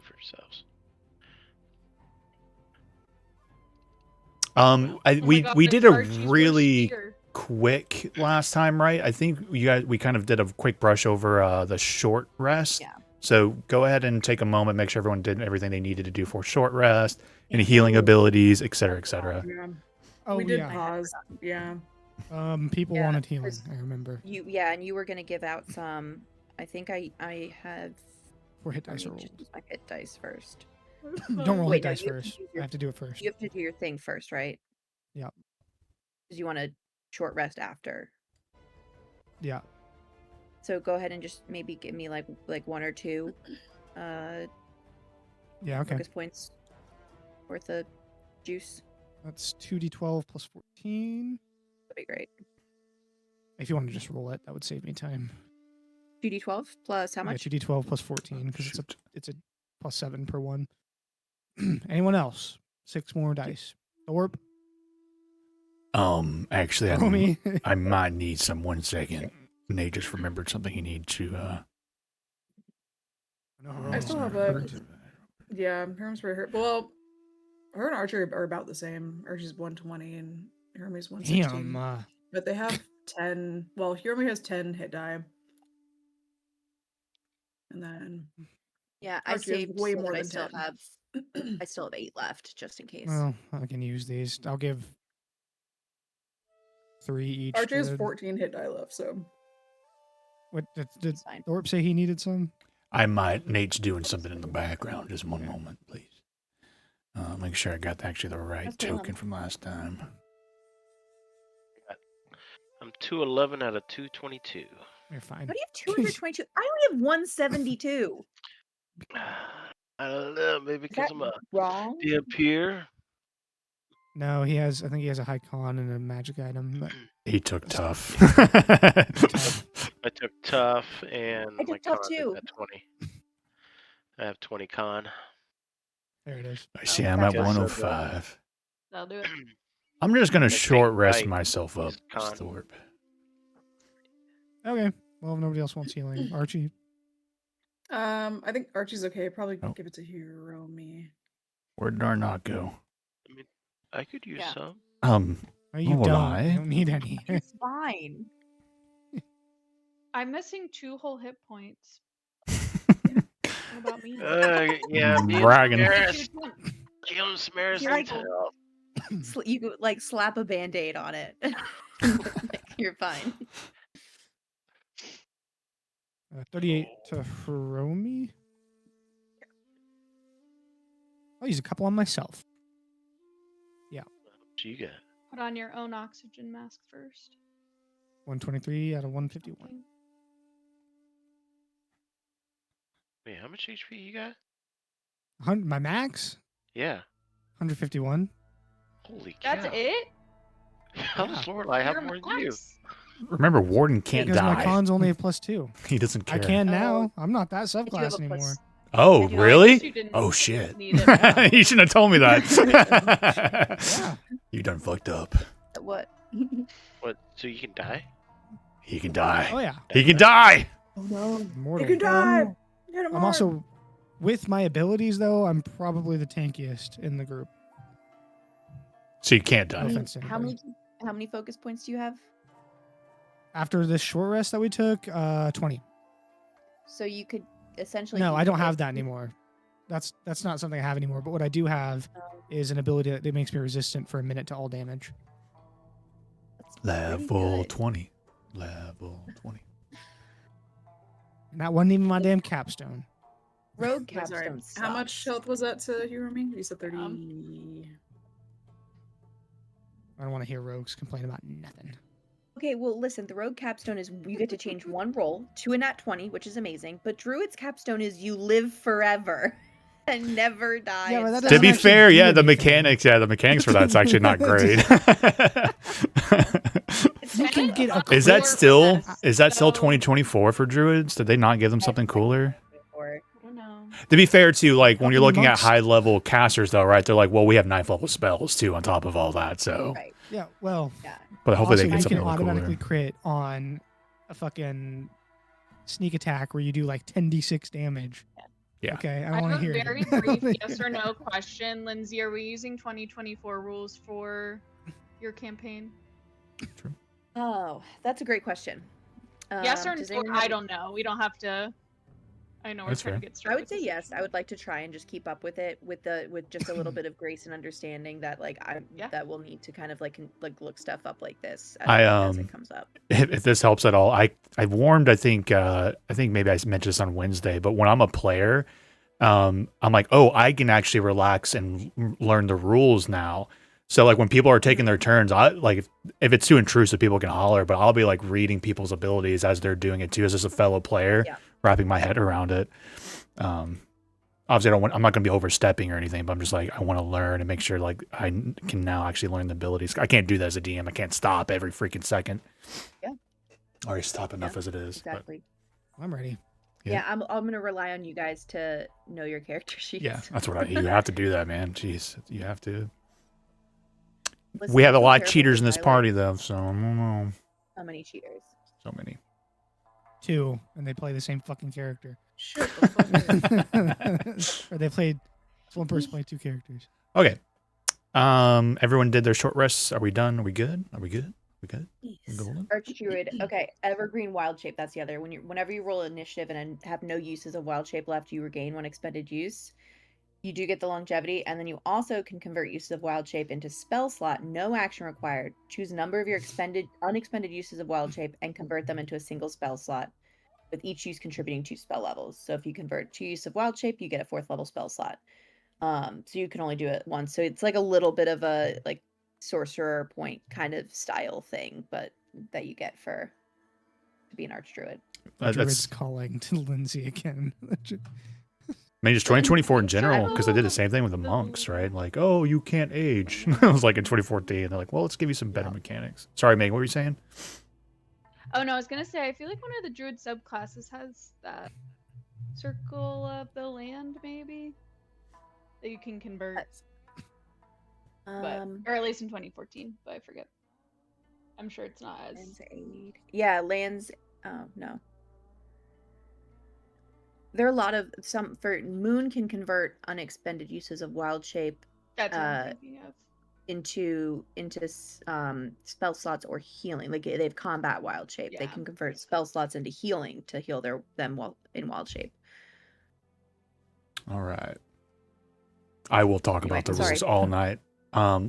for yourselves. We God, did a Archie's worst really fear. quick last time, right? I think we kind of did a quick brush over the short rest. Yeah. So go ahead and take a moment, make sure everyone did everything they needed to do for short rest, any Yeah. healing abilities, etc., etc. Yeah. Oh, We did yeah. pause. Yeah. People Yeah, wanted healing. 'cause I remember. And you were gonna give out some. I think I have. 4 hit Let dice me are just rolled. use my hit dice first. Don't roll hit Wait, no, dice you have to first. use I have to do it first. You have to do your thing first, right? Yeah. Because you want to short rest after. Yeah. So go ahead and just maybe give me like 1 or 2 Yeah. Okay. focus points worth of juice. That's 2d12 plus 14. That'd be great. If you want to just roll it, that would save me time. 2d12 plus how much? Yeah, 2d12 plus 14 because it's a plus 7 per one. Anyone else? 6 more dice. Orb. Actually, Roll me. I might need some 1 second. Nate just remembered something he needs to. I still have a. Yeah, Herm's pretty hurt. Well, her and Archer are about the same. Archie's 120 and Hermes 116. Damn. But they have 10. Well, Hiromi has 10 hit die. And then Yeah, I Archie has saved way so more that than 10. I still have 8 left just in case. Well, I can use these. I'll give 3 each. Archie has to- 14 hit die left, so. What did It's fine. Thorpe say he needed some? I might. Nate's doing something in the background. Just one moment, please. Make sure I got actually the right That's fine. token from last time. I'm 211 out of 222. You're fine. How do you have 222? I only have 172. I don't know, maybe Is because that I'm a wrong? vampire. No, I think he has a high con and a magic item. But He took tough. I took tough and I my took tough con is too. at 20. I have 20 con. there it is. I see. I'm at Guess so, 105. That'll do it. I'm just gonna Let's short take rest right. myself up, Con. Thorpe. Okay. Well, if nobody else wants healing, Archie. I think Archie's okay. Probably Oh. give it to Hiromi. Where'd Darnot go? I mean, I could use Yeah. some. No, you will don't. I? You don't need any. It's fine. I'm missing 2 whole hit points. What about me? Yeah, me and Bragging. Samaris. You and Samaris You're need like- help. You could like slap a band-aid on it. You're fine. 38 to Hiromi. I'll use a couple on myself. What you got? Put on your own oxygen mask first. 123 out of 151. Wait, how much HP you got? My max? Yeah. 151. Holy cow. That's it? How does Lorelai have more than you? Remember, Warden can't because my die. con's only a +2. He doesn't care. I can Oh. now. I'm not that I do have subclass a anymore. plus- Oh, I do. I really? guess you didn't Oh shit! need it. You shouldn't have told me that. Yeah. You done fucked up. What? What? So you can die? He can die. Oh yeah. He can die. Oh no. Immortal. You can die! Get him I'm on! also, with my abilities though, I'm probably the tankiest in the group. So you can't No die. offense to How anybody. many focus points do you have? After this short rest that we took, 20. So you could essentially. No, use I don't it have as- that anymore. That's not something I have anymore. But what I do have is an ability that makes me resistant for a minute to all damage. That's pretty Level good. 20. Level 20. And that wasn't even my damn capstone. Rogue Wait, sorry. capstone. How much sucks. health was that to Hiromi? You said 30. I don't want to hear rogues complain about nothing. Okay, well, listen. The rogue capstone is you get to change one roll to a nat 20, which is amazing. But druid's capstone is you live forever and never die. Yeah, but that To doesn't be actually fair, do yeah, the anything. mechanics for that's actually not great. You can get a Is that crit- still 2024 2024 for druids? Did they not give them something cooler? Or- I don't know. To be fair, too, like when you're Fucking looking at monks. high level casters, though, right? They're like, well, we have 9th level spells too on top of all that. So, Right. Yeah, well, Yeah. but hopefully also, they get you something can a little automatically cooler. crit on a fucking sneak attack where you do like 10d6 damage. Yeah. Okay, I I don't want have to a hear very it. I don't brief wanna yes hear or it. no question. Lindsay, are we using 2024 rules for your campaign? True. Oh, that's a great question. Yes or Does no? anyone I have? don't know. We don't have to. I know we're That's trying to fair. get started. I would with say this yes. I actually. would like to try and just keep up with it with just a little bit of grace and understanding that Yeah. that we'll need to kind of like look stuff up like this as it comes up. If this helps at all, I warned. I think maybe I mentioned this on Wednesday, but when I'm a player, I'm like, oh, I can actually relax and learn the rules now. So like when people are taking their turns, I like if it's too intrusive, people can holler, but I'll be like reading people's abilities as they're doing it too, as just a fellow player, Yeah. wrapping my head around it. Obviously, I'm not going to be overstepping or anything, but I'm just like I want to learn and make sure like I can now actually learn the abilities. I can't do that as a DM. I can't stop every freaking second. Yeah. I already stop enough as it is. Exactly. I'm ready. Yeah. Yeah, I'm gonna rely on you guys to know your character sheets. Yeah, that's what you have to do that, man. Jeez, you have to. Listen, We I have a feel lot of terrible cheaters in for this Tyler. party, though, so I don't know. How many cheaters? So many. 2, and they play the same fucking character. Shut the fuck up. Or they played. One person played 2 characters. Okay. Everyone did their short rests. Are we done? Are we good? Are we good? We good? Yes. Golden? Archdruid. Okay, evergreen wild shape. That's the other. Whenever you roll initiative and have no uses of wild shape left, you regain 1 expended use. You do get the longevity, and then you also can convert uses of wild shape into spell slot. No action required. Choose a number of your unexpended uses of wild shape and convert them into a single spell slot, with each use contributing 2 spell levels. So if you convert 2 use of wild shape, you get a 4th level spell slot. So you can only do it once. So it's like a little bit of a like sorcerer point kind of style thing, but that you get to be an archdruid. Druid's That's calling to Lindsay again. maybe just 2024 in general, because they did the same thing with the monks, right? Like, oh, you can't age. It was like in 2014. They're like, well, let's give you some better mechanics. Sorry, Meg, what were you saying? Oh no, I was gonna say I feel like one of the druid subclasses has that circle of the land maybe that you can convert, but or at least in 2014, but I forget. I'm sure it's not as Lands aid. Yeah, lands. Oh no. There are a lot of some for moon can convert unexpended uses of wild shape that's what I'm thinking of. into spell slots or healing. Like they have combat wild shape. They Yeah. can convert spell slots into healing to heal them while in wild shape. All right. I will talk Anyway, about the sorry. rules all night.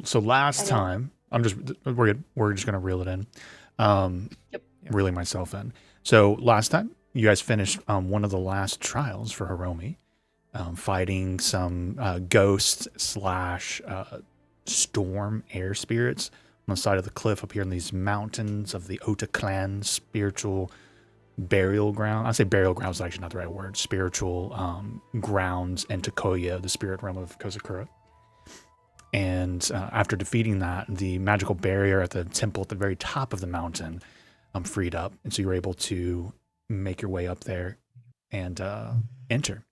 So last time, we're good. We're just gonna reel it in. Yep. Reeling myself in. So last time, you guys finished one of the last trials for Hiromi, fighting some ghosts / storm air spirits on the side of the cliff up here in these mountains of the Ota clan spiritual burial ground. I say burial ground is actually not the right word. Spiritual grounds in Tokoya, the spirit realm of Kozakura. And after defeating that, the magical barrier at the temple at the very top of the mountain freed up. And so you were able to make your way up there and enter.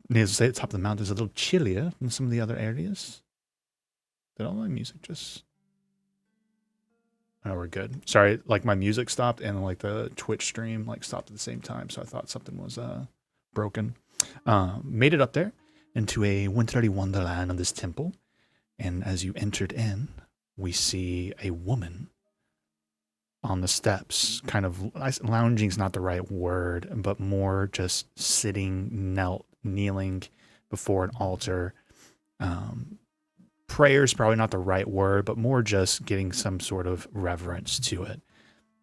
Needless to say, the top of the mountain is a little chillier than some of the other areas. Did all my music just... Oh, we're good. Sorry, like my music stopped and like the Twitch stream like stopped at the same time, so I thought something was broken. Made it up there into a wintry wonderland of this temple, and as you entered in, we see a woman on the steps, kind of lounging is not the right word, but more just sitting, kneeling before an altar. Prayer is probably not the right word, but more just getting some sort of reverence to it.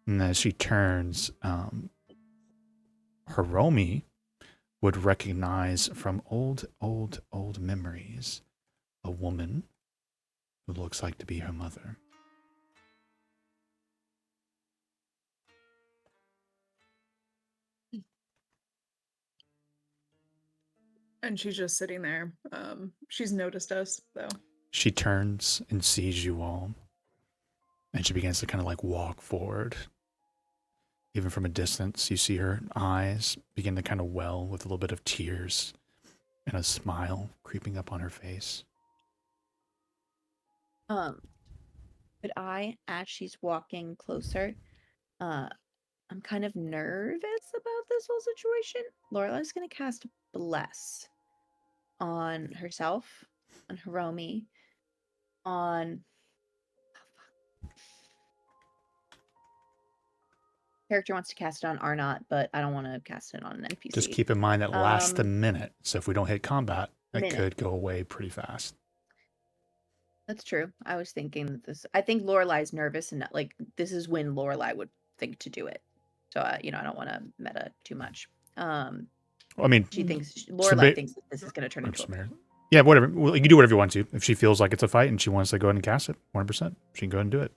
And as she turns, Hiromi would recognize from old memories a woman who looks like to be her mother. And she's just sitting there. She's noticed us, though. She turns and sees you all, and she begins to kind of like walk forward. Even from a distance, you see her eyes begin to kind of well with a little bit of tears and a smile creeping up on her face. Could I, as she's walking closer, I'm kind of nervous about this whole situation. Lorelai's gonna cast Bless on herself, on Hiromi, on character wants to cast it on Arnott, but I don't want to cast it on an NPC. Just keep in mind that lasts a minute. So if we don't hit combat, it could go away pretty fast. That's true. I was thinking that this. I think Lorelai's nervous, and like this is when Lorelai would think to do it. So I don't want to meta too much. I mean, she thinks Lorelai thinks that this is going to turn into a yeah, whatever. Well, you can do whatever you want to. If she feels like it's a fight and she wants to go ahead and cast it, 100%, she can go ahead and do it.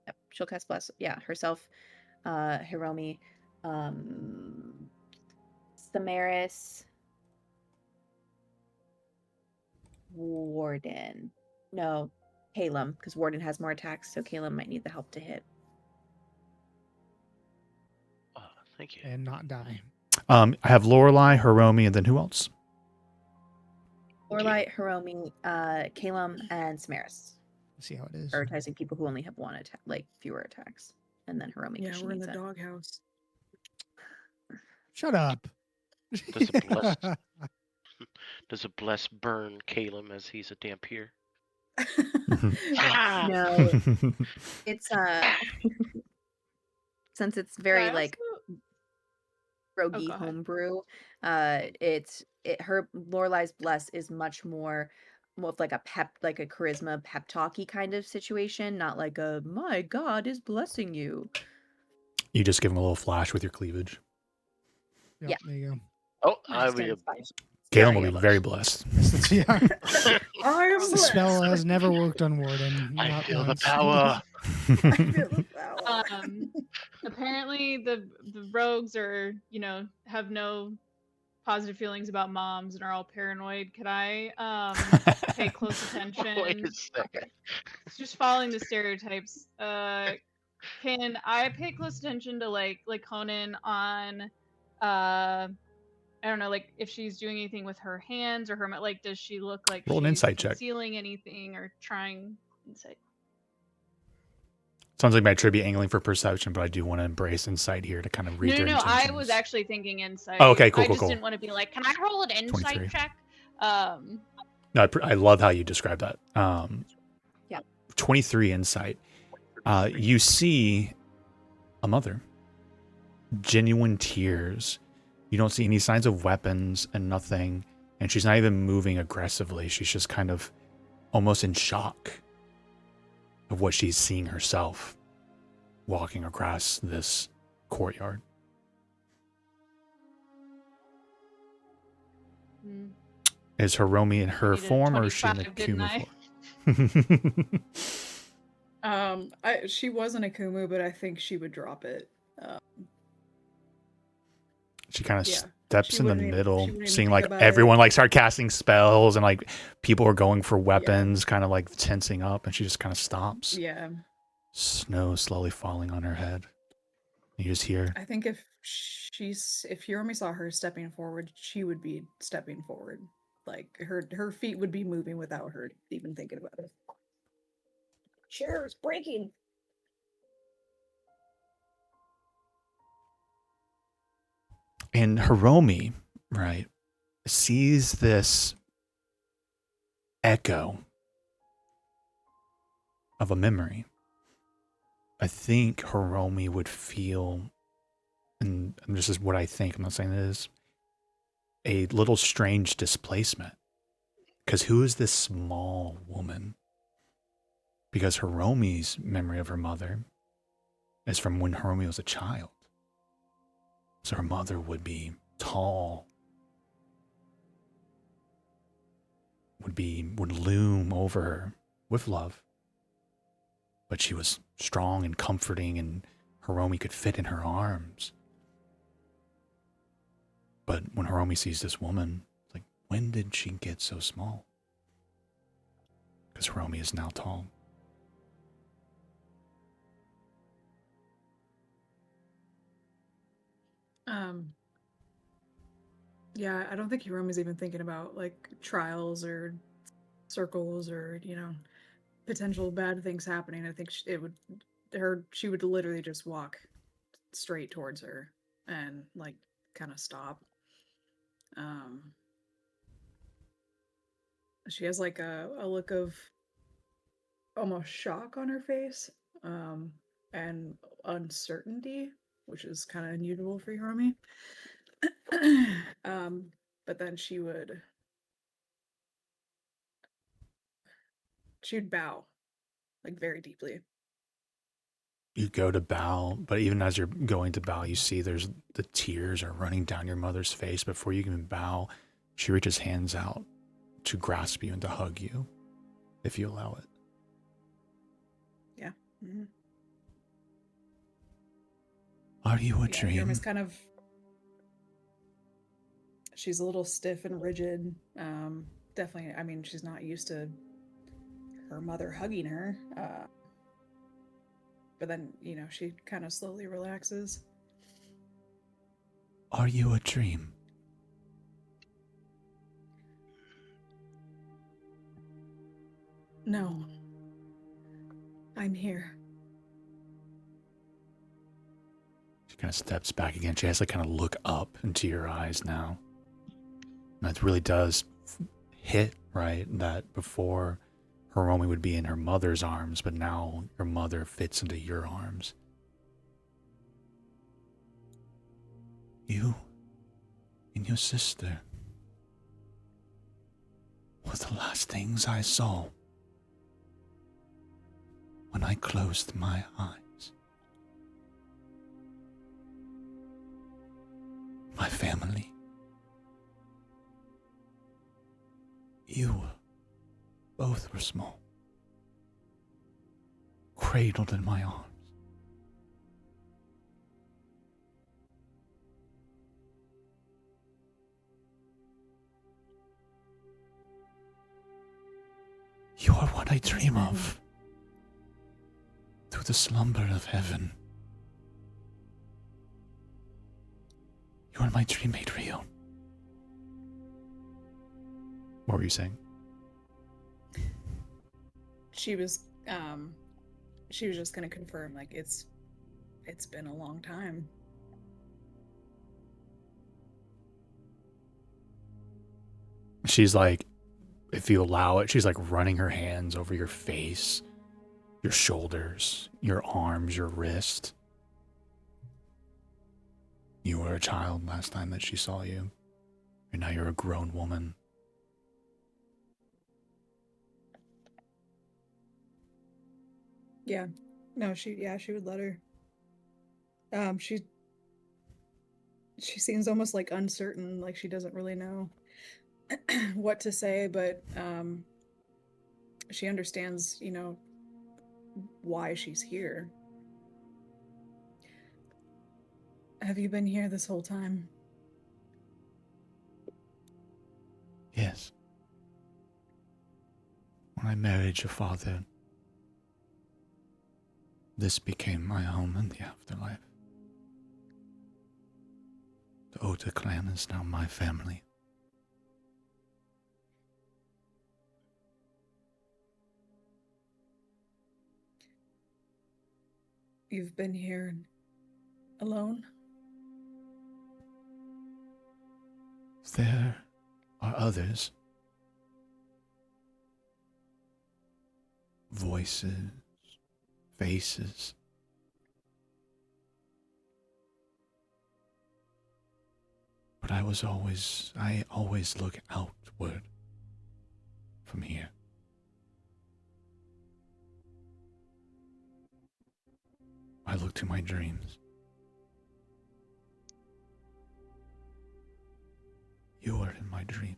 Yep, she'll cast Bless. Yeah, herself, Hiromi, Samaris, Warden. No, Calum, because Warden has more attacks, so Calum might need the help to hit. Oh, thank you. And not die. I have Lorelai, Hiromi, and then who else? Lorelai, Hiromi, Calum, and Samaris. Let's see how it is. Prioritizing people who only have one attack, like fewer attacks, and then Hiromi. Yeah, we're in the doghouse. Shut up. Does a bless burn Calum as he's a Dampier? No, it's since it's very like roguey homebrew. Her Lorelai's Bless is much more of like a charisma pep talky kind of situation, not like a my God is blessing you. You just give him a little flash with your cleavage. Yep, yeah, there you go. Oh, I will. Calum will be very blessed. Yeah. I am the spell has never worked on Warden. I feel the power. I feel the power. Apparently the rogues are, have no positive feelings about moms and are all paranoid. Could I pay close attention? Wait a second. It's just following the stereotypes. Can I pay close attention to like Conan on I don't know, like if she's doing anything with her hands or her like does she look like roll an insight check, concealing anything or trying insight? Sounds like my trivia angling for perception, but I do want to embrace insight here to kind of read their intentions. I was actually thinking insight. Oh, okay, cool, I just cool. didn't want to be like, can I roll an insight 23. check? No, I love how you describe that. Yeah. 23 insight. You see a mother. Genuine tears. You don't see any signs of weapons and nothing. And she's not even moving aggressively. She's just kind of almost in shock of what she's seeing herself walking across this courtyard. Is Hiromi in her form or is she in the Kumu form? She was in a Kumu, but I think she would drop it. She kind of steps in the middle, seeing like everyone like start casting spells and like people are going for weapons, kind of like tensing up, and she just kind of stops. Yeah. Snow slowly falling on her head. You just hear. I think if Hiromi saw her stepping forward, she would be stepping forward. Like her feet would be moving without her even thinking about it. Chair is breaking. And Hiromi, right, sees this echo of a memory. I think Hiromi would feel, and this is what I think, I'm not saying it is, a little strange displacement. Because who is this small woman? Because Hiromi's memory of her mother is from when Hiromi was a child. So her mother would be tall, would loom over her with love. But she was strong and comforting, and Hiromi could fit in her arms. But when Hiromi sees this woman, it's like, when did she get so small? Because Hiromi is now tall. Yeah, I don't think Hiromi's even thinking about like trials or circles or potential bad things happening. I think she would literally just walk straight towards her and like kind of stop. She has like a look of almost shock on her face, and uncertainty, which is kind of unusual for Hiromi. But then she'd bow, like very deeply. You go to bow, but even as you're going to bow, you see there's the tears are running down your mother's face. Before you can bow, she reaches hands out to grasp you and to hug you, if you allow it. Yeah. Mm-hmm. Are you a dream? Hiromi's kind of. She's a little stiff and rigid. Definitely. I mean, she's not used to her mother hugging her. But then, she kind of slowly relaxes. Are you a dream? No. I'm here. She kind of steps back again. She has to kind of look up into your eyes now. And it really does hit, right? That before Hiromi would be in her mother's arms, but now your mother fits into your arms. You and your sister were the last things I saw when I closed my eyes. My family. You both were small, cradled in my arms. You are what I dream of through the slumber of heaven. You are my dream made real. What were you saying? She was just gonna confirm, like, it's been a long time. She's like, if you allow it, she's like running her hands over your face, your shoulders, your arms, your wrist. You were a child last time that she saw you, and now you're a grown woman. Yeah. No, she would let her. She seems almost like uncertain, like she doesn't really know what to say, but she understands, why she's here. Have you been here this whole time? Yes. When I married your father, this became my home in the afterlife. The Ota clan is now my family. You've been here alone? There are others. Voices, faces. But I always look outward from here. I look to my dreams. You are in my dreams.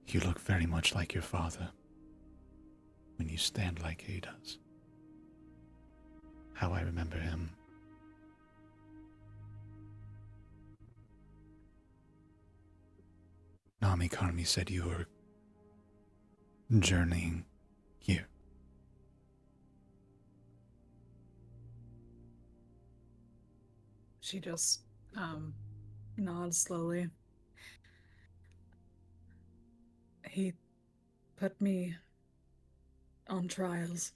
You look very much like your father when you stand like he does. How I remember him. Nami Karmi said you were journeying here. She just nods slowly. He put me on trials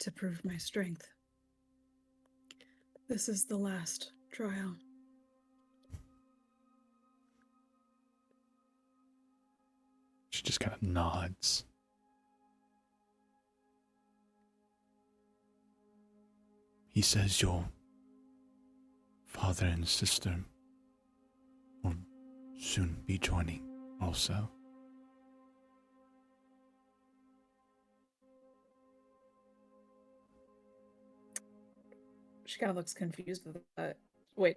to prove my strength. This is the last trial. She just kind of nods. He says your father and sister will soon be joining also. She kind of looks confused with that. Wait,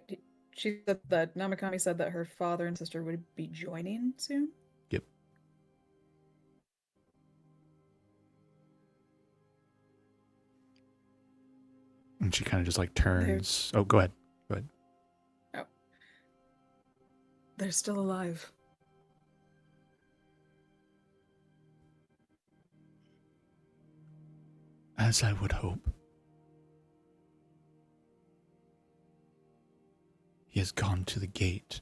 she said that Namakami said that her father and sister would be joining soon? Yep. And she kind of just like turns. Oh, go ahead. Go ahead. Oh. They're still alive. As I would hope. He has gone to the gate.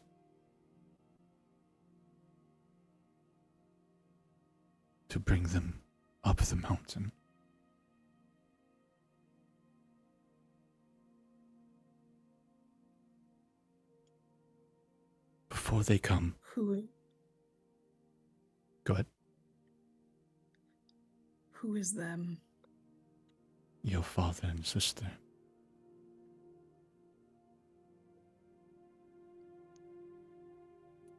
To bring them up the mountain. Before they come. Who Go ahead. is them? Your father and sister.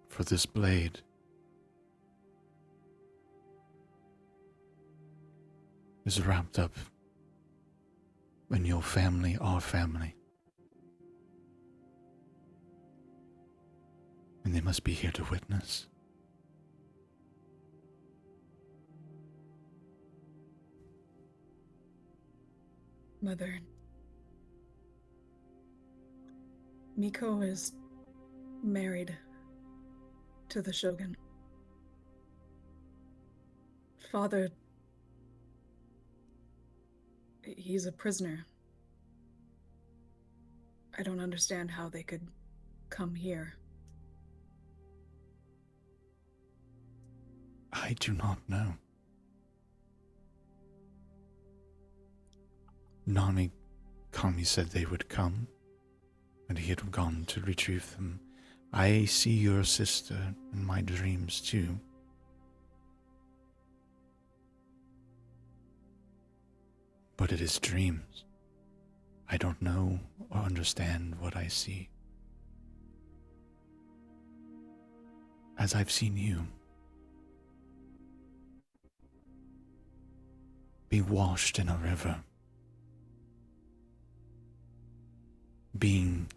For this blade is wrapped up in your family, our family. And they must be here to witness. Mother. Miko is married to the Shogun. Father, he's a prisoner. I don't understand how they could come here. I do not know. Nani Kami said they would come, and he had gone to retrieve them. I see your sister in my dreams too. But it is dreams. I don't know or understand what I see. As I've seen you be washed in a river, being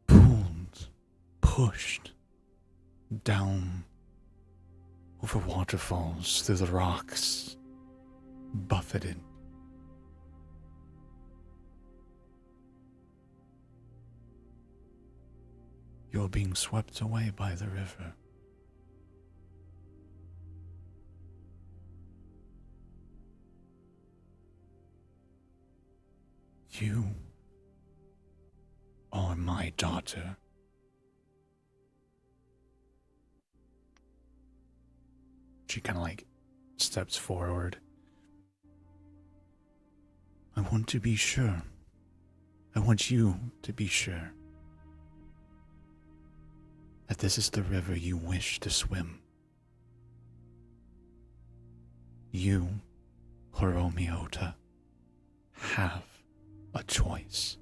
pulled, pushed down over waterfalls, through the rocks, buffeted. You're being swept away by the river. You are my daughter. She kind of like steps forward. I want to be sure. I want you to be sure that this is the river you wish to swim. You, Hiromi Ota, have a choice.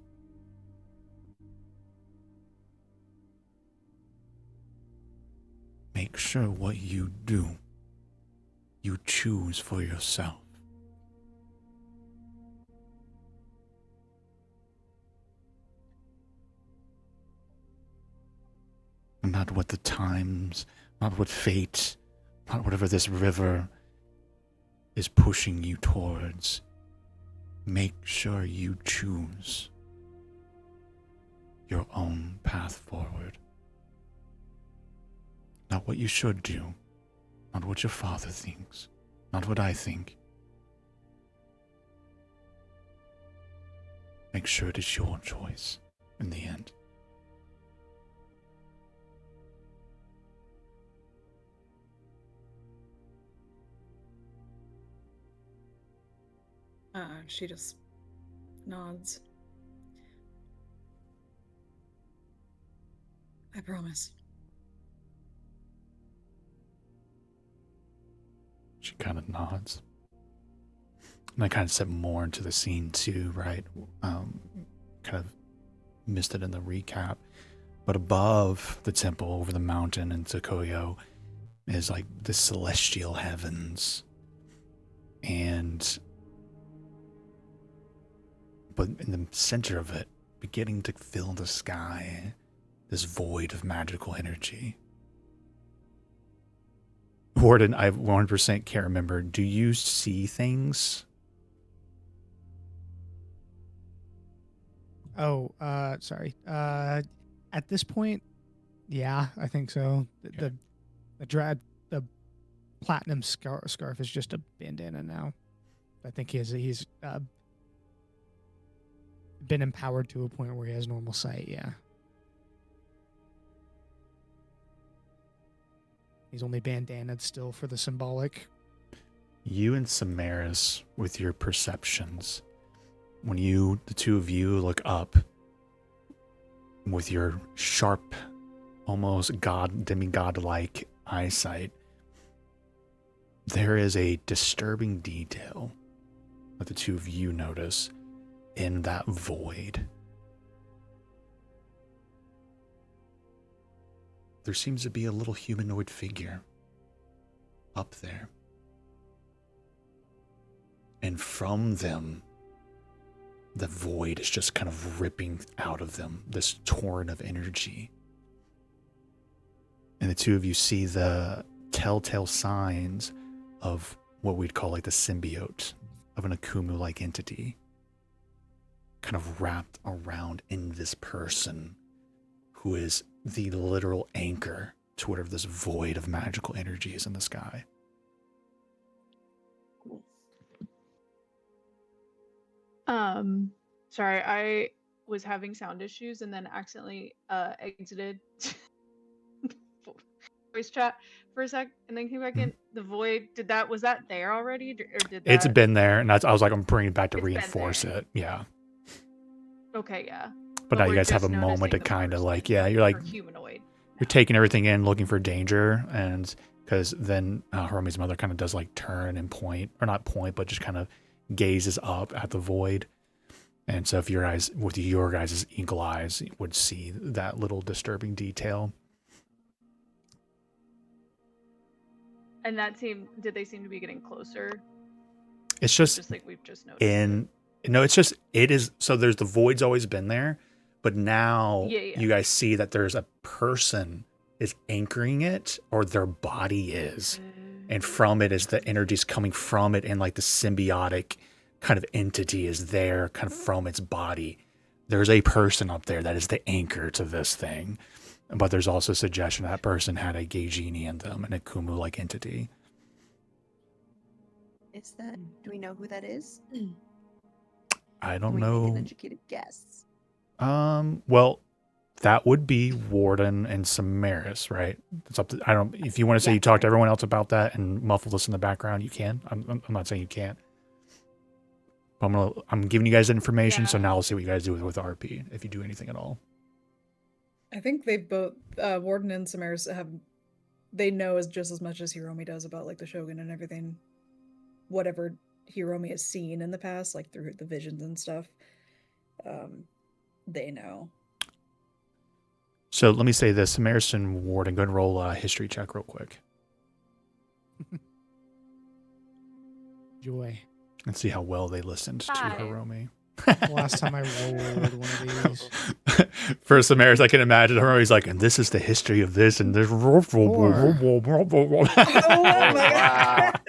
Make sure what you do, you choose for yourself. Not what the times, not what fate, not whatever this river is pushing you towards. Make sure you choose your own path forward. Not what you should do, not what your father thinks, not what I think. Make sure it is your choice in the end. She just nods. I promise. She kind of nods. And I kind of step more into the scene too, right? Kind of missed it in the recap. But above the temple, over the mountain in Tokoyo, is like the celestial heavens. But in the center of it, beginning to fill the sky, this void of magical energy. Warden, I 100% can't remember. Do you see things? Oh, sorry. At this point, yeah, I think so. The platinum scarf is just a bandana now. I think he's been empowered to a point where he has normal sight. Yeah. He's only bandanaed still for the symbolic. You and Samaris, with your perceptions, when the two of you look up with your sharp, almost demigod-like eyesight, there is a disturbing detail that the two of you notice in that void. There seems to be a little humanoid figure up there. And from them, the void is just kind of ripping out of them, this torrent of energy. And the two of you see the telltale signs of what we'd call like the symbiote of an Akumu-like entity, kind of wrapped around in this person who is the literal anchor to whatever this void of magical energy is in the sky. Sorry, I was having sound issues and then accidentally exited voice chat for a sec and then came back in. The void, was that there already, or did that? It's been there, and I was like, I'm bringing it back to It's been reinforce there. it. Yeah. Okay, yeah. But now you we're guys have a just moment to noticing the kind of person, like, yeah, you're like, or humanoid. you're taking everything in, looking for danger, and because then Hiromi's mother kind of does like turn and point, or not point, but just kind of gazes up at the void. And so if your eyes, with your guys' eagle eyes, would see that little disturbing detail. And did they seem to be getting closer? It's just like we've just noticed. So there's the void's always been there, but now Yeah. you guys see that there's a person is anchoring it, or their body is. And from it is the energies coming from it, and like the symbiotic kind of entity is there kind of from its body. There's a person up there that is the anchor to this thing. But there's also a suggestion that person had a Geijini in them, an Akumu-like entity. Do we know who that is? I don't Can we know. make an educated guess? Well, that would be Warden and Samaris, right? It's up to, if you want to say you talk to everyone else about that and muffle this in the background, you can. I'm not saying you can't. I'm giving you guys information, so now I'll see what you guys do with RP, if you do anything at all. I think they both, Warden and Samaris they know just as much as Hiromi does about like the Shogun and everything. Whatever Hiromi has seen in the past, like through the visions and stuff, they know. So let me say this, Samaris and Warden, go ahead and roll a history check real quick. Joy. And see how well they listened to Hiromi. The last time I rolled one of these. For Samaris, I can imagine Hiromi's like, and this is the history of this, and this. Oh my God.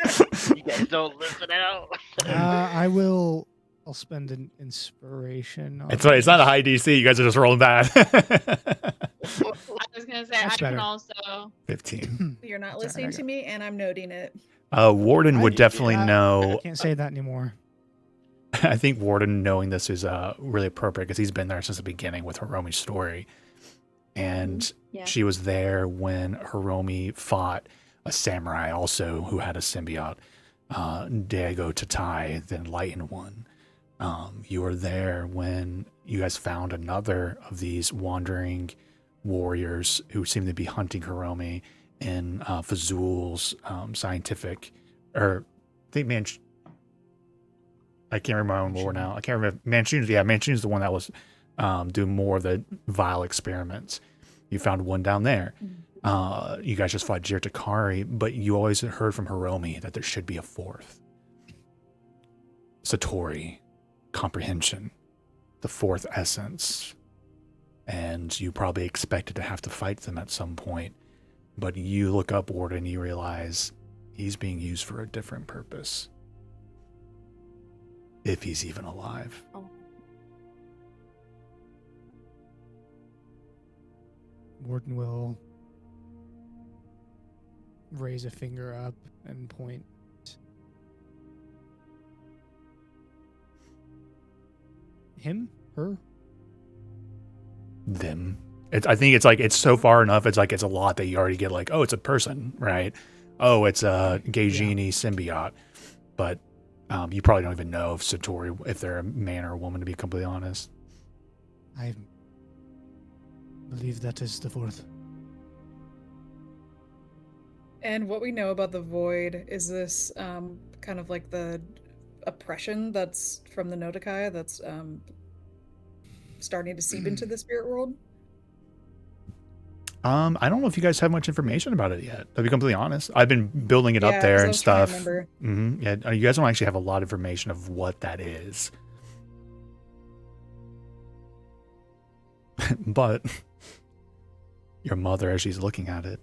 You guys don't listen out. I'll spend an inspiration. It's not a high DC. You guys are just rolling bad. I was gonna say That's I can better. also 15. You're not Sorry, listening to me, and I'm noting it. Warden would I definitely know. I can't say that anymore. I think Warden knowing this is really appropriate because he's been there since the beginning with Hiromi's story. And she was there when Hiromi fought a samurai also who had a symbiote. Dago Tatai, the Enlightened One. You were there when you guys found another of these wandering warriors who seemed to be hunting Hiromi in Fazul's scientific, or I think I can't remember my own lore now. I can't remember. Manchun's the one that was doing more of the vile experiments. You found one down there. You guys just fought Jirtakari, but you always heard from Hiromi that there should be a fourth. Satori, comprehension, the fourth essence. And you probably expected to have to fight them at some point. But you look upward and you realize he's being used for a different purpose. If he's even alive. Oh. Warden will raise a finger up and point. Him? Her? Them. I think it's so far enough. It's a lot that you already get like, oh, it's a person, right? Oh, it's a gay genie symbiote. But you probably don't even know if they're a man or a woman, to be completely honest. I believe that is the fourth. And what we know about the void, is this kind of like the oppression that's from the Nodokai that's starting to seep into the spirit world? I don't know if you guys have much information about it yet, to be completely honest. I've been building it up Yeah, there 'cause I and was trying to stuff. remember. Yeah, you guys don't actually have a lot of information of what that is. But your mother, as she's looking at it,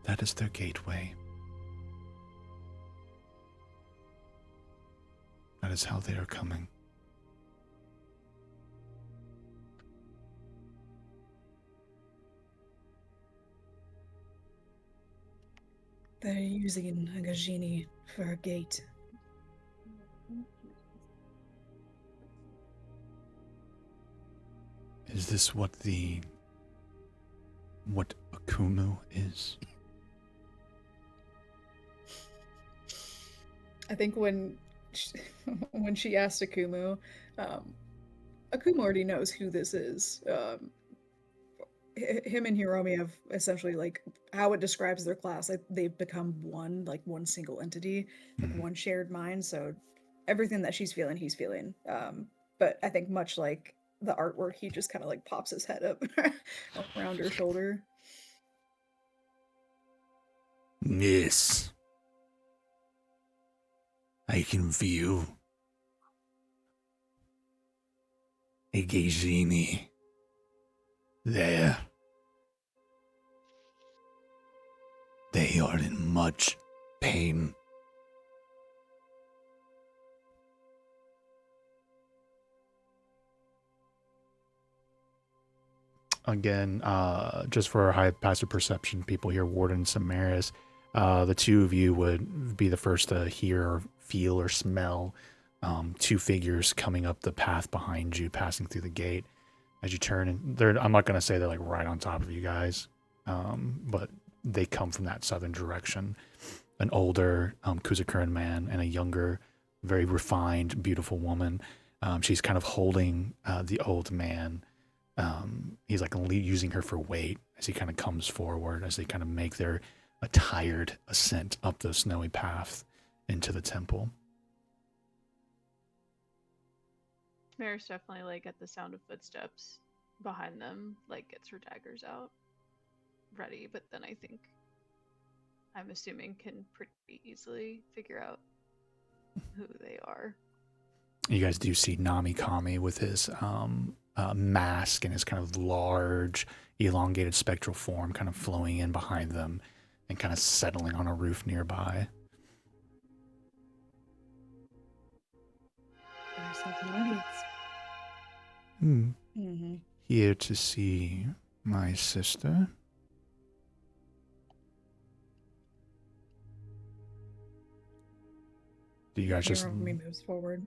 that is their gateway. That is how they are coming. They're using a genie for a gate. Is this what Akumu is? I think when she asked Akumu, Akumu already knows who this is. Him and Hiromi have essentially, like, how it describes their class, like they've become one, like one single entity, like one shared mind. So everything that she's feeling, he's feeling. But I think much like the artwork, he just kind of like pops his head up around her shoulder. Yes. I can feel a gay genie there. They are in much pain. Again, just for our high passive perception people here, Warden and Samaris, the two of you would be the first to hear or feel or smell two figures coming up the path behind you, passing through the gate. As you turn, and I'm not going to say they're like right on top of you guys, but they come from that southern direction. An older Kuzakuran man and a younger, very refined, beautiful woman. She's kind of holding the old man. He's like using her for weight as he kind of comes forward, as they kind of make their tired ascent up the snowy path into the temple. Maris definitely, like, at the sound of footsteps behind them, like, gets her daggers out, ready, but then I'm assuming can pretty easily figure out who they are. You guys do see Namikami with his mask and his kind of large, elongated spectral form kind of flowing in behind them and kind of settling on a roof nearby. Ourselves an audience. Mm-hmm. Here to see my sister. Do you guys just... Hiromi moves forward.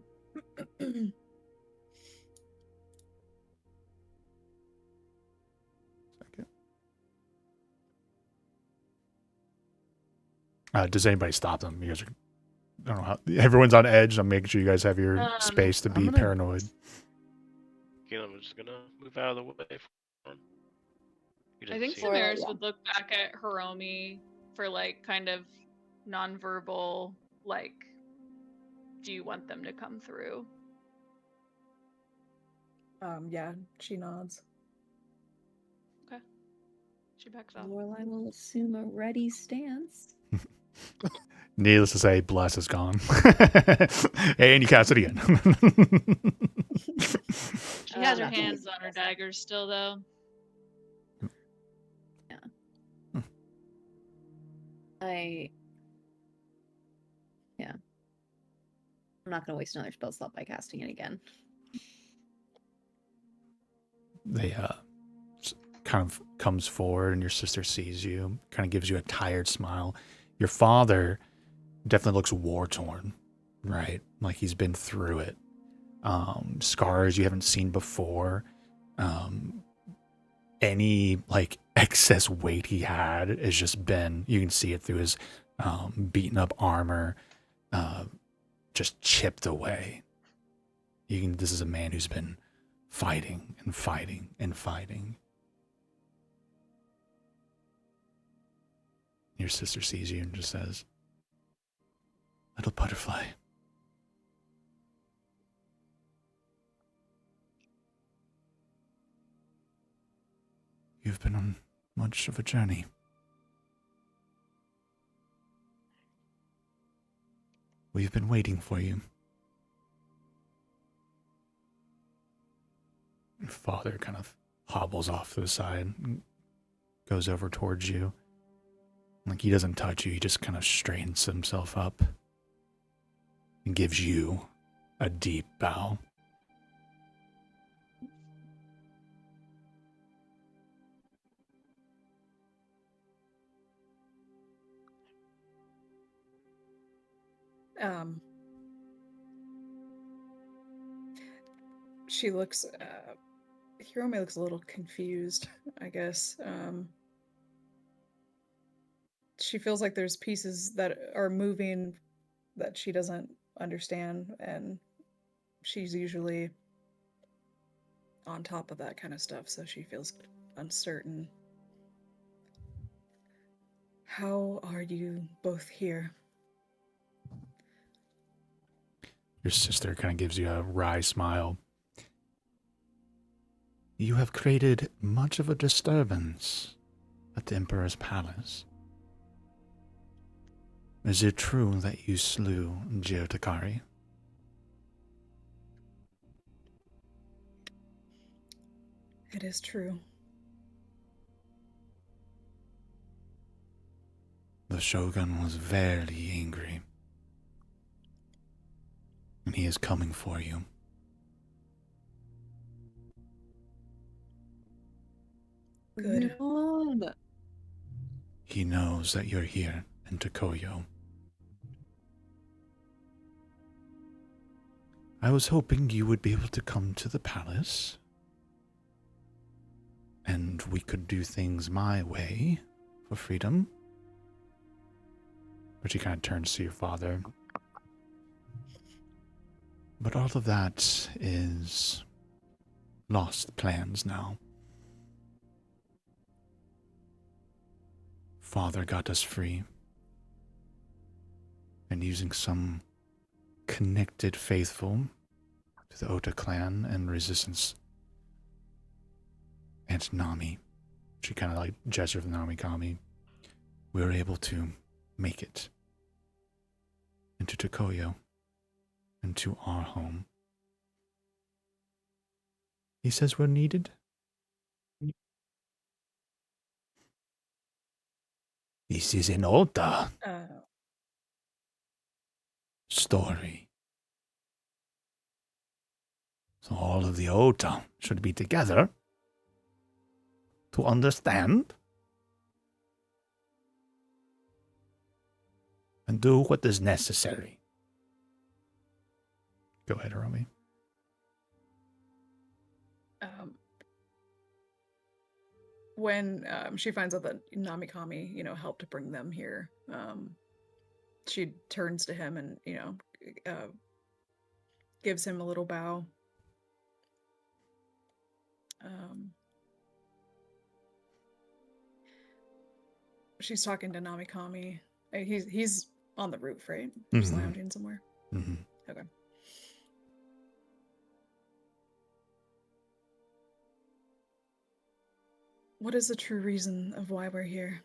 Does anybody stop them? You guys are, I don't know how, everyone's on edge. I'm making sure you guys have your space to I'm be gonna- paranoid. Caleb, I'm just gonna move out of the way for him. He I doesn't think see him. Or, Samaris yeah. would look back at Hiromi for like kind of nonverbal, like, do you want them to come through? Yeah, she nods. She backs off. Lorelai will assume a ready stance. Needless to say, Bless is gone. And you cast it again. She has her Not hands nice. on her daggers still, though. Yeah. I'm not going to waste another spell slot by casting it again. They kind of comes forward, and your sister sees you, kind of gives you a tired smile. Your father definitely looks war torn, right? Like he's been through it. Scars you haven't seen before. Any like excess weight he had has just been, you can see it through his beaten up armor, just chipped away. This is a man who's been fighting and fighting and fighting. Your sister sees you and just says, "Little butterfly, you've been on much of a journey. We've been waiting for you." Your father kind of hobbles off to the side and goes over towards you. Like he doesn't touch you, he just kind of straightens himself up and gives you a deep bow. She looks. Hiromi looks a little confused, I guess. She feels like there's pieces that are moving that she doesn't understand, and she's usually on top of that kind of stuff, so she feels uncertain. How are you both here? Your sister kind of gives you a wry smile. You have created much of a disturbance at the Emperor's palace. Is it true that you slew Geotakari? It is true. The Shogun was very angry, and he is coming for you. Good. God. He knows that you're here in Tokoyo. I was hoping you would be able to come to the palace, and we could do things my way for freedom. But she kind of turns to your father. But all of that is lost plans now. Father got us free, and using some connected faithful to the Ota clan and resistance and Nami. She kind of like gestured with Namikami. We were able to make it into Tokoyo, into our home. He says we're needed. This is an Ota story. So all of the Ota should be together to understand and do what is necessary. Go ahead, Hiromi. When she finds out that Namikami, helped bring them here, she turns to him and, gives him a little bow. She's talking to Namikami. He's on the roof, right? Just lounging somewhere. Mm-hmm. Okay. What is the true reason of why we're here?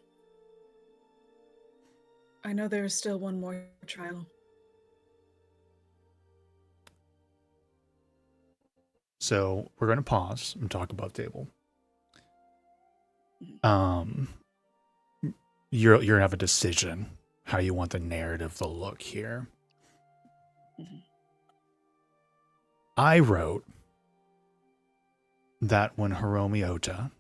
I know there is still one more trial. So we're going to pause and talk about table. You're gonna have a decision how you want the narrative to look here. I wrote that when Hiromi Ota,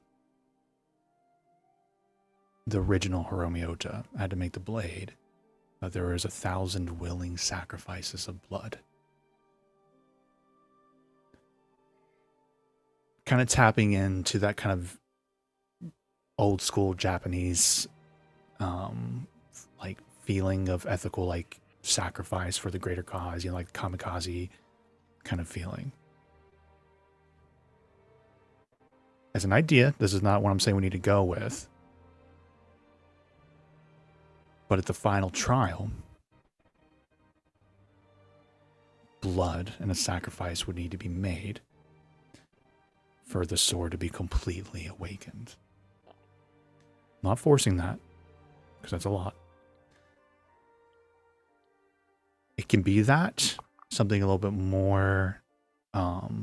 the original Hiromi Ota, had to make the blade, that there was 1,000 willing sacrifices of blood. Kind of tapping into that kind of old school Japanese like feeling of ethical like sacrifice for the greater cause, like kamikaze kind of feeling. As an idea, this is not what I'm saying we need to go with. But at the final trial, blood and a sacrifice would need to be made for the sword to be completely awakened. Not forcing that, because that's a lot. It can be that, something a little bit more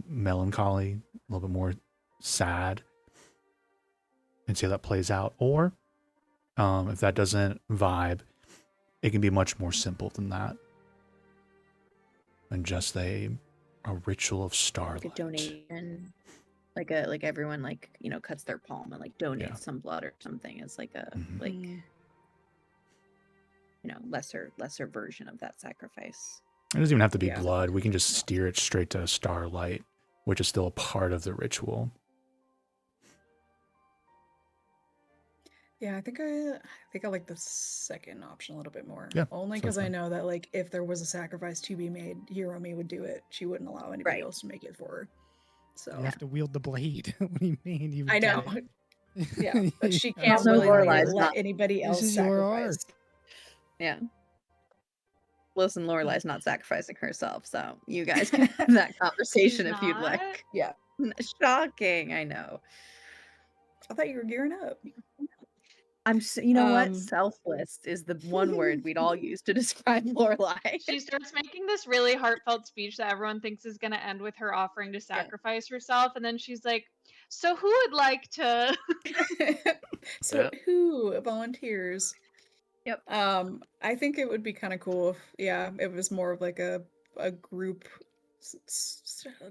melancholy, a little bit more sad, and see how that plays out. Or, if that doesn't vibe, it can be much more simple than that. And just a ritual of starlight. Like a donation. Like everyone cuts their palm and donates some blood or something as like a lesser version of that sacrifice. It doesn't even have to be blood. We can just steer it straight to starlight, which is still a part of the ritual. Yeah, I think I like the second option a little bit more. Yeah, only because I know that if there was a sacrifice to be made, Hiromi would do it. She wouldn't allow anybody else to make it for her. So you have to wield the blade. What do you mean? I know. Yeah, but she can't really let anybody else sacrifice. Yeah. Listen, Lorelai's not sacrificing herself, so you guys can have that conversation if you'd like. Yeah. Shocking, I know. I thought you were gearing up. What? Selfless is the one word we'd all use to describe Lorelai. She starts making this really heartfelt speech that everyone thinks is going to end with her offering to sacrifice herself, and then she's like, "So who would like to?" Who volunteers? Yep. I think it would be kind of cool if it was more of like a group,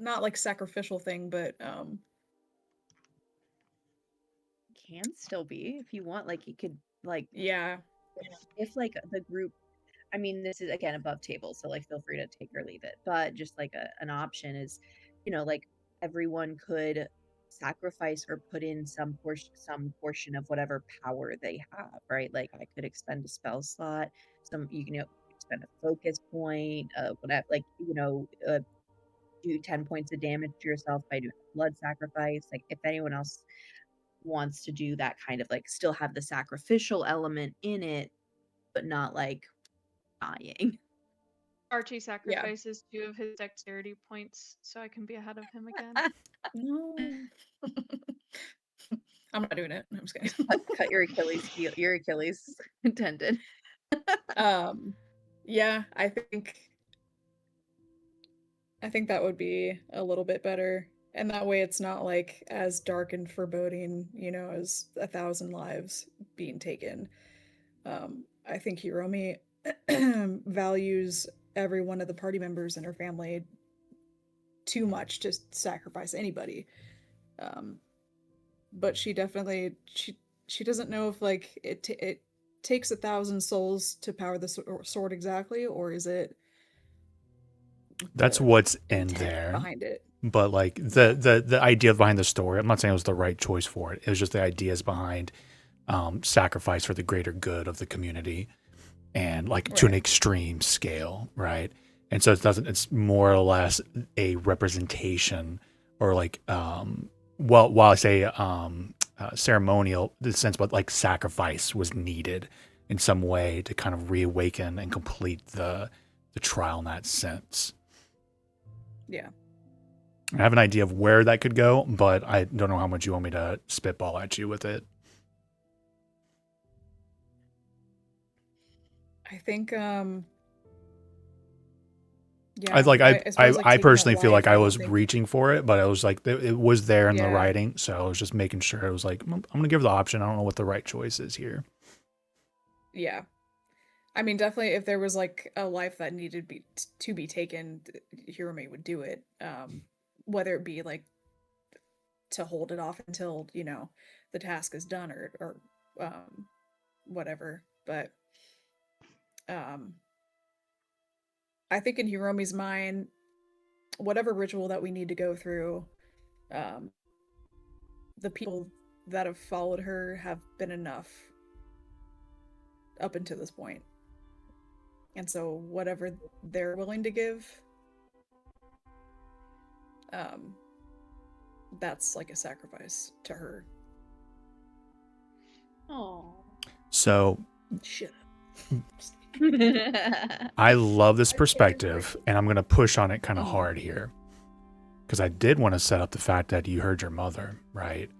not like sacrificial thing, but can still be if you want. You could if the group, I mean, this is again above table, so feel free to take or leave it, but just an option is everyone could sacrifice or put in some portion of whatever power they have, right? I could expend a spell slot, expend a focus point, whatever, do 10 points of damage to yourself by doing a blood sacrifice. If anyone else wants to do that kind of still have the sacrificial element in it, but not dying. Archie sacrifices 2 of his dexterity points so I can be ahead of him again. No. I'm not doing it. I'm just kidding. Cut your Achilles tendon. Yeah, I think that would be a little bit better. And that way it's not as dark and foreboding, as 1,000 lives being taken. I think Hiromi values every one of the party members in her family too much to sacrifice anybody. But she definitely she doesn't know if it takes 1,000 souls to power the sword exactly, or is it that's what's in there behind it. But the idea behind the story, I'm not saying it was the right choice for it. It was just the ideas behind sacrifice for the greater good of the community. and like to an Right. extreme scale, right? And so it's more or less a representation, or like while I say ceremonial in the sense, but like sacrifice was needed in some way to kind of reawaken and complete the trial in that sense. Yeah. I have an idea of where that could go, but I don't know how much you want me to spitball at you with it. I think I yeah, like as far as, like, I taking that personally feel like life, I don't was think reaching for it, but I was like it was there in the Yeah. writing, so I was just making sure. I was like, I'm gonna give her the option. I don't know what the right choice is here. Yeah. I mean, definitely if there was like a life that needed to be taken, Hirome would do it. Whether it be like to hold it off until, the task is done, or whatever. But I think in Hiromi's mind, whatever ritual that we need to go through, the people that have followed her have been enough up until this point. And so whatever they're willing to give, that's like a sacrifice to her. Oh. So Shit. I love this perspective, and I'm gonna push on it kind of hard here, because I did want to set up the fact that you heard your mother, right?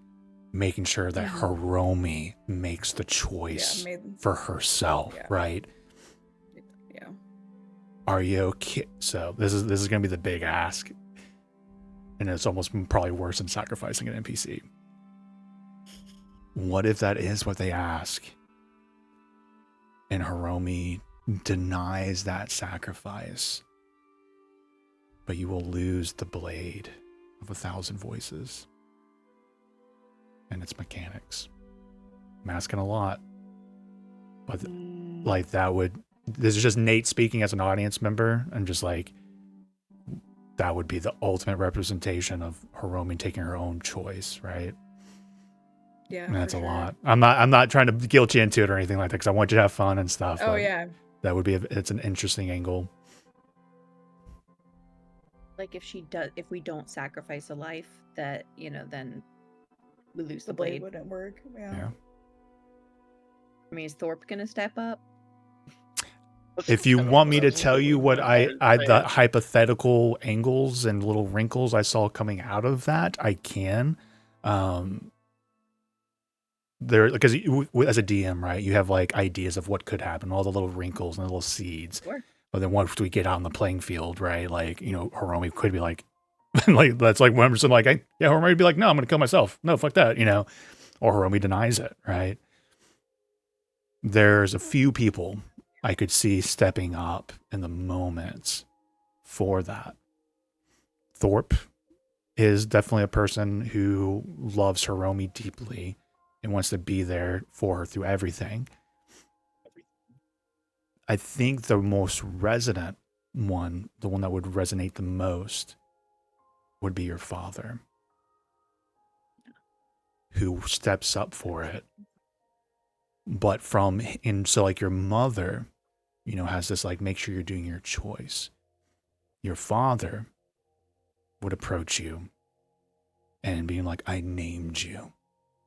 Making sure that Hiromi makes the choice for herself, right? Yeah. Are you okay? So this is gonna be the big ask, and it's almost probably worse than sacrificing an NPC. What if that is what they ask, and Hiromi denies that sacrifice, but you will lose the blade of 1,000 voices and its mechanics? I'm asking a lot, but like that would, this is just Nate speaking as an audience member, and just like that would be the ultimate representation of Hiromi taking her own choice, right? Yeah, And that's for a sure. lot. I'm not trying to guilt you into it or anything like that, because I want you to have fun and stuff. Oh but yeah. that would be it's an interesting angle. Like if we don't sacrifice a life, that then we lose The blade wouldn't work. Yeah. I mean, is Thorpe gonna step up? If you want me to tell you what the hypothetical angles and little wrinkles I saw coming out of that, I can. There, because as a DM, right, you have like ideas of what could happen, all the little wrinkles and the little seeds. Sure. But then once we get out on the playing field, right, like, Hiromi could be like, like, that's like when I'm just like, Hiromi would be like, no, I'm going to kill myself. No, fuck that, or Hiromi denies it, right? There's a few people I could see stepping up in the moments for that. Thorpe is definitely a person who loves Hiromi deeply and wants to be there for her through everything. I think the most resonant one, the one that would resonate the most, would be your father, who steps up for it. But so like your mother, has this like, make sure you're doing your choice. Your father would approach you and being like, I named you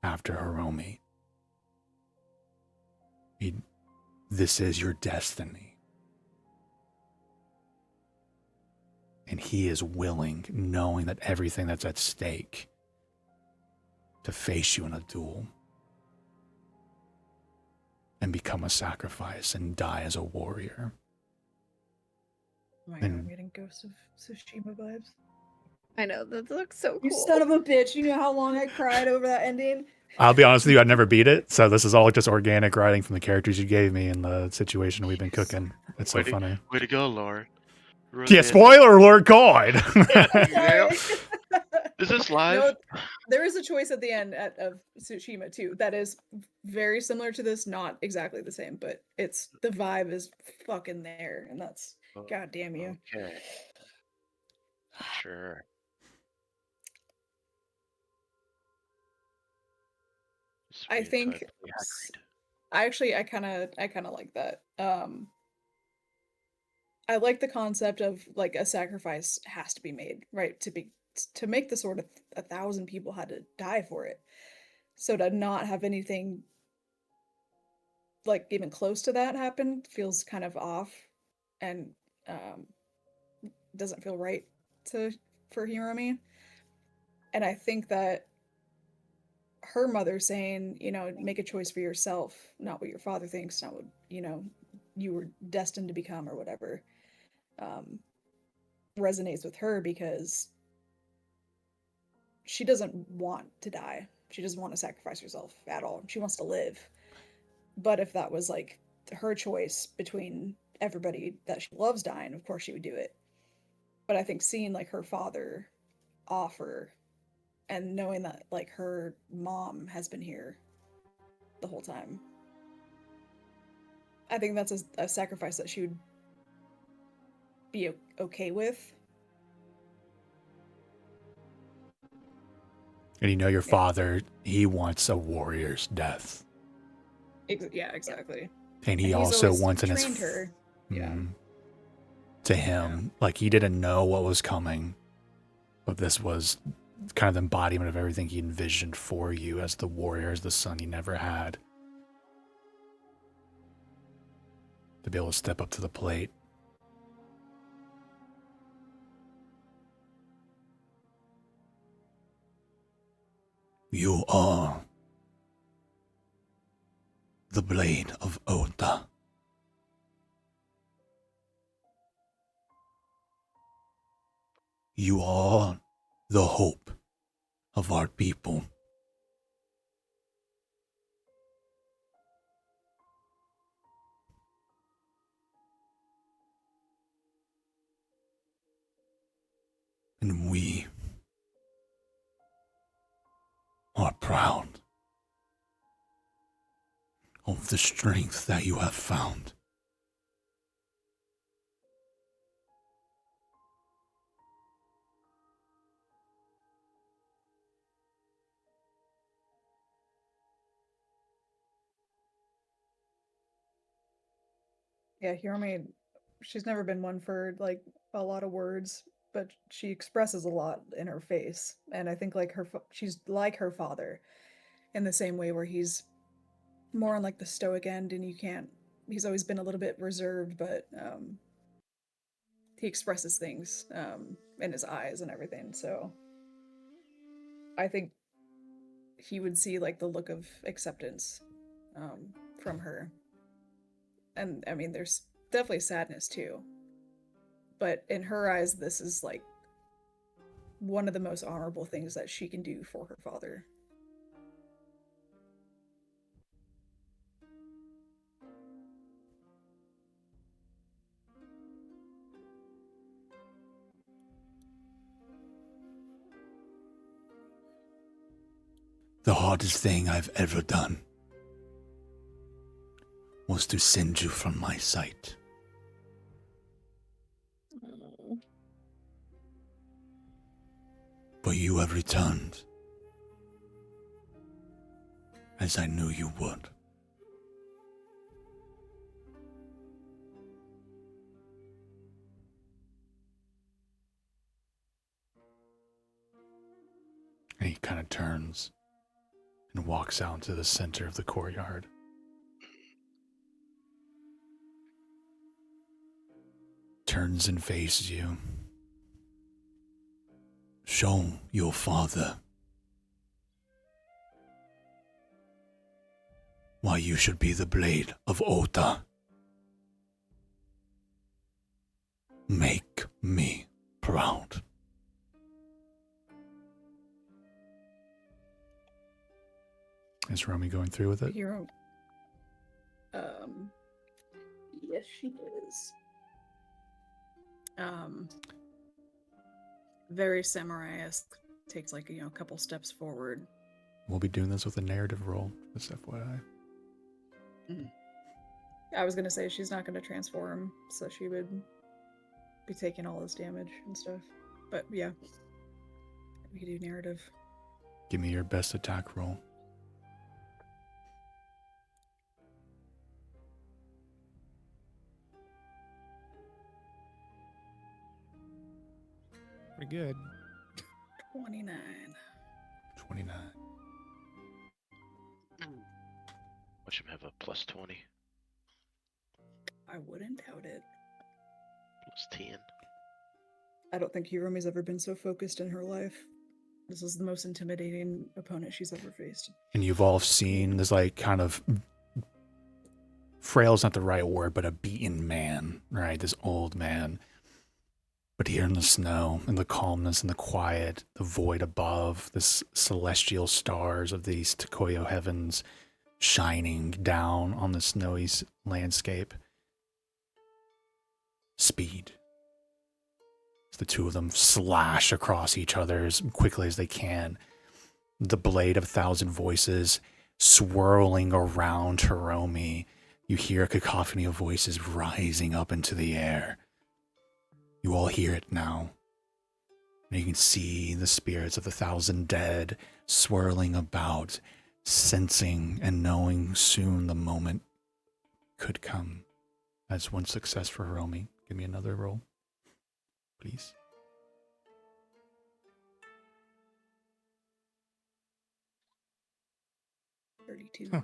after Hiromi. This is your destiny. And he is willing, knowing that everything that's at stake, to face you in a duel and become a sacrifice and die as a warrior. Oh my God, I'm getting Ghost of Tsushima vibes. I know, that looks so cool. You son of a bitch! You know how long I cried over that ending? I'll be honest with you, I never beat it, so this is all just organic writing from the characters you gave me and the situation we've been cooking. It's so funny. Way to go, Lauren. Yeah, spoiler alert, God! Is this live? No, there is a choice at the end of Tsushima too that is very similar to this, not exactly the same, but the vibe is fucking there, and that's goddamn you. Okay. Sure. I think I kind of like that. I like the concept of like a sacrifice has to be made, right? To make the sword, 1,000 people had to die for it. So to not have anything like even close to that happen feels kind of off, and um, doesn't feel right to for Hiromi. And I think that her mother saying, you know, make a choice for yourself, not what your father thinks, not what, you know, you were destined to become or whatever, um, resonates with her because she doesn't want to die. She doesn't want to sacrifice herself at all. She wants to live. But if that was like her choice between everybody that she loves dying, of course she would do it. But I think seeing like her father offer and knowing that like her mom has been here the whole time, I think that's a sacrifice that she would be okay with. And you know your Yeah. father, he wants a warrior's death. Yeah, exactly. And he And he's also always wants in trained his her. Yeah. to him, like he didn't know what was coming, but this was kind of the embodiment of everything he envisioned for you as the warrior, as the son he never had. To be able to step up to the plate. You are the blade of Ota. You are the hope of our people. And we are proud of the strength that you have found. Yeah, Hiromi, she's never been one for like a lot of words, but she expresses a lot in her face. And I think like she's like her father in the same way where he's more on like the stoic end and he's always been a little bit reserved, but he expresses things in his eyes and everything. So I think he would see like the look of acceptance from her. And I mean, there's definitely sadness too. But in her eyes, this is like one of the most honorable things that she can do for her father. The hardest thing I've ever done was to send you from my sight. But you have returned, as I knew you would. And he kind of turns and walks out into the center of the courtyard. Turns and faces you. Show your father why you should be the blade of Ota. Make me proud. Is Romy going through with it? Hero. Yes, she is. Very samurai-esque. Takes like a couple steps forward. We'll be doing this with a narrative roll, just FYI. I was gonna say she's not gonna transform, so she would be taking all this damage and stuff. But yeah, we could do narrative. Give me your best attack roll. pretty good. 29. 29. Watch him have a plus 20, I wouldn't doubt it. plus 10. I don't think Hiromi's ever been so focused in her life. This is the most intimidating opponent she's ever faced. And you've all seen this, like, kind of frail's not the right word, but a beaten man, right? This old man. But here in the snow, in the calmness and the quiet, the void above, this celestial stars of these Tokoyo heavens shining down on the snowy landscape. Speed. The two of them slash across each other as quickly as they can. The blade of 1,000 voices swirling around Hiromi. You hear a cacophony of voices rising up into the air. You all hear it now. And you can see the spirits of the 1,000 dead swirling about, sensing and knowing soon the moment could come. That's one success for Hiromi. Give me another roll, please. 32. Huh.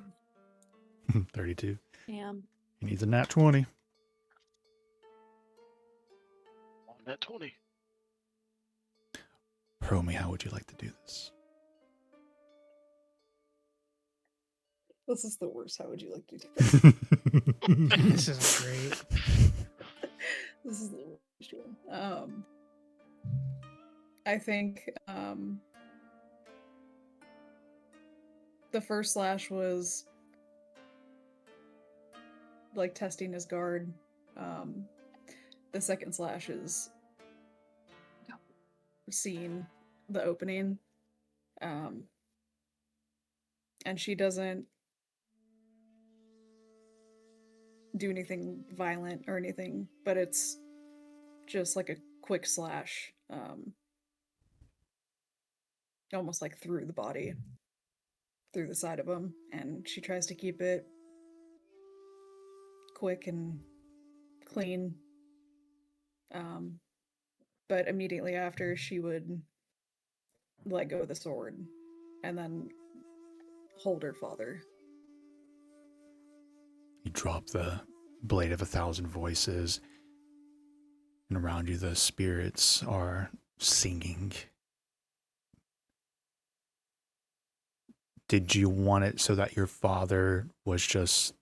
32. Damn. He needs a nat 20. On that 20. Hiromi, how would you like to do this? This is the worst. How would you like to do this? This is great. This is the worst one. I think the first slash was like testing his guard. The second slash is seeing the opening. And she doesn't do anything violent or anything, but it's just like a quick slash, almost like through the body, through the side of him, and she tries to keep it quick and clean. But immediately after, she would let go of the sword and then hold her father. You drop the blade of 1,000 voices, and around you the spirits are singing. Did you want it so that your father was just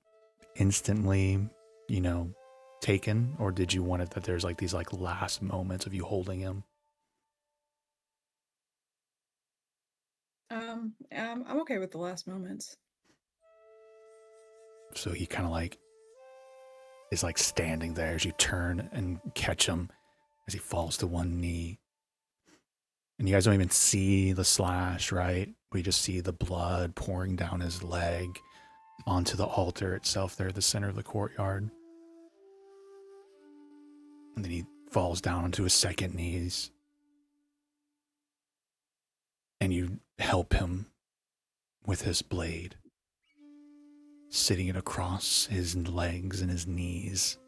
instantly, taken? Or did you want it that there's like these like last moments of you holding him? I'm okay with the last moments. So he kind of like is like standing there as you turn and catch him as he falls to one knee. And you guys don't even see the slash, right? We just see the blood pouring down his leg onto the altar itself there at the center of the courtyard. And then he falls down onto his second knees. And you help him with his blade, sitting it across his legs and his knees.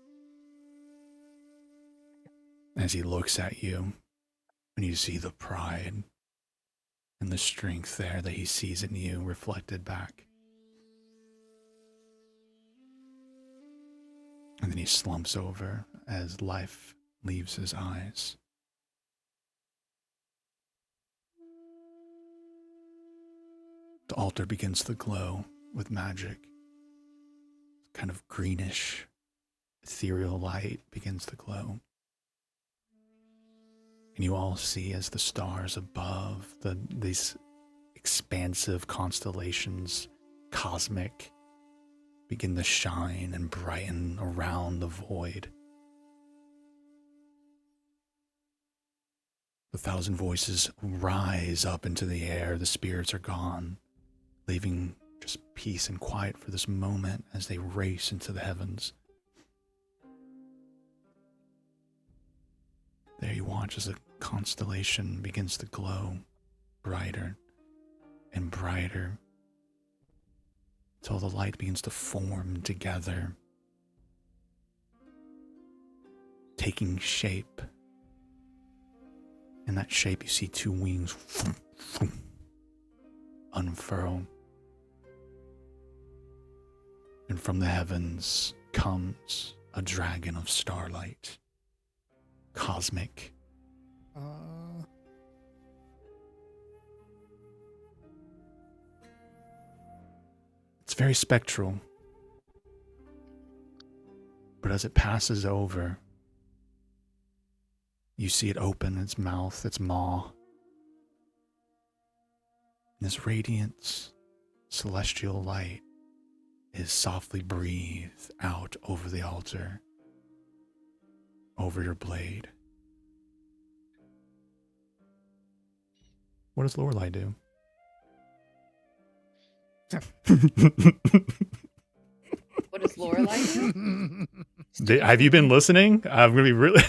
As he looks at you, and you see the pride and the strength there that he sees in you reflected back. And then he slumps over as life leaves his eyes. The altar begins to glow with magic. Kind of greenish, ethereal light begins to glow. And you all see as the stars above, these expansive constellations, cosmic, begin to shine and brighten around the void. The 1,000 voices rise up into the air. The spirits are gone, leaving just peace and quiet for this moment as they race into the heavens. There you watch as a constellation begins to glow brighter and brighter until the light begins to form together, taking shape In that shape, you see two wings unfurl. And from the heavens comes a dragon of starlight. Cosmic. It's very spectral. But as it passes over, you see it open its mouth, its maw. And this radiant, celestial light is softly breathed out over the altar, over your blade. What does Lorelei do? What does Lorelei do? Have you been listening? I'm gonna be really.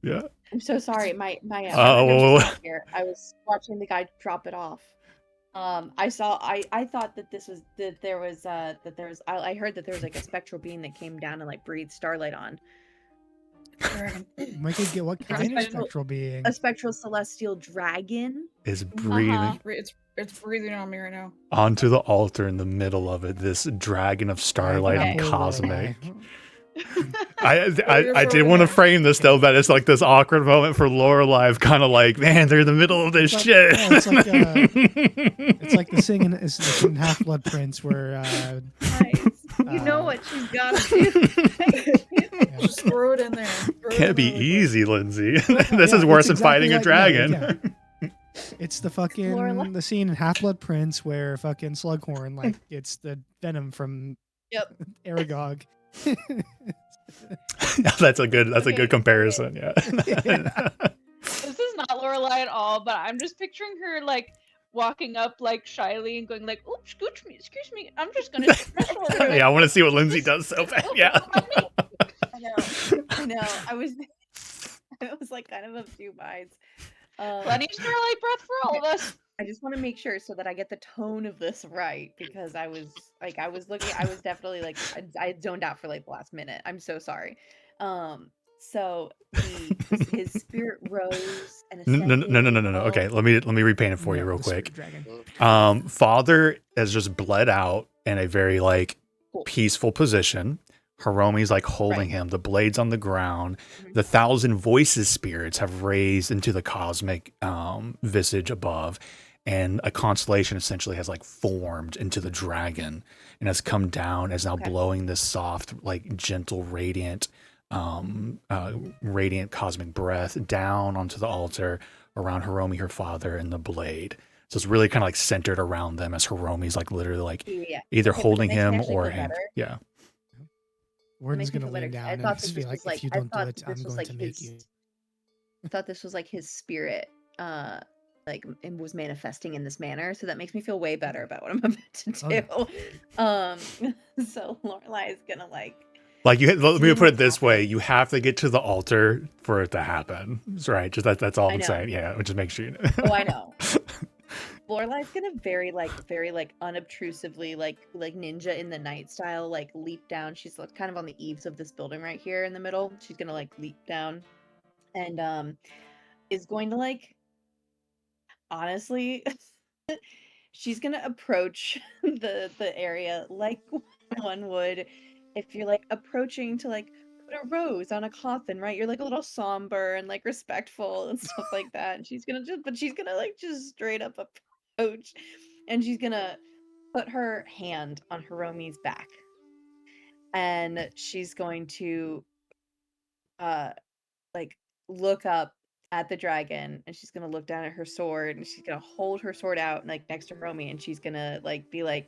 Yeah. I'm so sorry. My Oh. was not here. I was watching the guy drop it off. I thought that I heard that there was like a spectral being that came down and like breathed starlight on. Might get what kind of spectral being? A spectral celestial dragon Is breathing It's breathing on me right now. onto the altar in the middle of it. This dragon of starlight Okay. and cosmic. I did want to frame this though, that it's like this awkward moment for Lorelei of kind of like, man, they're in the middle of this shit. Yeah, it's like the singing is the Half-Blood Prince where Nice. You know what she's got to do. Just throw it in there. Can't be easy, Lindsay. This is worse than fighting a dragon. It's the fucking Lorelei. the scene in Half-Blood Prince where fucking Slughorn like gets the venom from Aragog. That's a good comparison. Yeah. This is not Lorelei at all, but I'm just picturing her like walking up like shyly and going like, "Oops, excuse me, I'm just gonna sit my shoulder." Yeah, I want to see what Lindsay does so bad. Yeah. I know. I was like kind of of two minds. Plenty of starlight breath for all of us. I just want to make sure so that I get the tone of this right, because I was definitely like, I zoned out for like the last minute. I'm so sorry. So his spirit rose and ascended. No. Okay, let me repaint it for you real quick. Father has just bled out in a very like peaceful position. Hiromi's like holding him. The blade's on the ground. Mm-hmm. The 1,000 voices spirits have raised into the cosmic visage above. And a constellation essentially has like formed into the dragon and has come down, is now blowing this soft, like gentle, radiant cosmic breath down onto the altar around Hiromi, her father, and the blade. So it's really kind of like centered around them as Hiromi's like literally like either holding him or him. Yeah. Warden's gonna lean down and just be like, if you don't do it, I'm going to make you. I thought this was like his spirit, like it was manifesting in this manner, so that makes me feel way better about what I'm about to do. So Lorelei is gonna like you. Let me put it this way: you have to get to the altar for it to happen. That's right. Just that's all I'm saying. Yeah, just make sure you know. Oh, I know. Lorelei's gonna very unobtrusively like ninja in the night style, like leap down. She's kind of on the eaves of this building right here in the middle. She's gonna like leap down and is going to like, honestly, she's gonna approach the area like one would if you're like approaching to like put a rose on a coffin, right? You're like a little somber and like respectful and stuff like that. And she's gonna just straight up approach, and she's gonna put her hand on Hiromi's back, and she's going to like look up at the dragon, and she's gonna look down at her sword, and she's gonna hold her sword out like next to Hiromi, and she's gonna like be like,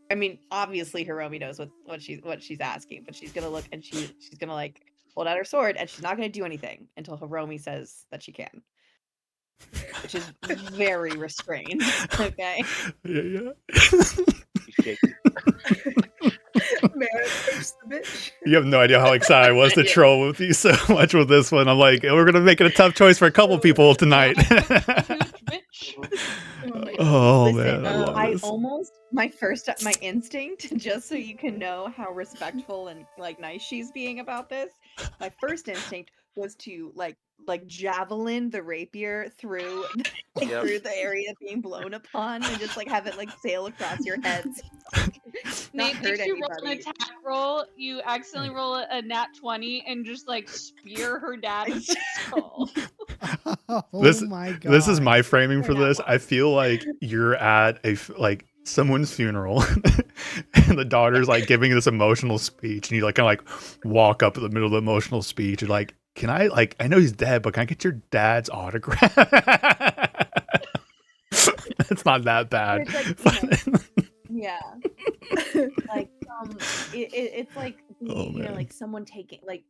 I mean, obviously Hiromi knows what she's asking, but she's gonna look and she's gonna like hold out her sword, and she's not gonna do anything until Hiromi says that she can, which is very restrained. Okay. Yeah. You have no idea how excited I was to troll with you so much with this one. I'm like, we're gonna make it a tough choice for a couple people tonight. Oh Listen, man, my instinct, just so you can know how respectful and like nice she's being about this, my first instinct was to like like javelin the rapier through like Yep. through the area being blown upon and just like have it like sail across your heads. Not Nate hurt makes you roll an anybody. attack roll. You accidentally roll a nat 20 and just like spear her dad in the skull. Oh This my god. this is my framing Or for not this. one. I feel like you're at like someone's funeral, and the daughter's like giving this emotional speech, and you like kind of like walk up in the middle of the emotional speech, and like, can I like I know he's dead, but can I get your dad's autograph? It's not that bad. It's like, yeah. Like it's like Oh, you know, man. like someone taking like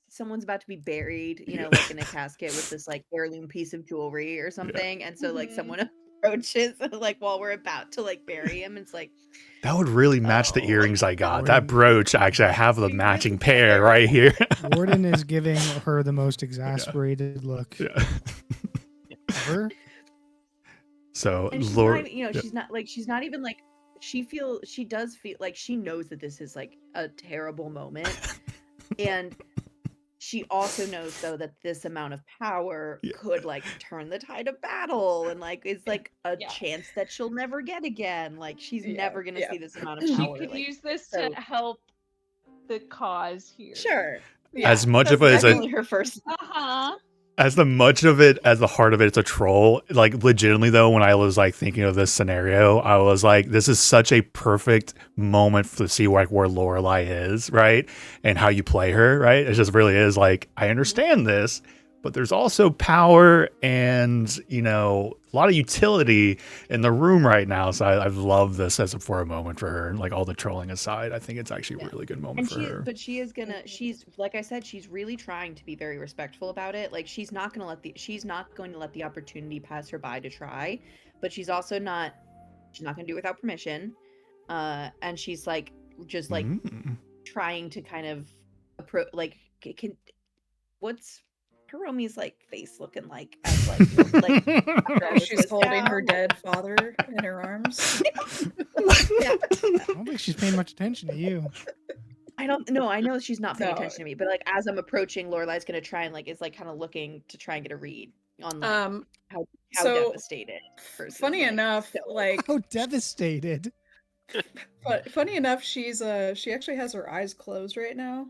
someone's about to be buried, you know, like in a casket with this like heirloom piece of jewelry or something, and so like Mhm. someone approaches like while we're about to like bury him, it's like That would really match the Oh. earrings I got. Warden. That brooch, actually, I have the We matching really pair are. right here. Warden is giving her the most exasperated look Yeah. ever. So, and she's Lord, not even, you know, yeah. she's not even like she does feel like she knows that this is like a terrible moment, and she also knows though that this amount of power Yeah. could like turn the tide of battle, and like it's like a Yeah. chance that she'll never get again. Like she's Yeah, never gonna yeah. see this amount of She power. could like, use this so- to help the cause here. Sure. Yeah, As much That's of it as definitely her first. Uh-huh. as the much of it as the heart of it, it's a troll. Like legitimately though, when I was like thinking of this scenario, I was like, this is such a perfect moment to see like where Lorelai is, right? And how you play her, right? It just really is like, I understand this, but there's also power and, you know, a lot of utility in the room right now. So I've loved this as for a moment for her. And like all the trolling aside, I think it's actually a Yeah. really good moment And for her. but she is gonna, she's like I said, she's really trying to be very respectful about it. Like she's not going to let the opportunity pass her by to try, but she's also not, she's not going to do it without permission. And she's like just like Mm. trying to kind of approach, like can what's Hiromi's like face looking like as like after all As this she's goes holding her down? dead father in her arms. Yeah. I don't think she's paying much attention to you. I don't know. I know she's not paying No. attention to me, but like as I'm approaching, Lorelai's gonna try and like is like kind of looking to try and get a read on like how so, devastated. Person, funny like, enough, so- like How devastated. funny enough, she actually has her eyes closed right now,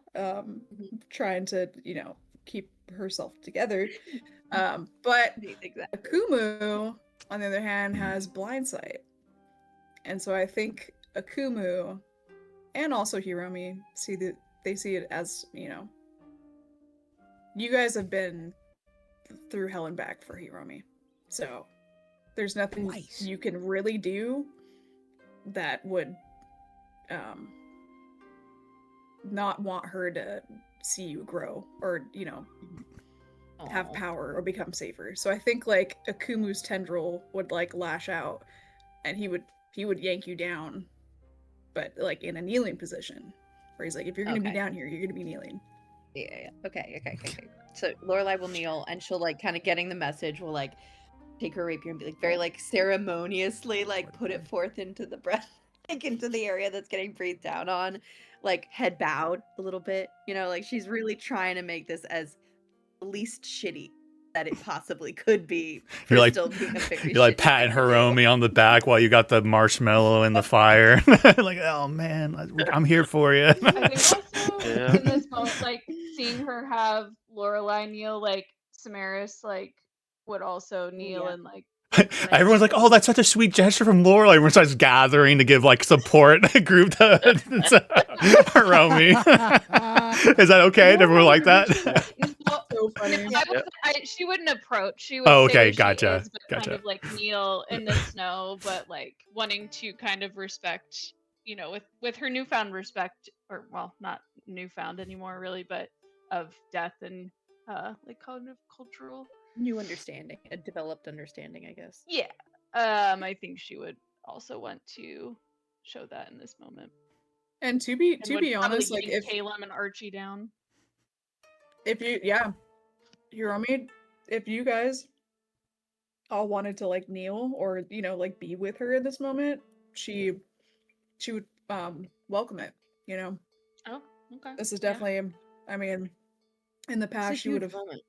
trying to, you know, keep herself together. But Exactly. Akumu, on the other hand, has blind sight. And so I think Akumu and also Hiromi see it as, you know, you guys have been through hell and back for Hiromi. So there's nothing Nice. you can really do that would not want her to see you grow or, you know, have Aw. power or become safer. So I think like Akumu's tendril would like lash out and he would yank you down, but like in a kneeling position. Where he's like, if you're gonna be Okay. down here, you're gonna be kneeling. Yeah. Okay. So Lorelai will kneel and she'll like kind of getting the message, will like take her rapier and be like very like ceremoniously like put it forth into the breath, like into the area that's getting breathed down on, like head bowed a little bit, you know, like she's really trying to make this as least shitty that it possibly could be for You're like, still being a very you're like shitty patting thing to do. Hiromi on the back while you got the marshmallow in the fire. Like, oh man, I'm here for you. I think also Yeah. in this moment, like seeing her have Lorelai kneel, like Samaris like would also kneel Yeah. and like Everyone's like, oh, that's such a sweet gesture from Laura. Everyone starts gathering to give like support group to Hiromi. Is that okay? Did everyone like that? So funny. She wouldn't approach. She would Oh, stay okay, where gotcha, she is, but gotcha. kind of like kneel in the snow, but like wanting to kind of respect, you know, with her newfound respect, or well, not newfound anymore, really, but of death and like cognitive cultural. New understanding, a developed understanding, I guess. Yeah. I think she would also want to show that in this moment. And to be And would honest, probably like yank Caleb and Archie down. if you Hiromi, if you guys all wanted to like kneel or, you know, like be with her in this moment, she would welcome it, you know. Oh, okay. This is Yeah. definitely, I mean, in the It's a past she would huge have moment.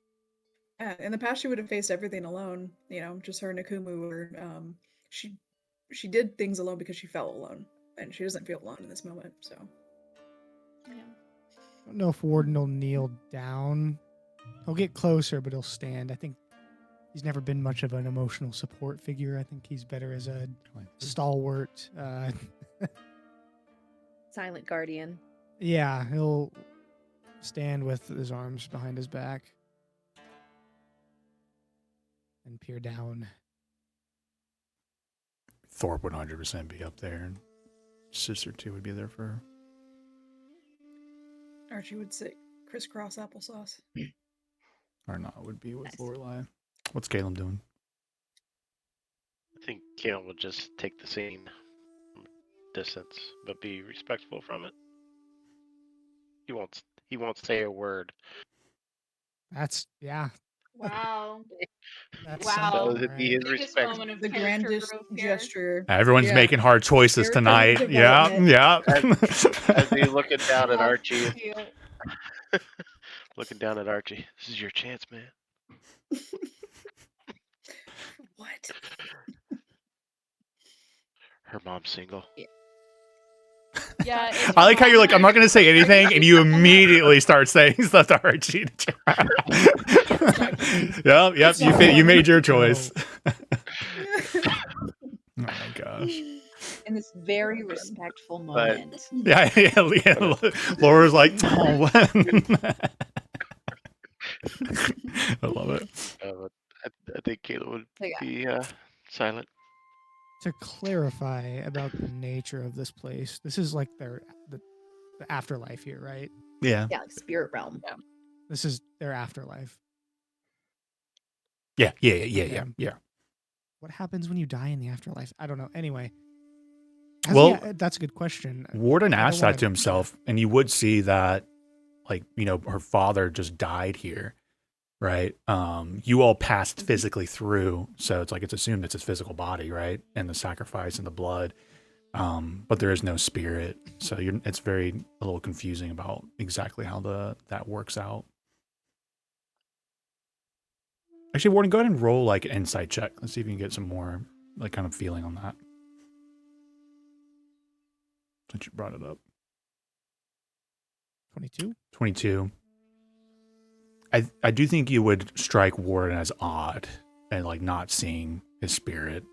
Yeah, in the past she would have faced everything alone. You know, just her and Akumu were. She did things alone because she felt alone, and she doesn't feel alone in this moment. So Yeah. I don't know if Warden will kneel down. He'll get closer, but he'll stand. I think he's never been much of an emotional support figure. I think he's better as a stalwart. Silent guardian. Yeah, he'll stand with his arms behind his back and peer down. Thorpe would 100% be up there, and Sister 2 would be there for her. Archie would say crisscross applesauce. Or not, would be with Nice. Lorelai. What's Caleb doing? I think Caleb will just take the scene from distance, but be respectful from it. He won't say a word. That's Wow. That's Wow. That something, would be right? his Biggest respect. moment of The character grandest growth here. gesture. Everyone's Yeah. making hard choices Character tonight. Yeah, development. yeah. As he's looking down at Love Archie, to see it. looking down at Archie. This is your chance, man. What? Her mom's single. Yeah, it's I like how you're like, I'm not going to say anything, and you Are you- immediately start saying stuff to Archie. Yep. You made your choice. Oh my gosh. In this very respectful But- moment. Yeah. Laura's like, oh. I love it. I think Caleb would So, yeah. be silent. To clarify about the nature of this place, this is like the afterlife here, right? Yeah. Yeah, like spirit realm. This is their afterlife. Yeah. Okay. What happens when you die in the afterlife? I don't know. Anyway. Well, yeah, that's a good question. Warden I don't asked that wanna- to himself, and you would see that, like, her father just died here, right? You all passed physically through, so it's like it's assumed it's his physical body, right? And the sacrifice and the blood, but there is no spirit, so it's a little confusing about exactly how that works out. Actually, Warden, go ahead and roll like an insight check. Let's see if you can get some more like kind of feeling on that. Since you brought it up. 22. 22. I do think you would strike Warden as odd and like not seeing his spirit.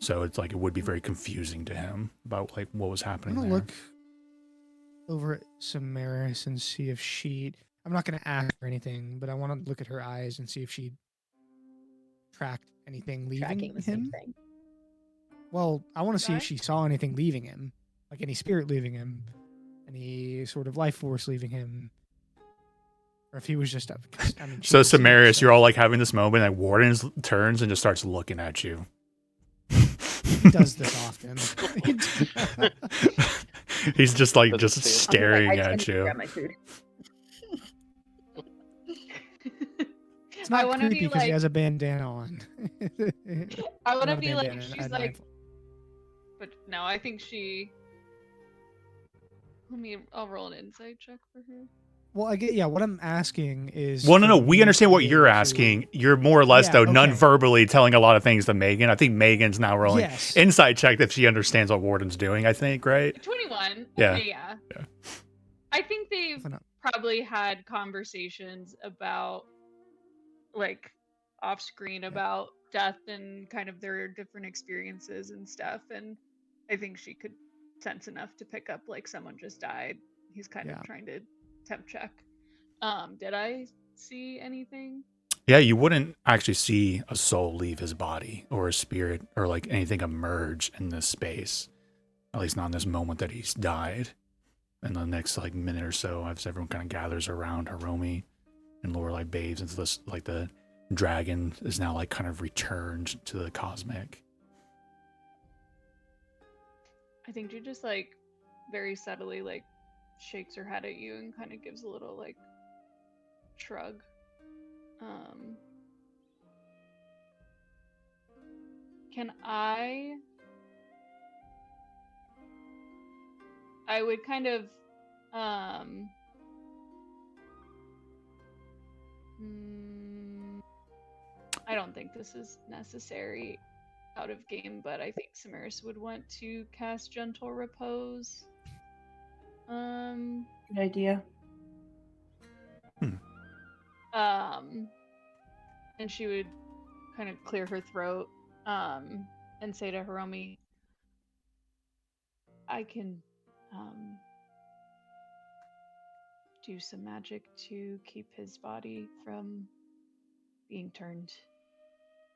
So it's like it would be very confusing to him about like what was I'm happening gonna there. look over at Samaris and see if she. I'm not gonna ask her anything, but I want to look at her eyes and see if she tracked anything leaving Tracking the him. same thing. Well, I want to see if Okay. she saw anything leaving him, like any spirit leaving him, any sort of life force leaving him, or if he was just up. I mean, she So can see it, Samaris, so- you're all like having this moment, and Warden turns and just starts looking at you. He does this often. He's just like Doesn't just see it. staring I just at need to you. grab my food. It's not I want to creepy be because he like, has a bandana on. I want to Not a be like, bandana, she's a like, knife. but no, I think she. I'll roll an insight check for her. Well, I get. Yeah, what I'm asking is. Well, for no, we me understand to what be you're able to- asking. You're more or less, Yeah, though, okay. non-verbally telling a lot of things to Megan. I think Megan's now rolling Yes. insight check if she understands what Warden's doing, I think, right? 21. Yeah. Okay, yeah. I think they've Definitely not. probably had conversations about, like, off screen about death and kind of their different experiences and stuff. And I think she could sense enough to pick up, like, someone just died. He's kind Yeah. of trying to temp check. Did I see anything? Yeah, you wouldn't actually see a soul leave his body or a spirit or like anything emerge in this space. At least not in this moment that he's died. In the next like minute or so, as everyone kind of gathers around Hiromi and Lorelai bathes into this, like the dragon is now like kind of returned to the cosmic. I think she just, like, very subtly, like, shakes her head at you and kind of gives a little, like, shrug. Can I would kind of I don't think this is necessary out of game, but I think Samaris would want to cast Gentle Repose. Good idea. And she would kind of clear her throat, and say to Hiromi, I can, do some magic to keep his body from being turned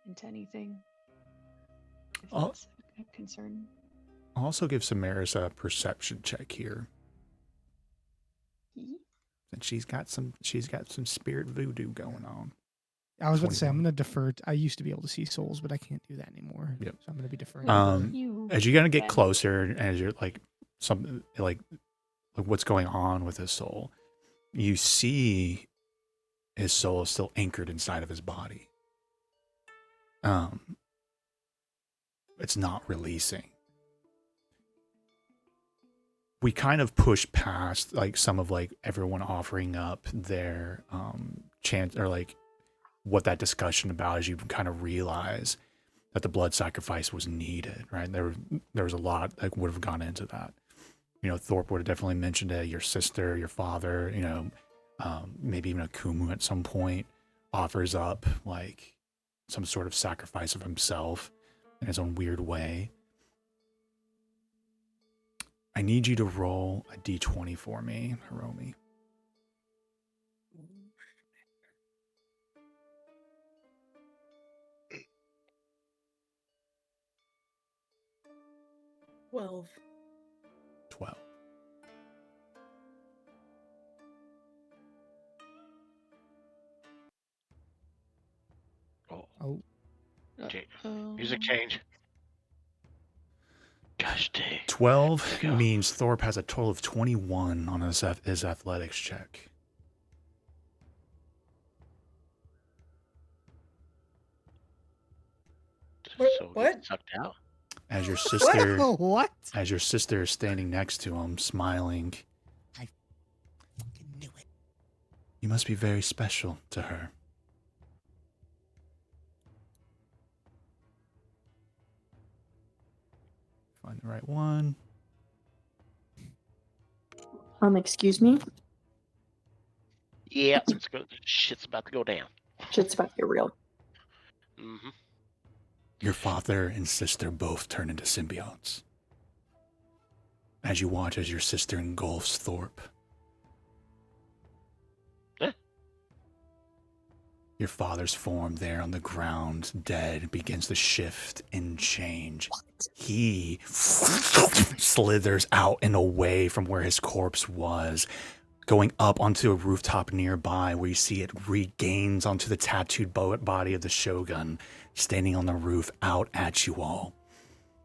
into anything. If that's a concern. I'll also give Samaris a perception check here. And she's got some spirit voodoo going on. I was about to say, I'm 21. going to defer. I used to be able to see souls, but I can't do that anymore. Yep. So I'm going to be deferring. As you're gonna get Yeah. closer, as you're like something like what's going on with his soul, you see his soul is still anchored inside of his body. It's not releasing. We kind of push past like some of like everyone offering up their chance or like what that discussion about as you kind of realize that the blood sacrifice was needed, right? There was a lot that would have gone into that. You know, Thorpe would have definitely mentioned it. Your sister, your father, you know, maybe even Akumu at some point offers up like some sort of sacrifice of himself in his own weird way. I need you to roll a d20 for me, Hiromi. Well, 12. Oh, Music change. Gosh dang. 12 There you go. means Thorpe has a total of 21 on his athletics check. So What? get sucked out. As your sister, what? as your sister is standing next to him, smiling. I fucking knew it. You must be very special to her. Find the right one. Excuse me? Yeah, let's go. Shit's about to go down. Shit's about to get real. Mm-hmm. Your father and sister both turn into symbiotes. As you watch as your sister engulfs Thorpe. Eh? Your father's form there on the ground, dead, begins to shift and change. He slithers out and away from where his corpse was, going up onto a rooftop nearby where you see it regains onto the tattooed body of the Shogun, standing on the roof out at you all.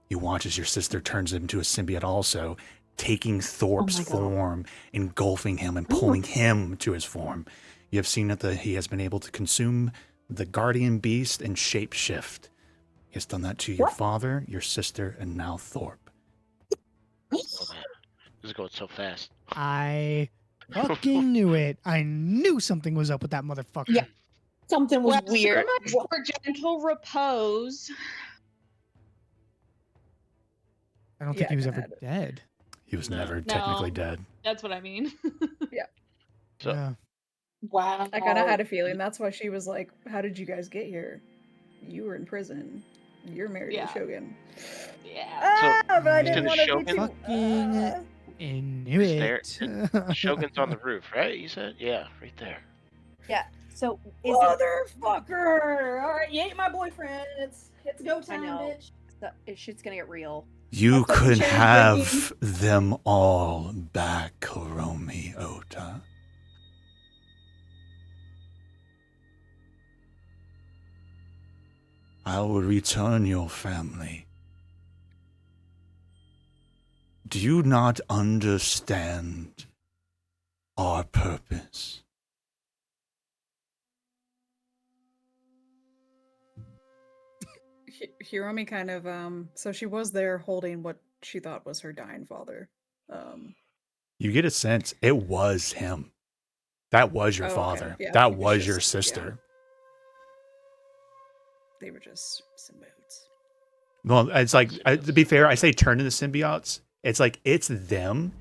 You watch as your sister turns into a symbiote also, taking Thorpe's form, engulfing him and pulling him to his form. You have seen that he has been able to consume the guardian beast and shapeshift. He has done that to your father, your sister, and now Thorpe. Oh man, this is going so fast. I fucking knew it. I knew something was up with that motherfucker. Yeah. Something was Well, weird. so much for Gentle Repose. I don't Yeah, think he was ever God. dead. He was No. never technically No. dead. That's what I mean. So Yeah. Wow. I kind of had a feeling that's why she was like, "How did you guys get here? You were in prison. You're married to Yeah. the Shogun." Yeah. But I You didn't said want to be Shogun? too. Fucking knew Is there- it. Shogun's on the roof, right? You said, yeah, right there. So is it? Motherfucker! All right, you ain't my boyfriend. It's go I time, know. bitch. Shit's gonna get real. You That's what could Sharon's have them all back, Hiromi Ota. I will return your family. Do you not understand our purpose? Hiromi kind of so she was there holding what she thought was her dying father. You get a sense it was him. That was your Oh, okay. father. Yeah, that he was was your just- yeah. sister. They were just symbiotes. Well, it's like, to be fair, I say turn into symbiotes. It's like, it's them.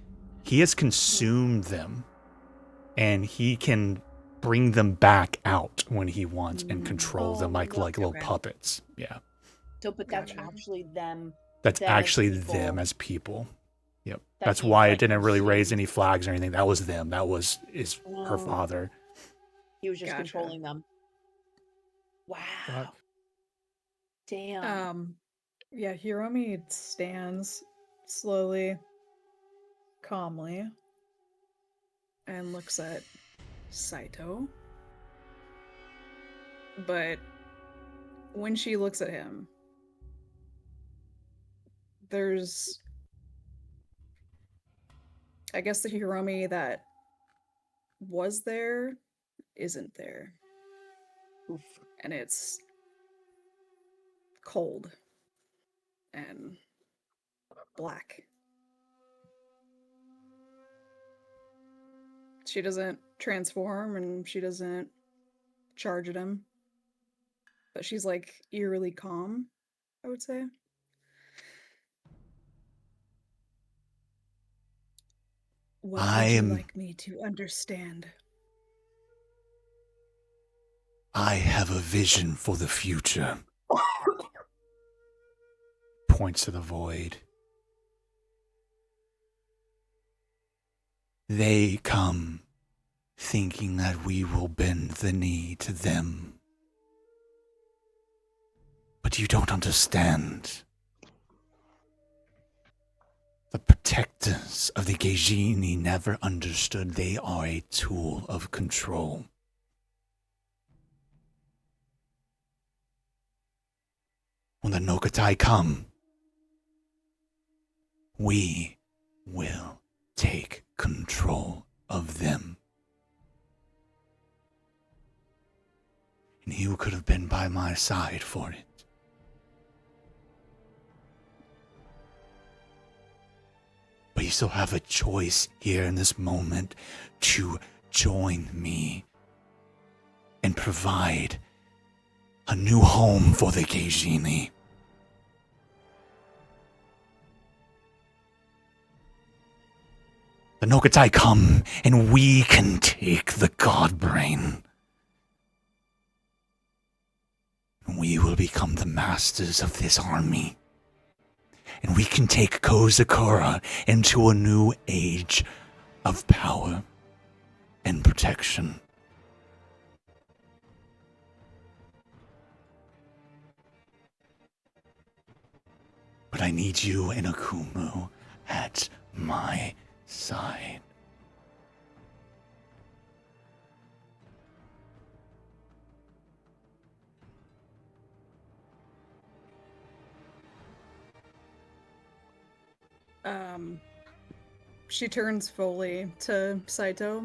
He has consumed them. And he can bring them back out when he wants and control them like little okay. puppets. Yeah. So, but that's Gotcha. actually them. That's them as actually people them as people. Yep. that That's he's, why it like, didn't really raise consumed. any flags or anything. That was them. That was her Oh. father. He was just Gotcha. controlling them. Wow. Fuck. Damn. Yeah, Hiromi stands slowly, calmly, and looks at Saito. But when she looks at him, there's, I guess, the Hiromi that was there isn't there. Oof. And it's cold and black. She doesn't transform and she doesn't charge at him. But she's like eerily calm, I would say. What would you like me to understand? I have a vision for the future. Points to the void. They come thinking that we will bend the knee to them. But you don't understand. The protectors of the Geijini never understood they are a tool of control. When the Nokatai come, we will take control of them. And you could have been by my side for it. But you still have a choice here in this moment to join me and provide a new home for the Geijini. The Nokatai come, and we can take the God Brain. We will become the masters of this army. And we can take Kozakura into a new age of power and protection. But I need you and Akumu at my side. She turns fully to Saito.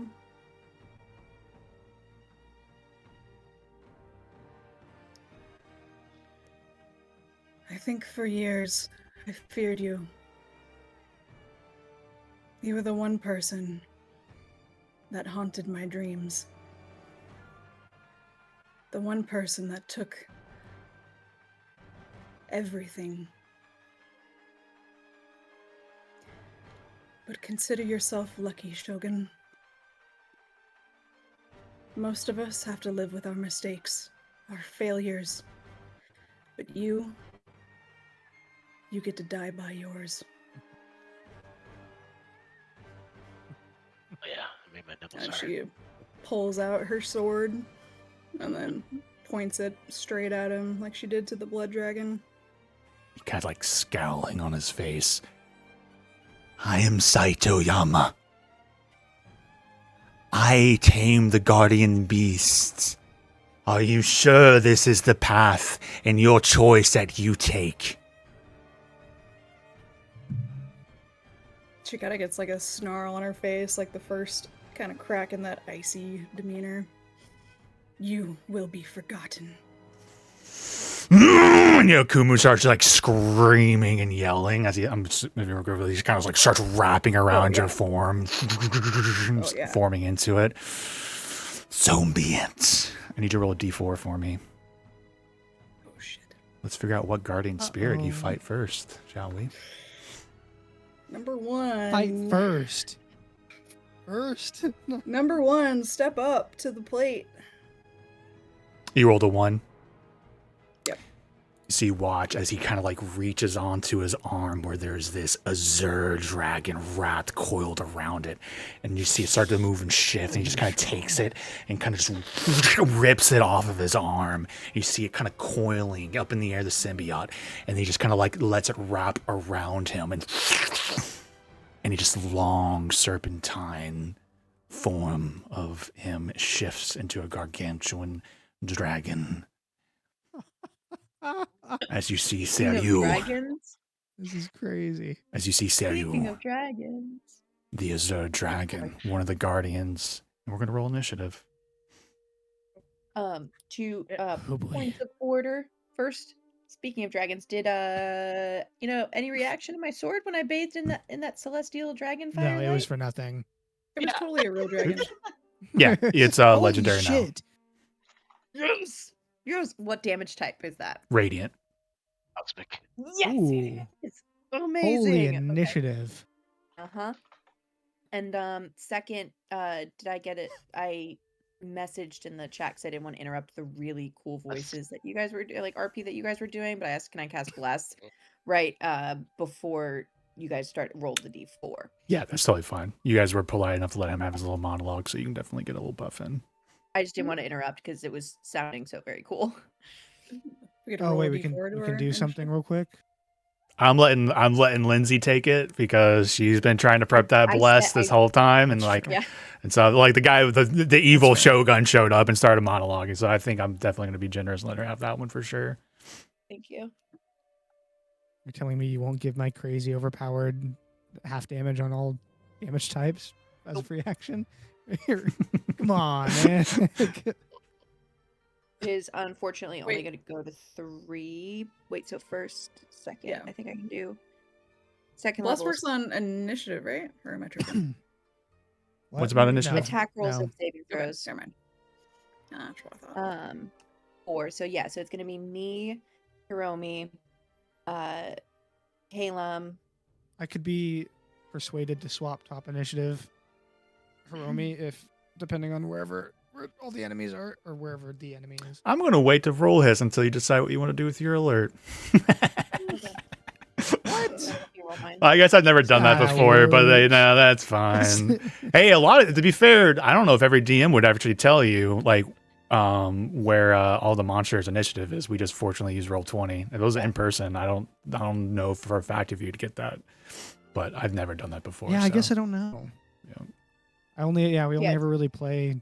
I think for years I feared you. You were the one person that haunted my dreams. The one person that took everything. But consider yourself lucky, Shogun. Most of us have to live with our mistakes, our failures. But you get to die by yours. Yeah, I made my nipples And hard. she pulls out her sword and then points it straight at him like she did to the blood dragon. Kind of like scowling on his face. I am Saito Yama. I tame the guardian beasts. Are you sure this is the path and your choice that you take? She kind of gets like a snarl on her face, like the first kind of crack in that icy demeanor. You will be forgotten. And Kumu starts like screaming and yelling as he's kind of like starts wrapping around your form, forming into it. So be it. I need you to roll a d4 for me. Oh shit. Let's figure out what guardian spirit you Uh-oh. fight first, shall we? Number one. Fight first. First. Number one, step up to the plate. You rolled a 1. Yep. So you watch as he kind of like reaches onto his arm where there's this azure dragon wrapped coiled around it. And you see it start to move and shift, and he just kind of takes it and kind of just rips it off of his arm. You see it kind of coiling up in the air, the symbiote, and he just kind of like lets it wrap around him, and he just long serpentine form of him shifts into a gargantuan dragon. As you see Speaking of Seryu, dragons. This is crazy. as you see Speaking Seryu, of dragons. the Azure Dragon, one of the guardians, and we're gonna roll initiative. To Oh boy. points of order first. Speaking of dragons, did any reaction to my sword when I bathed in that celestial dragon fire? No, it was for nothing. It was totally a real dragon. Yeah, it's Holy legendary now. shit. Yes. Yes. What damage type is that? Radiant. Cosmic. Yes. Ooh. It's Holy amazing. initiative. Uh-huh. And second, did I get it? I messaged in the chat because I didn't want to interrupt the really cool voices that you guys were like RP that you guys were doing, but I asked, can I cast Bless right before you guys rolled the D4? Yeah, that's totally fine. You guys were polite enough to let him have his little monologue, so you can definitely get a little buff in. I just didn't want to interrupt because it was sounding so very cool. We could Oh roll a wait, we D4 can to we our can do initiative. something real quick. I'm letting Lindsay take it because she's been trying to prep that I bless said- this whole time, and like, Yeah. and so like the guy with the evil Shogun showed up and started monologuing. So I think I'm definitely gonna be generous and let her have that one for sure. Thank you. You're telling me you won't give my crazy overpowered half damage on all damage types as a free action? Here. Come on, man. It is unfortunately only Wait. going to go to 3. Wait, so first, second, Yeah. I think I can do. Second Bless level works on initiative, right? Or am I tripping? What? What's about No. initiative? attack rolls No. and saving Okay, throws. never mind. That's what I thought. 4. So yeah, so it's going to be me, Hiromi, Calum. I could be persuaded to swap top initiative Hiromi if depending on wherever all the enemies are or wherever the enemy is. I'm gonna wait to roll his until you decide what you want to do with your alert. What? I guess I've never done that Ah, before, but whoops. no, that's fine. Hey, to be fair, I don't know if every DM would actually tell you like where all the monsters initiative is. We just fortunately use Roll20. If it was in person, I don't know for a fact if you'd get that, but I've never done that before. Yeah, I so, guess I don't know. yeah. We only Yeah. ever really play.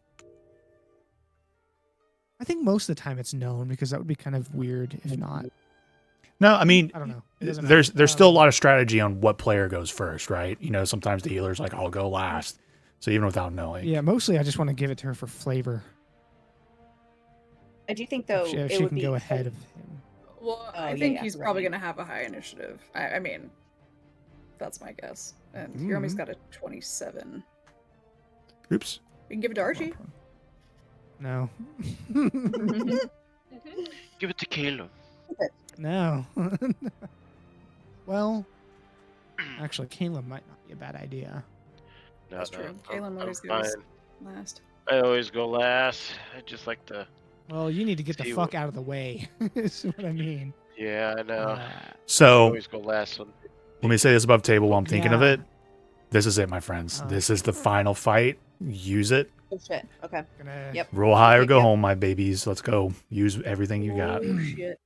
I think most of the time it's known because that would be kind of weird if not. No, I mean, I don't know. It doesn't there's matter. still a lot of strategy on what player goes first, right? You know, sometimes the healer's like, I'll go last. So even without knowing. Yeah, mostly I just want to give it to her for flavor. I do think though If it she would can be go ahead of him. Well, Oh, I yeah, think yeah, he's right. probably going to have a high initiative. I mean, that's my guess. And Hiromi's Mhm. got a 27. Oops. We can give it to Archie. No. Give it to Caleb. No. Well, actually, Caleb might not be a bad idea. No, That's no, true. I'm- Caleb I'm always goes fine. last. I always go last. I just like to. Well, you need to get the See fuck what- out of the way. Is what I mean. Yeah, I know. I So always go last one. let me say this above table while I'm thinking of Yeah. it. This is it, my friends. Uh. This is the final fight. Use it. Oh shit. Okay. Gonna, Yep. Roll high or Yep, go yep. home, my babies. Let's go. Use everything you got. Oh, shit.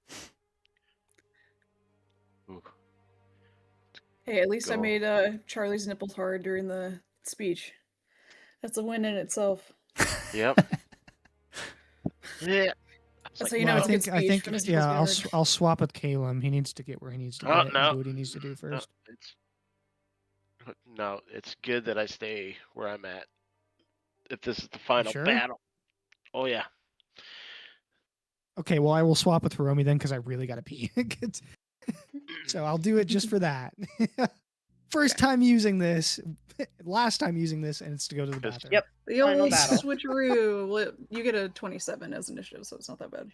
Ooh. Hey, at least I Go. made Charlie's nipples hard during the speech. That's a win in itself. Yep. Yeah. That's how you know Well, it's a good speech when his nipples yeah, get hard. I'll swap with Caleb. He needs to get where he needs to Oh, get no. and do what he needs to do first. No, it's good that I stay where I'm at. If this is the final sure? battle. Oh yeah. Okay, well, I will swap with Hiromi then because I really got to pee. So I'll do it just for that. First time using this, last time using this, and it's to go to the Just- bathroom. Yep. The Final old battle. switcheroo. Well, you get a 27 as initiative, so it's not that bad.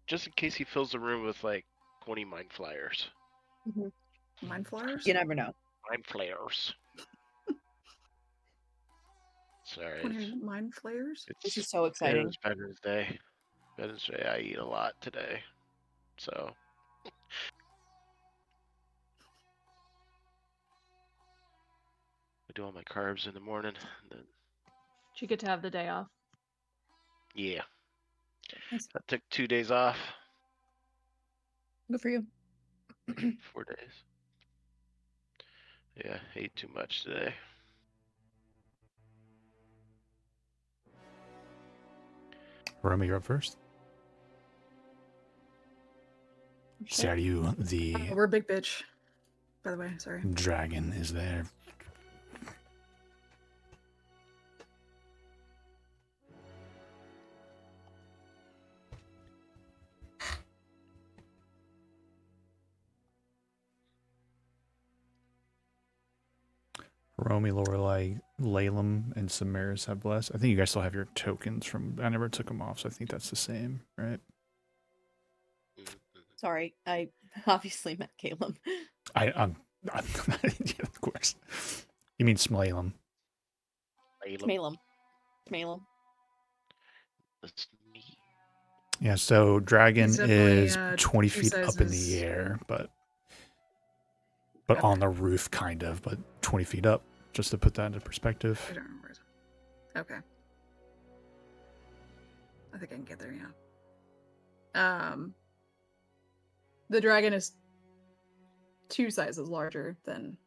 just in case he fills the room with like 20 mind flyers. Mind flyers? You never know. Mind flayers. Sorry. 20 mind flayers? This It's is so exciting. It's Veterans Day. Veterans Day. I eat a lot today, so. I do all my carbs in the morning, and then You get to have the day off. yeah. Nice. I took 2 days off. Good for you. 4 days. Yeah, ate too much today. Romy, you're up first. Saryu, Oh, the we're a big bitch. By the way, sorry. dragon, is there. Romy, Lorelai, Laylam, and Samaris have blessed. I think you guys still have your tokens from. I never took them off, so I think that's the same, right? Sorry, I obviously meant Caleb. I'm yeah, of course. You mean Smalam? Smalem. Smalem. That's me. Yeah. So dragon He's definitely, is 20 two feet up in the sizes. air, but Okay. on the roof, kind of, but 20 feet up. Just to put that into I perspective. don't remember. Okay. I think I can get there, yeah. The dragon is 2 sizes larger than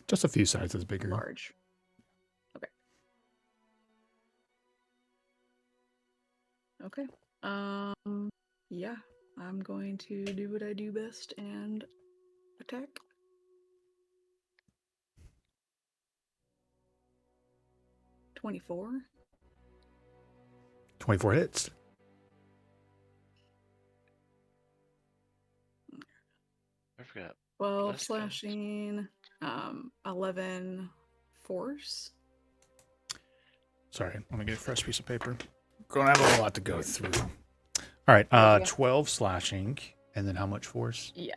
Just a few sizes bigger. large. Okay. Okay. Yeah. I'm going to do what I do best and attack. 24. 24 hits. I forgot. 12 Bless guns. slashing. 11 force. Sorry, let me get a fresh piece of paper. Gonna have a lot to go through. All right, Okay. 12 slashing, and then how much force? Yeah.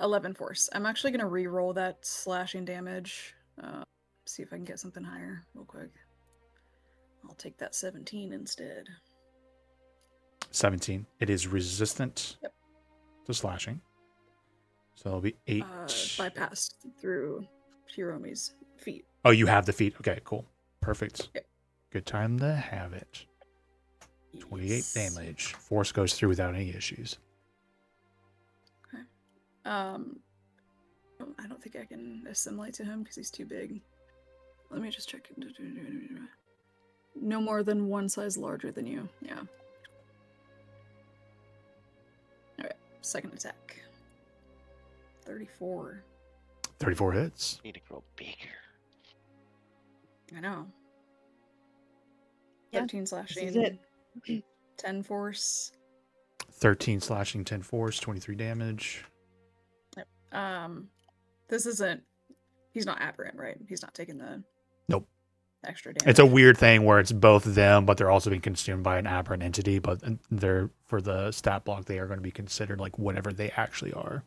11 force. I'm actually gonna re-roll that slashing damage. See if I can get something higher real quick. I'll take that 17 instead. 17. It is resistant Yep. to slashing. So it'll be 8. Bypassed through Hiromi's feet. Oh, you have the feet. Okay, cool. Perfect. Yep. Good time to have it. 28 Yes. damage. Force goes through without any issues. I don't think I can assimilate to him because he's too big. Let me just check. No more than 1 size larger than you. Yeah. Alright, second attack. 34. 34 hits. Need to grow bigger. I know. Yeah, 13 This slashing. is it. 10 force. 13 slashing, 10 force, 23 damage. This isn't. He's not aberrant, right? He's not taking the. Nope. Extra damage. It's a weird thing where it's both them, but they're also being consumed by an aberrant entity. But they're, for the stat block, they are going to be considered like whatever they actually are.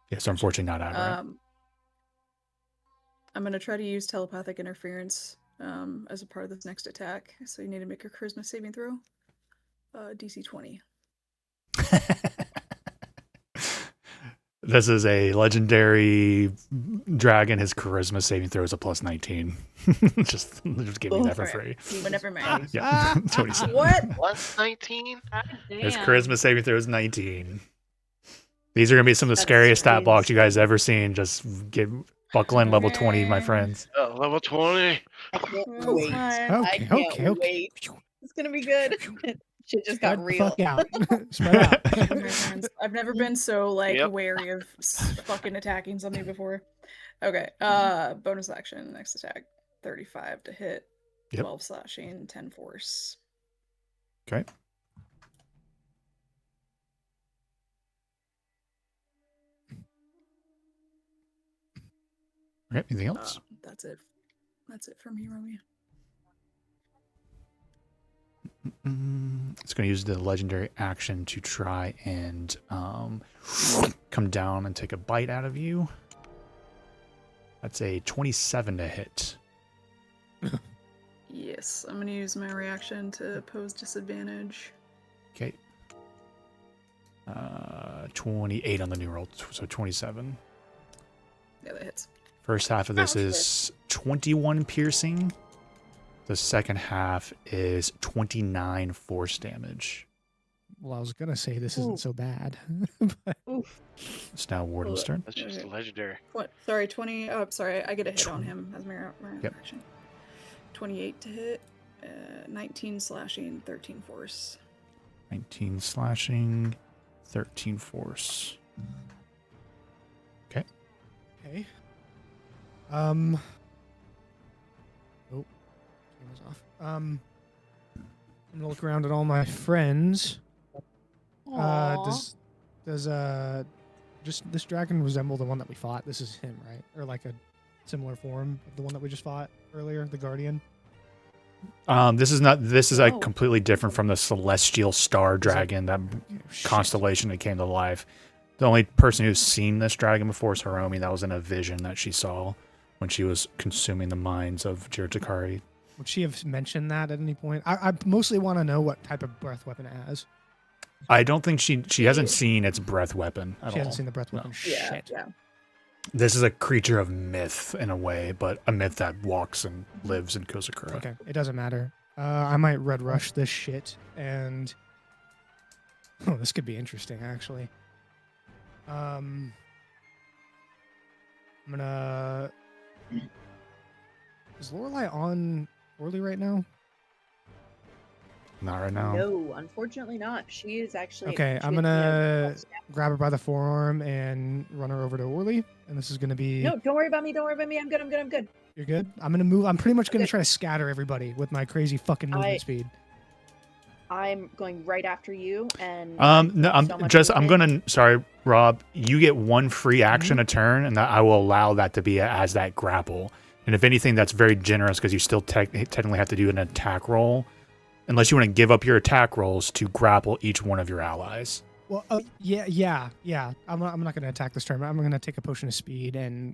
Yeah, so unfortunately not aberrant. I'm gonna try to use telepathic interference as a part of this next attack. So you need to make a charisma saving throw. DC 20. This is a legendary dragon. His charisma saving throw is a plus 19. just give me that for free. But never mind. Yeah, 27. What? Plus 19? His charisma saving throw is 19. These are going to be some of the That's scariest stat blocks you guys crazy. ever seen. Just buckle in level 20, my friends. Oh, level 20. I can't That's wait. fine. I can't wait. It's gonna be good. Shit just got Spread the real. fuck out. Spread out. Okay, friends. I've never been so like Yep. wary of fucking attacking something before. Okay. Bonus action, next attack. 35 to hit. Yep. 12 slashing, 10 force. Okay. All right, anything else? That's it. That's it from me, Romeo. It's going to use the legendary action to try and come down and take a bite out of you. That's a 27 to hit. Yes, I'm gonna use my reaction to pose disadvantage. Okay. 28 on the new roll, so 27. Yeah, that hits. First half of this Ouch. is 21 piercing. The second half is 29 force damage. Well, I was gonna say this Ooh. isn't so bad. But Oof. It's now Warden's turn. That's just Okay. legendary. Sorry, 20. Oh, sorry, I get a hit on him as my Yep. reaction. 28 to hit, 19 slashing, 13 force. 19 slashing, 13 force. okay. Oh, camera's off. I'm gonna look around at all my friends. Aw. Does just this dragon resemble the one that we fought? This is him, right? Or like a similar form of the one that we just fought earlier, the Guardian. This is Oh. like completely different from the celestial star dragon, that Okay, shit. constellation that came to life. The only person who's seen this dragon before is Hiromi. That was in a vision that she saw when she was consuming the minds of Jiratakari. Would she have mentioned that at any point? I mostly want to know what type of breath weapon it has. I don't think she hasn't seen its breath weapon at She all. hasn't seen the breath No. weapon. Yeah, Shit. yeah. This is a creature of myth in a way, but a myth that walks and lives in Kozakura. Okay, it doesn't matter. I might red rush this shit, and this could be interesting actually. I'm gonna. Is Lorelai on Orly right now? Not right now. No, unfortunately not. She is actually. Okay, she I'm is- gonna yeah. grab her by the forearm and run her over to Orly, and this is gonna be. No, don't worry about me. Don't worry about me. I'm good. I'm good. I'm good. You're good. I'm gonna move. I'm pretty much gonna Okay. try to scatter everybody with my crazy fucking movement speed. I'm going right after you, and No, I'm so much gonna. movement. Sorry, Rob. You get one free action a turn, and that I will allow that to be as that grapple. And if anything, that's very generous because you still technically have to do an attack roll, unless you want to give up your attack rolls to grapple each one of your allies. Well, yeah. I'm not gonna attack this turn. I'm gonna take a potion of speed and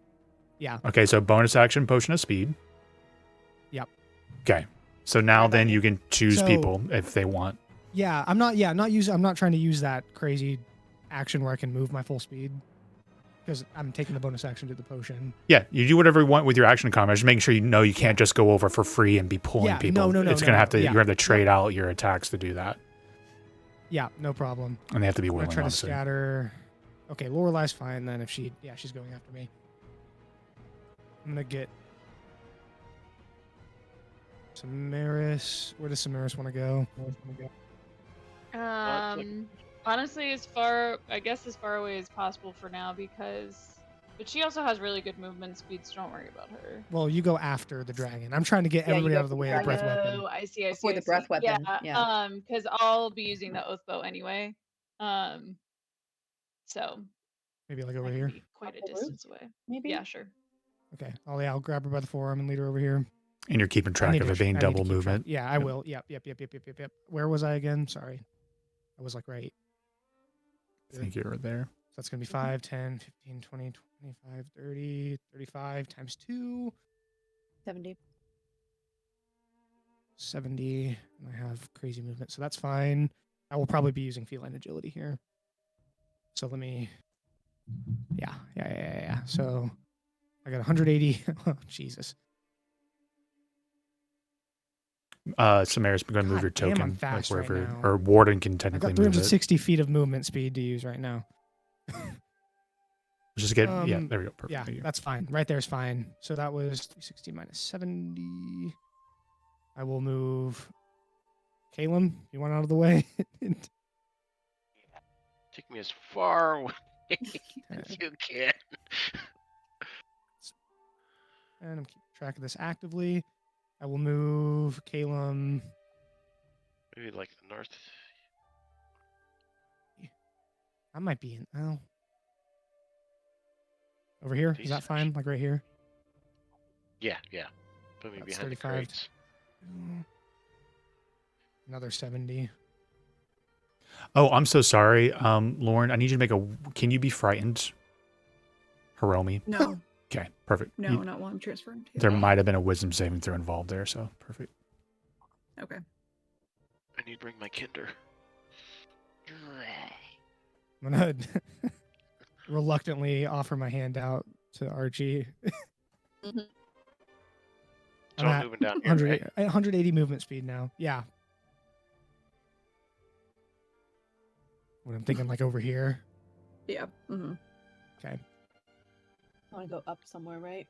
yeah. Okay, so bonus action, potion of speed. Yep. Okay, so now about then you? you can choose So- people if they want. Yeah, I'm not trying to use that crazy action where I can move my full speed because I'm taking the bonus action to the potion. Yeah, you do whatever you want with your action combat. Just making sure you know you can't just go over for free and be pulling Yeah, people. no, It's gonna have to. yeah. You have to trade out your attacks to do that, Yeah, no problem. and they have to be I'm willing. gonna try to Obviously. scatter. Okay, Lorelai's fine then if she's going after me. I'm gonna get Samaris. Where does Samaris want to go? Honestly, as far away as possible for now, but she also has really good movement speed, so don't worry about her. Well, you go after the dragon. I'm trying to get Yeah, you everybody go out of the for way the of the breath dragon. weapon. Oh, I see. Before the breath weapon, yeah. Because I'll be using the oath bow anyway. So Maybe like that over can here. be quite a Up the roof, distance away. maybe. Yeah, sure. Okay. I'll grab her by the forearm and lead her over here. And you're keeping I track need of to it keep- being I need to double keep track. movement. Yeah, I Yep. will. Yep. Where was I again? Sorry. I was like right. I think you're right there. So that's going to be 5, 10, 15, 20, 25, 30, 35 times 2, 70. 70. And I have crazy movement, so that's fine. I will probably be using feline agility here. So let me. Yeah. So I got 180. Oh, Jesus. Samaris, going to move God your damn, I'm token, fast right wherever, now. or Warden can I technically got move it. 360 feet of movement speed to use right now. Just get yeah. There we go. Perfect. Yeah, There you go. that's fine. Right there is fine. So that was 360 minus 70. I will move. Caleb, you want out of the way? Take me as far away as you can. And I'm keeping track of this actively. I will move Caleb. Maybe like the north. I might be in. Oh. Over here? Is that Jesus. fine? Like right here? Yeah. Put me That's behind the 35. crates. Another 70. Oh, I'm so sorry. Lauren, I need you to make a. Can you be frightened? Hiromi. No, Okay, perfect. no, not while I'm transferring. To you. There might have been a wisdom saving throw involved there, so perfect. Okay. I need to bring my kinder. I'm gonna reluctantly offer my hand out to Archie. So I'm I'm at moving down here, 100, right? 180 movement speed now. Yeah. What I'm thinking, like over here. Yeah. Mm-hmm. Okay. I want to go up somewhere, right?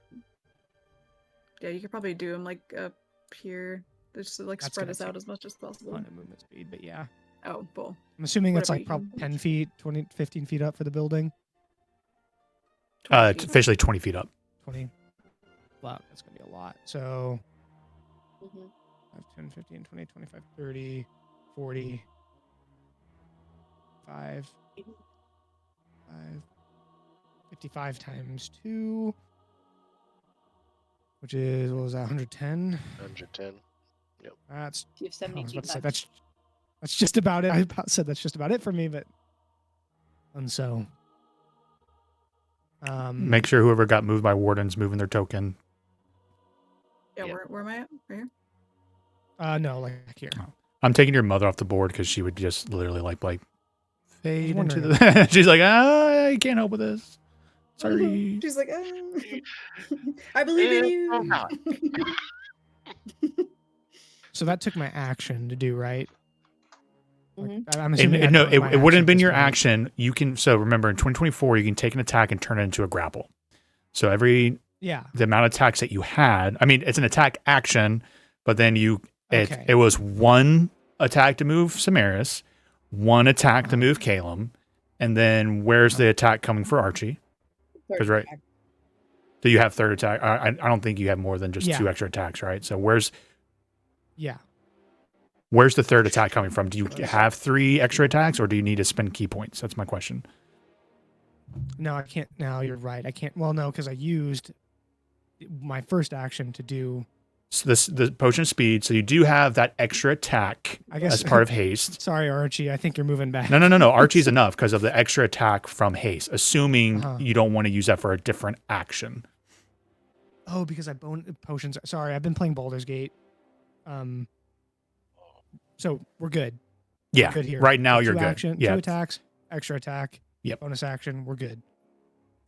Yeah, you could probably do them like up here, just to like That's spread gonna us out take as much as possible. 100 movement speed, but yeah. Oh, bull. I'm assuming it's Whatever like you probably can- 10 feet, 20, 15 feet up for the building. 20 It's feet. officially 20 feet up. 20. Wow, that's going to be a lot. So Mm-hmm. 5, 10, 15, 20, 25, 30, 40, 5, 55 times 2, which is, what was that, 110? 110. That's, You have I 70 was feet about to say, left. that's just about it. I about said that's just about it for me, but, and so. Make sure whoever got moved by wardens moving their token. Yeah, Yeah. where am I at? Right here? No, like here. I'm taking your mother off the board because she would just literally like fade into wondering the. She's like, I can't help with this. Sorry. She's like, I believe in you. Oh, God. So that took my action to do, right? Like, Mhm. I'm assuming No, that was my it wouldn't have been at your this point. action. You can remember in 2024 you can take an attack and turn it into a grapple. So the Yeah. amount of attacks that you had, I mean, it's an attack action, but then Okay. it was one attack to move Samaris, one attack to Uh-huh. move Calum, and then where's the attack coming for Archie? Third right. attack. Do you have third attack? I don't think you have more than just Yeah. 2 extra attacks, right? So where's Yeah. the third attack coming from? Do you have 3 extra attacks, or do you need to spend key points? That's my question. No, I can't. No, you're right. I can't. Well, no, because I used my first action to do. So the potion of speed. So you do have that extra attack I guess as part of haste. Sorry, Archie. I think you're moving back. No. Archie's enough because of the extra attack from haste. Assuming Uh-huh. you don't want to use that for a different action. Oh, because I bone potions. Sorry, I've been playing Baldur's Gate. So we're good. Yeah. Good here. Right now So you're two good. Action, Yeah. 2 attacks, extra attack. Yep. Bonus action. We're good.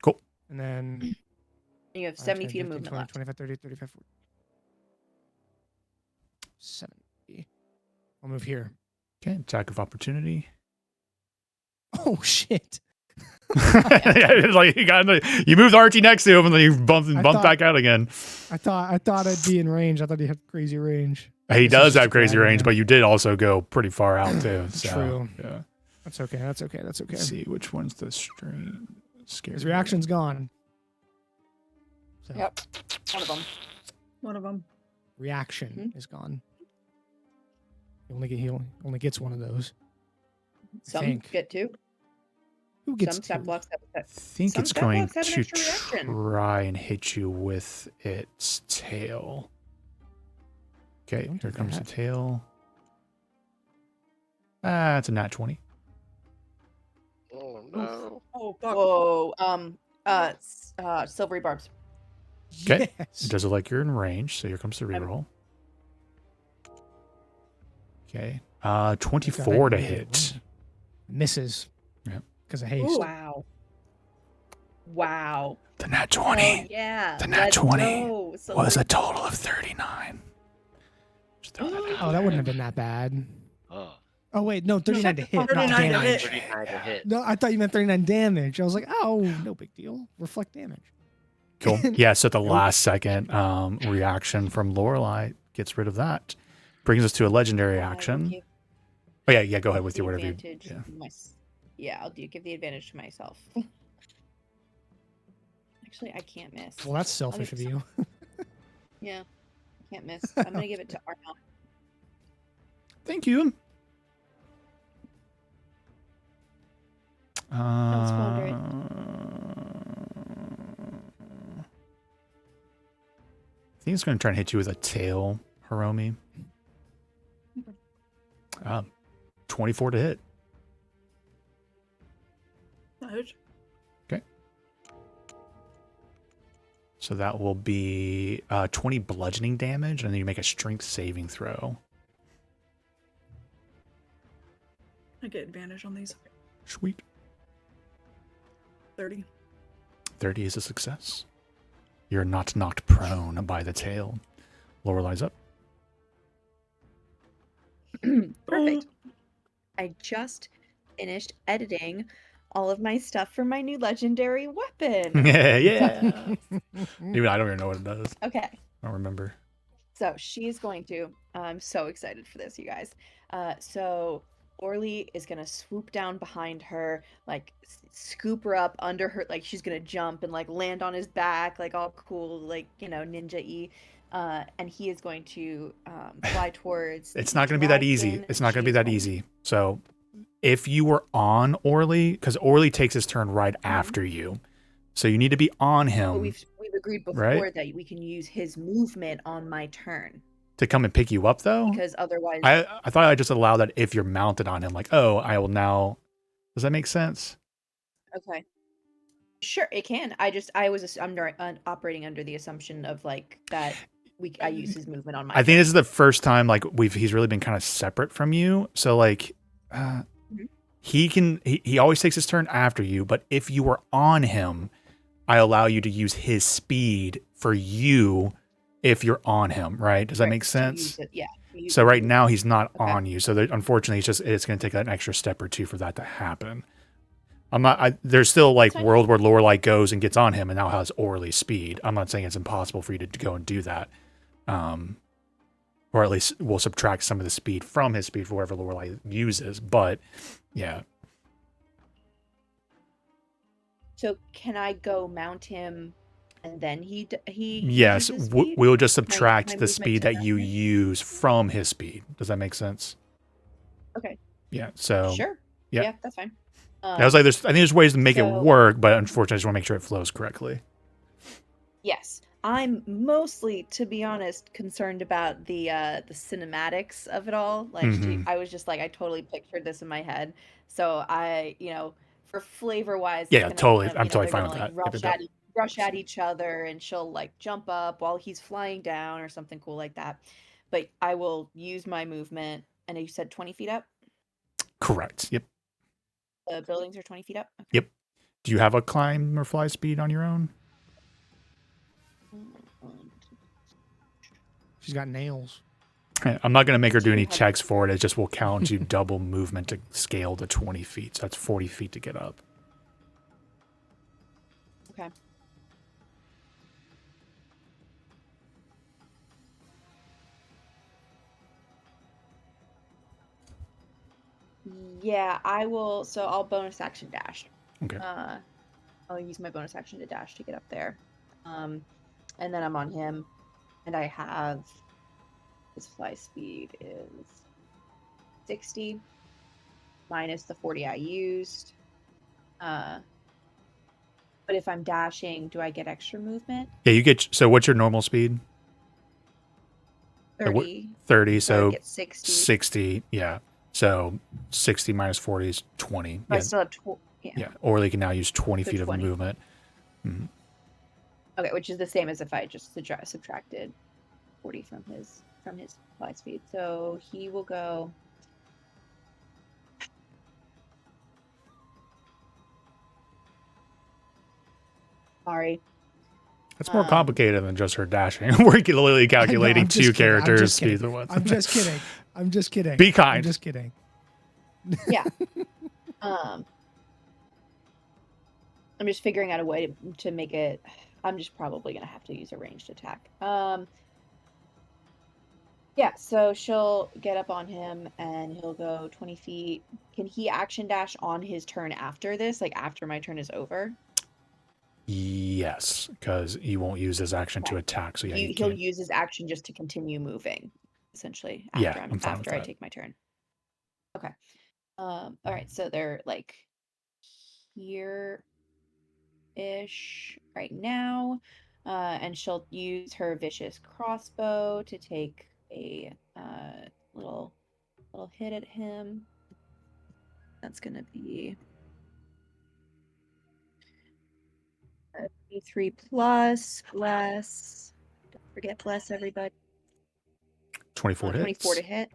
Cool. And then You have 5, 70 10, feet of 15, movement 20, left. 25, 30, 35, 40. 70. I'll move here. Okay. Attack of opportunity. Oh shit! It's like you moved Archie next to him, and then you bumped thought- back out again. I thought I'd be in range. I thought he had crazy range. He This is does just have crazy dragging range, him. but you did also go pretty far out too. So, True. Yeah. That's okay. That's okay. That's okay. Let's see which one's the scary. His reaction's gone. So, Yep. One of them. One of them. Reaction is gone. He only gets one of those. Some think. get 2. Who gets Some stat two? blocks have I think Some it's stat going blocks have an to extra reaction. try and hit you with its tail. Okay, Don't here do comes that. the tail. It's a nat 20. Oh, no. Oh, fuck. Whoa. Silvery barbs. Okay. Yes. It does look like you're in range, so here comes the reroll. Okay. 24 to hit. Misses. Yep. Because of haste. Wow. Wow. The nat Oh, 20 yeah. The nat Let's 20 go. was Silvery a total of 39. Just throw that out Oh, that wouldn't have been that bad. Oh, Oh wait, no, 39 to hit, not 39 to damage. hit. 39 to hit. No, I thought you meant 39 damage. I was like, oh, no big deal. Reflect damage. Cool. Yeah, so at the last second, reaction from Lorelei gets rid of that. Brings us to a legendary action. Oh yeah, go ahead with your whatever you. Yeah. Yeah, I'll give the advantage to myself. Actually, I can't miss. Well, that's selfish of you. Yeah, I can't miss. I'm gonna give it to Arnell. Thank you. Don't squander it. I think it's going to try and hit you with a tail, Hiromi. 24 to hit. Nice. So that will be 20 bludgeoning damage, and then you make a strength saving throw. I get advantage on these. Sweet. 30. 30 is a success. You're not knocked prone by the tail. Lorelai's up. Perfect. I just finished editing all of my stuff for my new legendary weapon. Yeah. Even I don't even know what it does. Okay. I don't remember. So she's going to. I'm so excited for this, you guys. So Orly is gonna swoop down behind her, like scoop her up under her, like she's gonna jump and like land on his back, like all cool, like ninja-y. And he is going to fly towards. It's the not going to be that easy. dragon. It's not going to be She's that going- easy. So if you were on Orly, because Orly takes his turn right after you, so you need to be on But him we've agreed before right? that we can use his movement on my turn to come and pick you up, though. because otherwise. I thought I just allowed that if you're mounted on him, like, oh, I will now. Does that make sense? Okay. Sure, it can. I'm operating under the assumption of like that I use his movement on my. I think this is the first time like he's really been kind of separate from you. So like, he always takes his turn after you, but if you were on him, I allow you to use his speed for you if you're on him, right? Does that make sense? Yeah. So right now he's not on you. So unfortunately, it's going to take an extra step or two for that to happen. There's still like world where Lorelai goes and gets on him and now has Orly speed. I'm not saying it's impossible for you to go and do that. Or at least we'll subtract some of the speed from his speed for whatever Lorelai uses. But yeah. So can I go mount him and then he Yes, uses speed? we'll just subtract my the movement speed to that you use from his speed. Does that make sense? Okay. Yeah. So Sure. Yeah. Yeah, that's fine. I was like, I think there's ways to make it so- work, but unfortunately, I just want to make sure it flows correctly. Yes. I'm mostly, to be honest, concerned about the cinematics of it all. Like Mhm. I was just like I totally pictured this in my head. So I, for flavor wise, Yeah, totally. I'm totally fine with that. Rush at each other and she'll like jump up while he's flying down or something cool like that. But I will use my movement. And you said 20 feet up? Correct. Yep. The buildings are 20 feet up? Okay. Yep. Do you have a climb or fly speed on your own? She's got nails. I'm not going to make her do any checks for it. It just will count you double movement to scale to 20 feet. So that's 40 feet to get up. Okay. Yeah, I will. So I'll bonus action dash. Okay. I'll use my bonus action to dash to get up there. And then I'm on him. And I have his fly speed is 60 minus the 40 I used. But if I'm dashing, do I get extra movement? Yeah, you get. So what's your normal speed? 30. 30. So I get 60. 60. Yeah. So 60 minus 40 is 20. I Yeah. still have Yeah. Orly can now use 20 So feet 20. of movement. Mhm. Okay, which is the same as if I just subtracted 40 from his fly speed. So he will go. Sorry. It's more complicated than just her dashing. We're literally calculating two characters' speeds at once. I'm just kidding. I'm just kidding. Be kind. I'm just kidding. Yeah. I'm just figuring out a way to make it. I'm just probably gonna have to use a ranged attack. Yeah, so she'll get up on him and he'll go 20 feet. Can he action dash on his turn after this? Like after my turn is over? Yes, because he won't use his action to attack. So yeah, He'll use his action just to continue moving, essentially. After Yeah, I'm fine with after I that. take my turn. Okay. All right. So they're like here-ish right now, and she'll use her vicious crossbow to take a little little hit at him. That's going to be a 23 plus, bless. Don't forget bless, everybody. 24 hits. 24 to hit.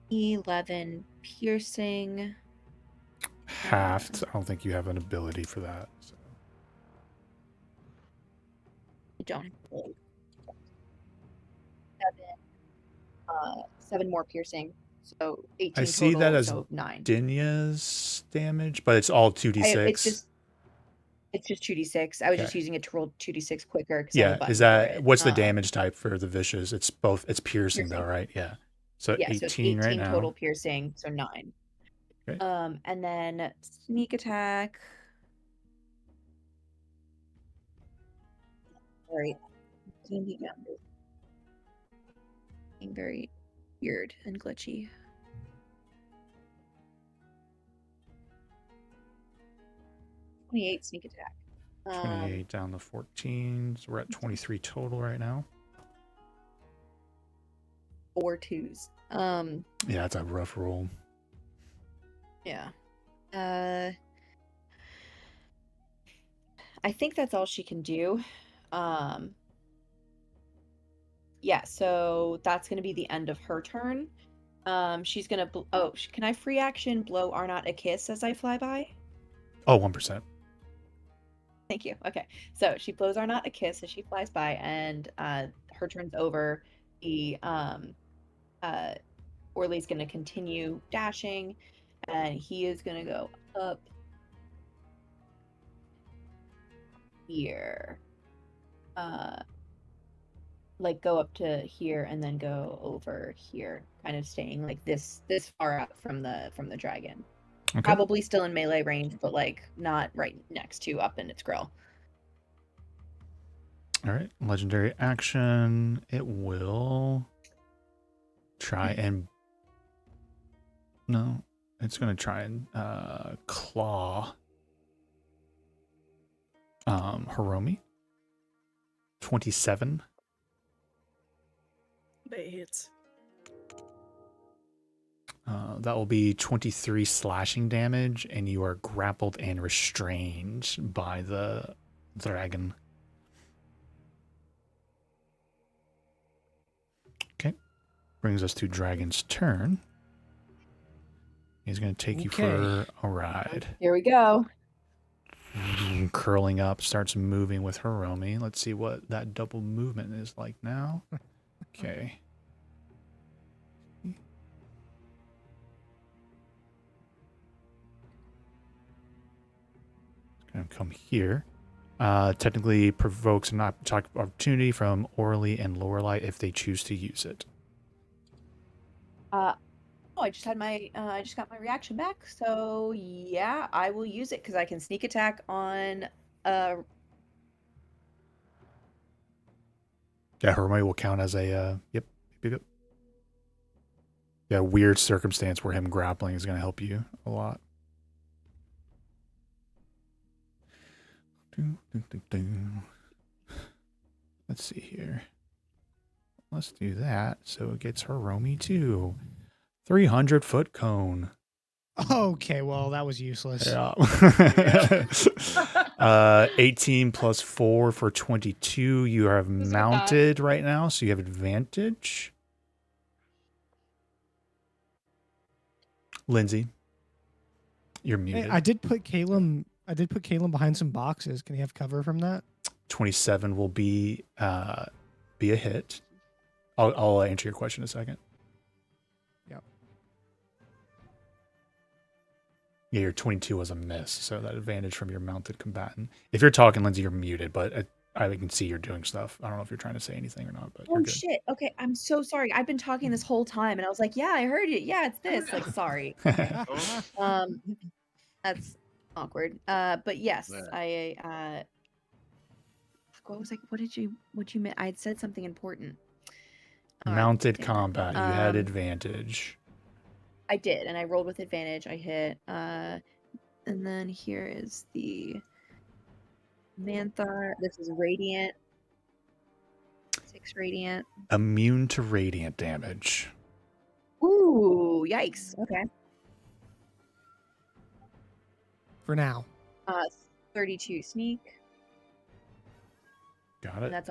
11 piercing. Halved. I don't think you have an ability for that. So. I don't have 7 more piercing. So 18 I see total, that as so 9. Dinya's damage, but it's all 2d6. It's just 2d6. I was just Okay. using it to roll 2d6 quicker because I have a Yeah, button is for that it. what's the damage type for the vicious? It's piercing though, Piercing. right? Yeah. So Yeah, 18, so it's 18 right now. total piercing, so 9. Okay. And then sneak attack. Sorry. Being very weird and glitchy. 28 sneak attack. 28 down to 14. So we're at 23 total right now. 4 2s. Yeah, it's a rough roll. Yeah. I think that's all she can do. Yeah, so that's going to be the end of her turn. She's going to can I free action blow Arnott a kiss as I fly by? Oh, 1%. Thank you. Okay. So she blows Arnott a kiss as she flies by, and her turn's over. Orly's going to continue dashing, and he is going to go up here. Like go up to here and then go over here, kind of staying like this far out from the dragon. Okay. Probably still in melee range, but like not right next to up in its grill. All right. Legendary action. It will try and no, it's going to try and claw Hiromi. 27. That hits. That will be 23 slashing damage, and you are grappled and restrained by the dragon. Okay. Brings us to Dragon's turn. He's going to take you for a ride. Here we go. Curling up, starts moving with Hiromi. Let's see what that double movement is like now. Okay. Gonna come here. Technically provokes an opportunity from Orly and Lorelei if they choose to use it. I just had I just got my reaction back, so yeah, I will use it because I can sneak attack on. Yeah, Hiromi will count as a yep. Yeah, weird circumstance where him grappling is going to help you a lot. Let's see here. Let's do that. So it gets Hiromi too. 300-foot cone. Okay, well, that was useless. Yeah. 18 plus 4 for 22. You are mounted right now, so you have advantage. Lindsay, you're muted. Hey, I did put Caleb behind some boxes. Can he have cover from that? 27 will be a hit. I'll answer your question in a second. Yep. Yeah, your 22 was a miss, so that advantage from your mounted combatant. If you're talking, Lindsay, you're muted, but I can see you're doing stuff. I don't know if you're trying to say anything or not, but you're good. Shit. Okay, I'm so sorry. I've been talking this whole time, and I was like, "Yeah, I heard it. Yeah, it's this." Like, sorry. Okay. That's awkward. But yes, what was what did you mean? I had said something important. Mounted combat. You had advantage. I did, and I rolled with advantage. I hit. And then here is the Manthar. This is Radiant. 6 radiant. Immune to radiant damage. Ooh, yikes. Okay. For now. 32 sneak. Got And it. that's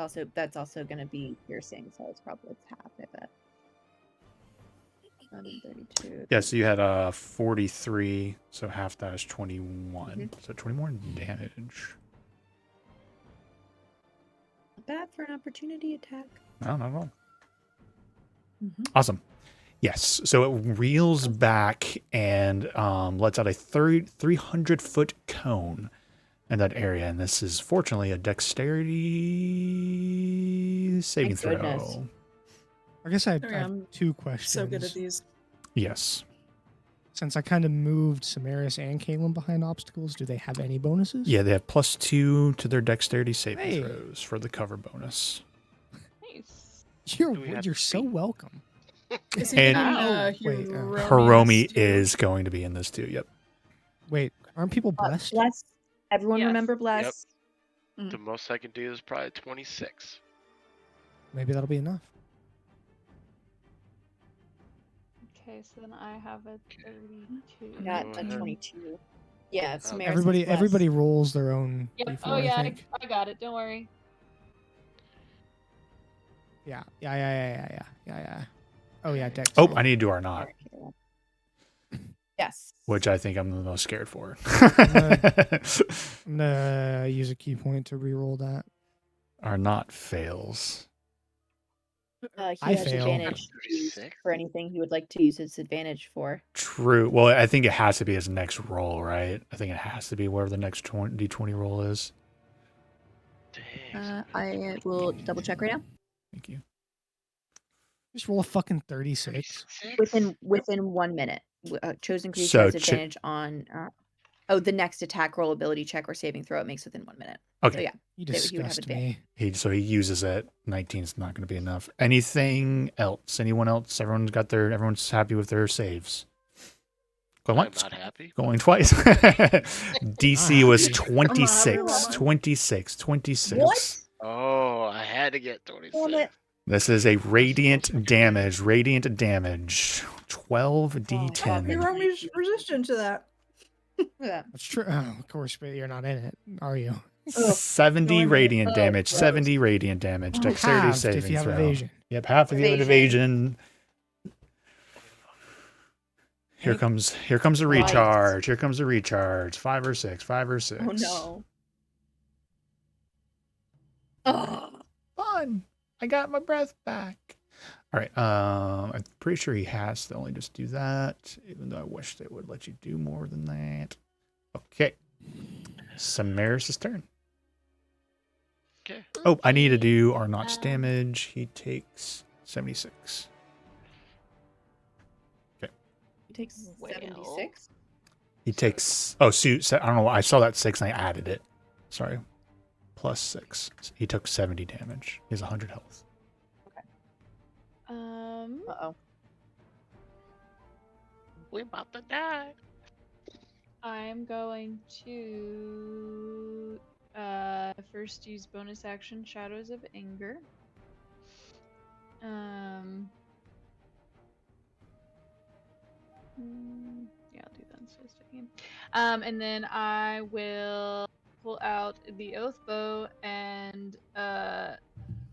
also gonna be piercing, so it's half, I bet. 32. Yeah, so you had 43, so half that is 21. So 21 damage. Not bad for an opportunity attack. No, not at all. Mhm. Awesome. Yes, so it reels back and lets out a 300-foot cone in that area, and this is fortunately a dexterity saving Thank goodness. throw. I guess I Oh, have yeah, I'm 2 questions. So good at these. Yes. Since I kind of moved Samaris and Caleb behind obstacles, do they have any bonuses? Yeah, they have +2 to their dexterity saving Hey. throws for the cover bonus. Nice. Do we have You're to so be? welcome. Is he And- getting wait, Hiromi is going to be in this too. Yep. Wait, aren't people blessed? Bless. Everyone Yes. remember bless. The most I can do is probably 26. Maybe that'll be enough. Okay, so then I have a 32. Got a Mhm. 22. Yeah, Samaris Everybody is blessed. everybody rolls their own Yep. D4, Oh yeah, I think. I got it. Don't worry. Yeah. Oh yeah, Dex. Oh, roll. I need to do our not, Alright, Caleb. Yes. which I think I'm the most scared for. I'm gonna use a key point to re-roll that. Our not fails. He I has fail. advantage to use 36? for anything he would like to use his advantage for. True. Well, I think it has to be his next roll, right? I think it has to be wherever the next D20 roll is. Dang. I will double check right now. Thank you. Just roll a fucking 36. 36? Within 1 minute. Chosen creature So has advantage on the next attack roll, ability check, or saving throw it makes within 1 minute. Okay. So yeah. You He would have disgust me. So he uses it. 19 is not going to be enough. Anything else? Anyone else? Everyone's happy with their saves. Going I'm once? not happy. Going twice. DC was happy. 26. Come on. 26. What? Oh, I had to get 26. This is a radiant damage. 12 Oh, D10. Hiromi's resistant to that. Yeah. That's true. Oh, of course, but you're not in it, are you? 70 Going radiant in. damage. Gross. 70 radiant damage. Dexterity Halved saving if you have throw. evasion. Yep, half of the evasion. Here Hey. comes a Right. recharge. Here comes a recharge. 5 or 6. Oh no. Oh. Fun. I got my breath back. All right. I'm pretty sure he has to only just do that, even though I wish they would let you do more than that. Okay. Samaris' turn. Okay. Oh, I need to do our notch damage. He takes 76. He takes Well. 76. He takes. Oh, I don't know. I saw that 6 and I added it. Sorry. Plus 6. He took 70 damage. He has 100 health. Uh-oh. We're about to die. I'm going to first use bonus action Shadows of Anger. Yeah, I'll do that instead of sticking. And then I will pull out the oath bow and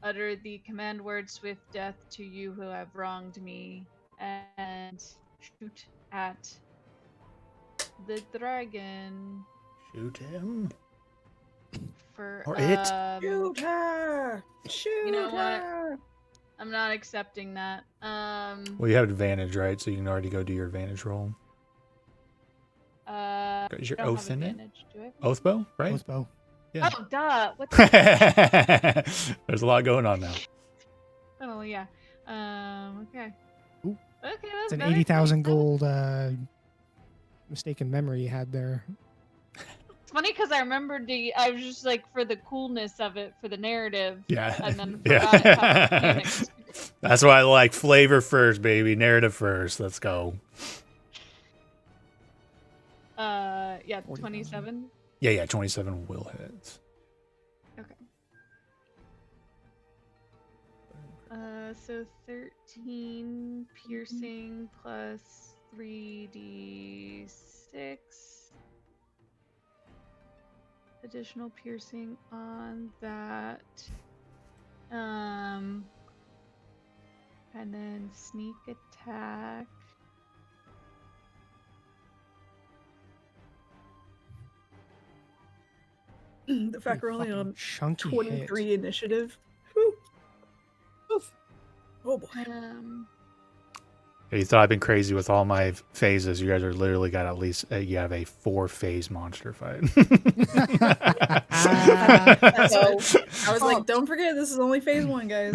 utter the command word "Swift death to you who have wronged me," and shoot at the dragon Shoot him. for Or it. Shoot her! Shoot know what? her! I'm not accepting that. Well, you have advantage, right? So you can already go do your advantage roll. Is your I don't oath have in it? advantage. Do I have Oath bow, right? Oath bow. Yeah. Oh, duh. What the? There's a lot going on now. Oh, yeah. Okay. Ooh. Okay, that's It's an better. 80,000 27. gold mistaken memory you had there. It's funny because I remembered I was just like, for the coolness of it, for the narrative. Yeah. And then forgot it how Yeah. mechanics. That's why I like flavor first, baby. Narrative first. Let's go. Yeah, 40,000. 27. Yeah. 27 will hit. Okay. So 13 piercing plus 3d6 additional piercing on that. And then sneak attack. The fact Pretty we're only fucking on chunky 23 hit. initiative. Whew. Oof. Oh boy. You thought I've been crazy with all my phases. You guys are literally got at least you have a 4-phase monster fight. I was like, don't forget, this is only phase 1, guys.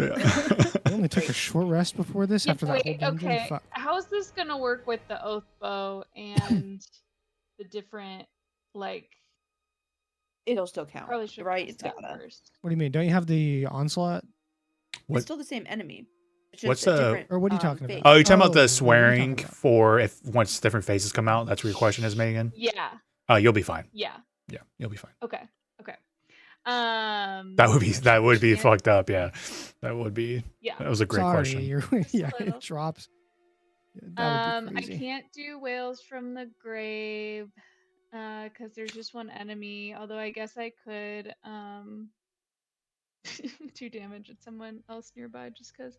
We only took a short rest before this Yeah, after that whole wait, dungeon. okay. Fuck. How's this gonna work with the oath bow and the different, like, It'll still count, probably should right? test It's that gotta. first. What do you mean? Don't you have the onslaught? What- It's still the same enemy. It's What's just a the- different. Or what are you talking phase. about? Oh, you're talking about Oh, the what are you swearing talking about? for if once different phases come out? That's what your question is, Megan? Yeah, You'll be fine. yeah. Yeah, you'll be fine. Okay, okay. That would be can't- fucked up. Yeah, that would be. Yeah. That was a great Sorry, question. you're Just a yeah, little. it drops. That would be I crazy. can't do whales from the grave because there's just one enemy. Although I guess I could 2 damage at someone else nearby just because.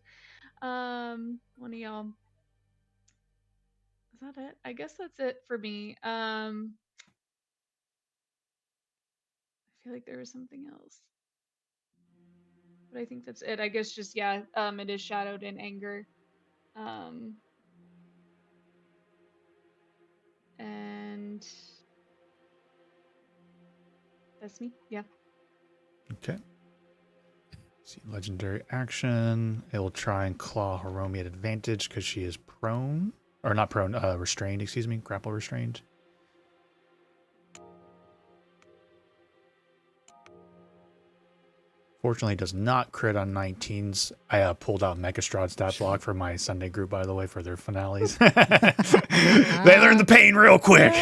One of y'all. Is that it? I guess that's it for me. I feel like there was something else. But I think that's it. I guess just yeah, it is shadowed in anger. And that's me. Yeah. Okay. See, legendary action. It will try and claw Hiromi at advantage because she is prone. Or not prone, restrained, excuse me. Grapple restrained. Fortunately, it does not crit on 19s. I pulled out Mechastrad stat block for my Sunday group, by the way, for their finales. They learned the pain real quick.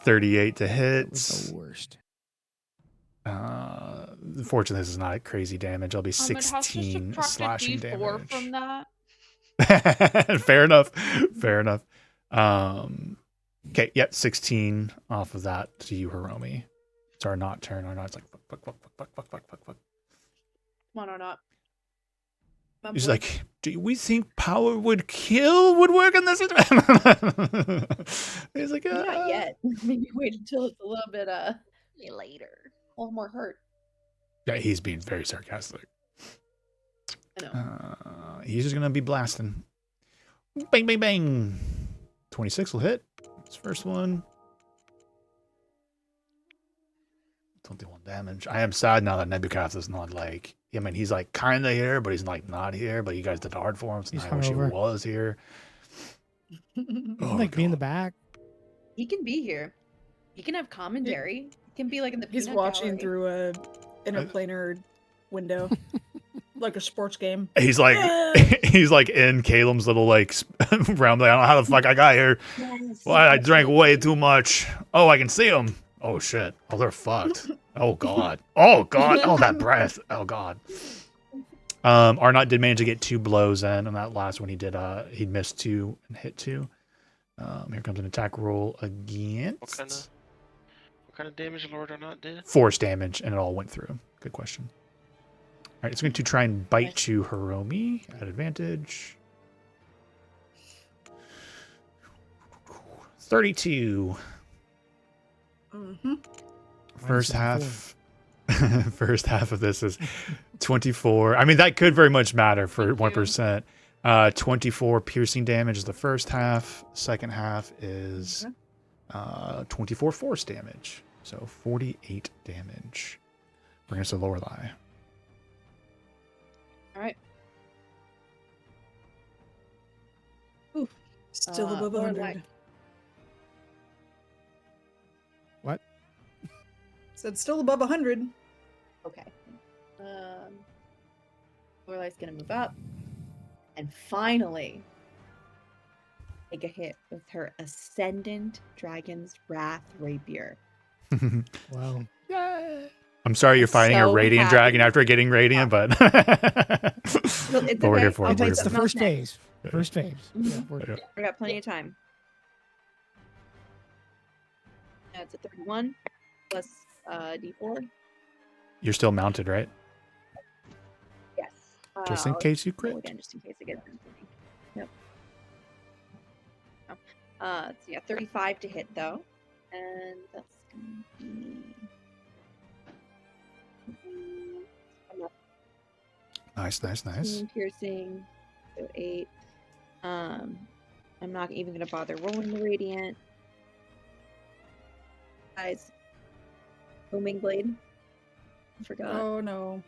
38 to hit. That was the worst. Fortunately, this is not crazy damage. I'll be It has to 16 subtract a slashing D4 damage. from that. Fair enough. Fair enough. Okay, yep, 16 off of that to you, Hiromi. It's our not turn. Our not's like fuck. Come on, or not. My He's boy. like, do we think power would work in this? He's like, Not yet. Maybe wait until it's a little bit Later. a little more hurt. Yeah, he's being very sarcastic. I know. He's just gonna be blasting. Bang, bang, bang. 26 will hit. His first one. 21 damage. I am sad now that Nebuchadnezzar is not like. I mean, he's like kind of here, but he's like not here. But you guys did hard for him, so He's I wish he hungover. was here. You Oh, can, like be in the God. back. He can be here. He can have commentary. He can be like in the. He's peanut watching gallery. through a interplanar window, like a sports game. He's like, he's like in Caleb's little like realm. Like, I don't know how the fuck I got here. Yes. Well, I drank way too much. Oh, I can see them. Oh shit. Oh, they're fucked. Oh god. Oh god. Oh, that breath. Oh god. Arnott did manage to get 2 blows in on that last one. He did. He missed 2 and hit 2. Here comes an attack roll against. What kind of damage Lord Arnott did? Force damage, and it all went through. Good question. All right, it's going to try and bite you, Hiromi, at advantage. 32. Mm-hmm. First half. First half of this is 24. I mean, that could very much matter for Thank you. 1%. 24 piercing damage is the first half. Second half is 24 force damage. So 48 damage. Bring us to Lorelei. All right. Still above Lorelei. 100. What? Said still above 100. Okay. Lorelei's gonna move up, and finally take a hit with her Ascendant Dragon's Wrath Rapier. Wow. Yay! I'm sorry you're fighting a so radiant happy. dragon after getting radiant, but No, it's but we're here okay. for I'll it. fight It's the something else first next. phase. First phase. Yeah, we're- I got plenty of time. It's a 31 plus D4. You're still mounted, right? Yes. Just in I'll case you roll crit. again, just in case I get it. Yep. So yeah, 35 to hit though, and that's gonna be. Nice. 15 piercing, so 8. I'm not even gonna bother rolling the radiant. Guys, booming blade. I forgot. Oh no.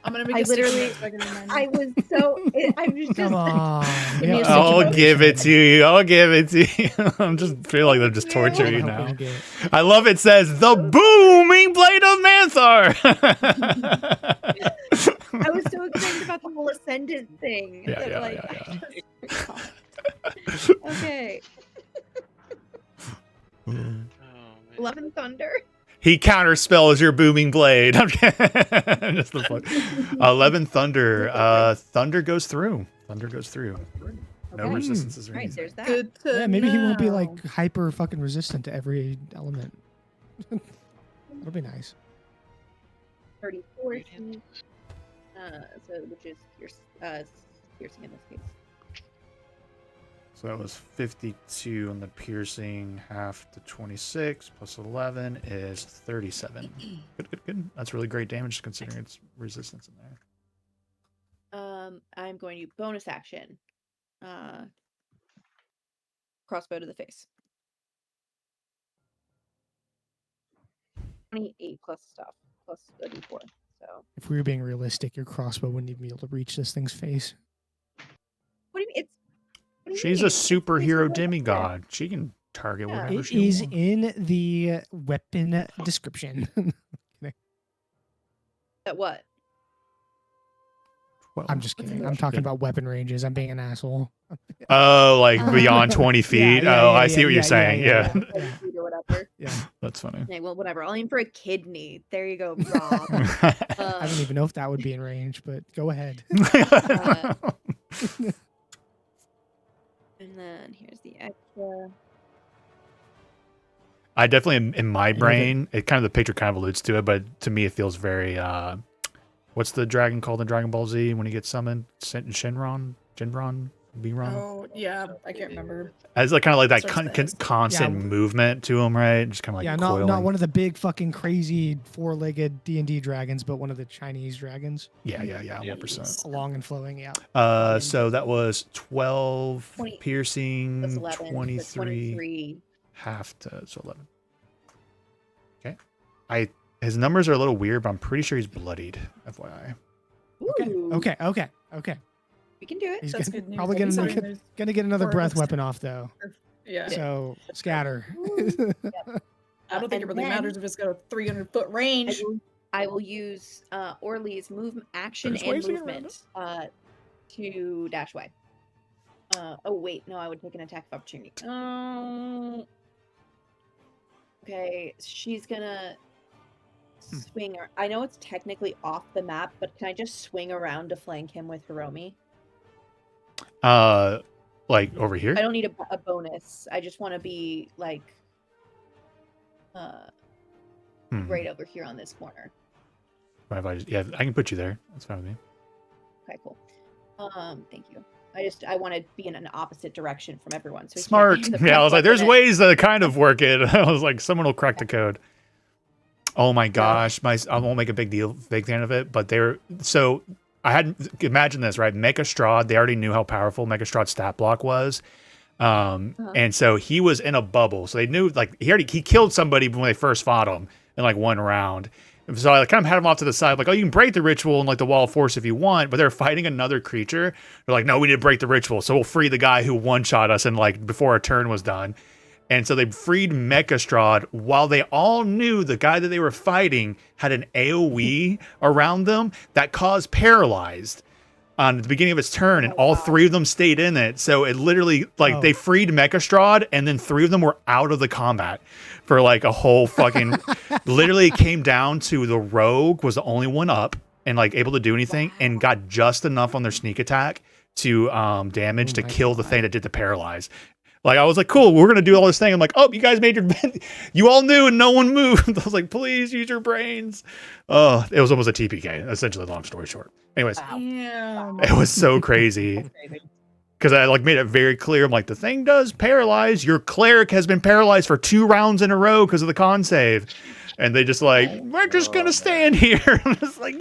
I'm gonna make I a secret literally- so I can remind I you. was so. I was just. Come on. Give me a Yeah, second. I'll give it to you. I'll give it to you. I'm just feel like they're just Thank torturing you. you I'm hoping now. to get it. I love it says the booming blade of Manthar. I was so excited about the whole ascendant thing. Yeah, that, yeah, like, yeah, I just forgot. Okay. Oh, man. 11 Thunder. He counterspells your booming blade. I'm kidding. Just the fun. 11 thunder. Thunder goes through. Thunder goes through. No Okay. resistances or Right, anything. there's that. Good to Yeah, maybe he won't be like know. hyper fucking resistant to every element. That'll be nice. 34 feet. So which is piercing in this case. So that was 52 on the piercing, half to 26 plus 11 is 37. Good. That's really great damage considering its resistance in there. I'm going to bonus action. Crossbow to the face. 28 plus stuff plus a d4. So If we were being realistic, your crossbow wouldn't even be able to reach this thing's face. what do you mean? It's. What do you She's mean? a It's superhero right there. demigod. She can target Yeah. whatever It she is wants. in the weapon description. That what? Well, I'm just kidding. I'm talking about weapon ranges. I'm being an asshole. oh, like beyond 20 feet. I see what you're saying. Yeah. 30 feet or whatever. Yeah. That's funny. Okay, well, whatever. I'll aim for a kidney. There you go, Rob. I don't even know if that would be in range, but go ahead. And then here's the extra. I definitely, in my know that- brain, it kind of the picture kind of alludes to it, but to me, it feels very. What's the dragon called in Dragon Ball Z when he gets summoned? Shenron, Biron. Oh yeah, I can't remember. It's like kind of like that Search the X. constant Yeah. movement to him, right? Just kind of like yeah, coiling. not one of the big fucking crazy four-legged D&D dragons, but one of the Chinese dragons. Yeah, 1%. Long and flowing, yeah. So that was 12 20 piercing, Plus 11. so 23, 23. half to so 11. Okay, his numbers are a little weird, but I'm pretty sure he's bloodied. FYI. Ooh, Okay. We can do it. He's That's gonna, good news. probably At least gonna, I mean, gonna get another Or breath looks- weapon off though. yeah. So scatter. I don't think it really And matters if it's got a 300-foot range. I will use Orly's movement, action, There's and ways to get around movement to dash away. Oh wait, no, I would take an attack of opportunity. Okay, she's gonna swing her. I know it's technically off the map, but can I just swing around to flank him with Hiromi? Like over here. I don't need a bonus. I just want to be like right over here on this corner. Mind if I just- yeah, I can put you there. That's fine with me. Okay, cool. Thank you. I want to be in an opposite direction from everyone. So he can't Smart. use the Yeah, I was like, there's weapon. ways to kind of work it. I was like, someone will crack the code. Oh my gosh, I won't make a big fan of it, but so I hadn't imagine this, right? Mechastrad, they already knew how powerful Mechastrad's stat block was. And so he was in a bubble. So they knew like he killed somebody when they first fought him in like one round. So I kind of had him off to the side, like, oh, you can break the ritual and like the wall of force if you want, but they're fighting another creature. They're like, no, we need to break the ritual. So we'll free the guy who one-shot us and like before our turn was done. And so they freed Mechastrad while they all knew the guy that they were fighting had an AoE around them that caused paralyzed. on the beginning of its turn, and Oh, all wow. 3 of them stayed in it. So it literally, like, they freed Mechastrad, and then 3 of them were out of the combat for like a whole fucking. Literally, it came down to the rogue was the only one up and like able to do anything, and got just enough on their sneak attack to damage to kill the thing that did the paralyze. Like, I was like, cool, we're gonna do all this thing. I'm like, oh, you guys made your you all knew and no one moved. I was like, please use your brains. Oh, it was almost a TPK, essentially, long story short. Anyways, Damn. it was so crazy. Because I like made it very clear. I'm like, the thing does paralyze. Your cleric has been paralyzed for 2 rounds in a row because of the con save. And they just like, we're just gonna stand here. I'm just like,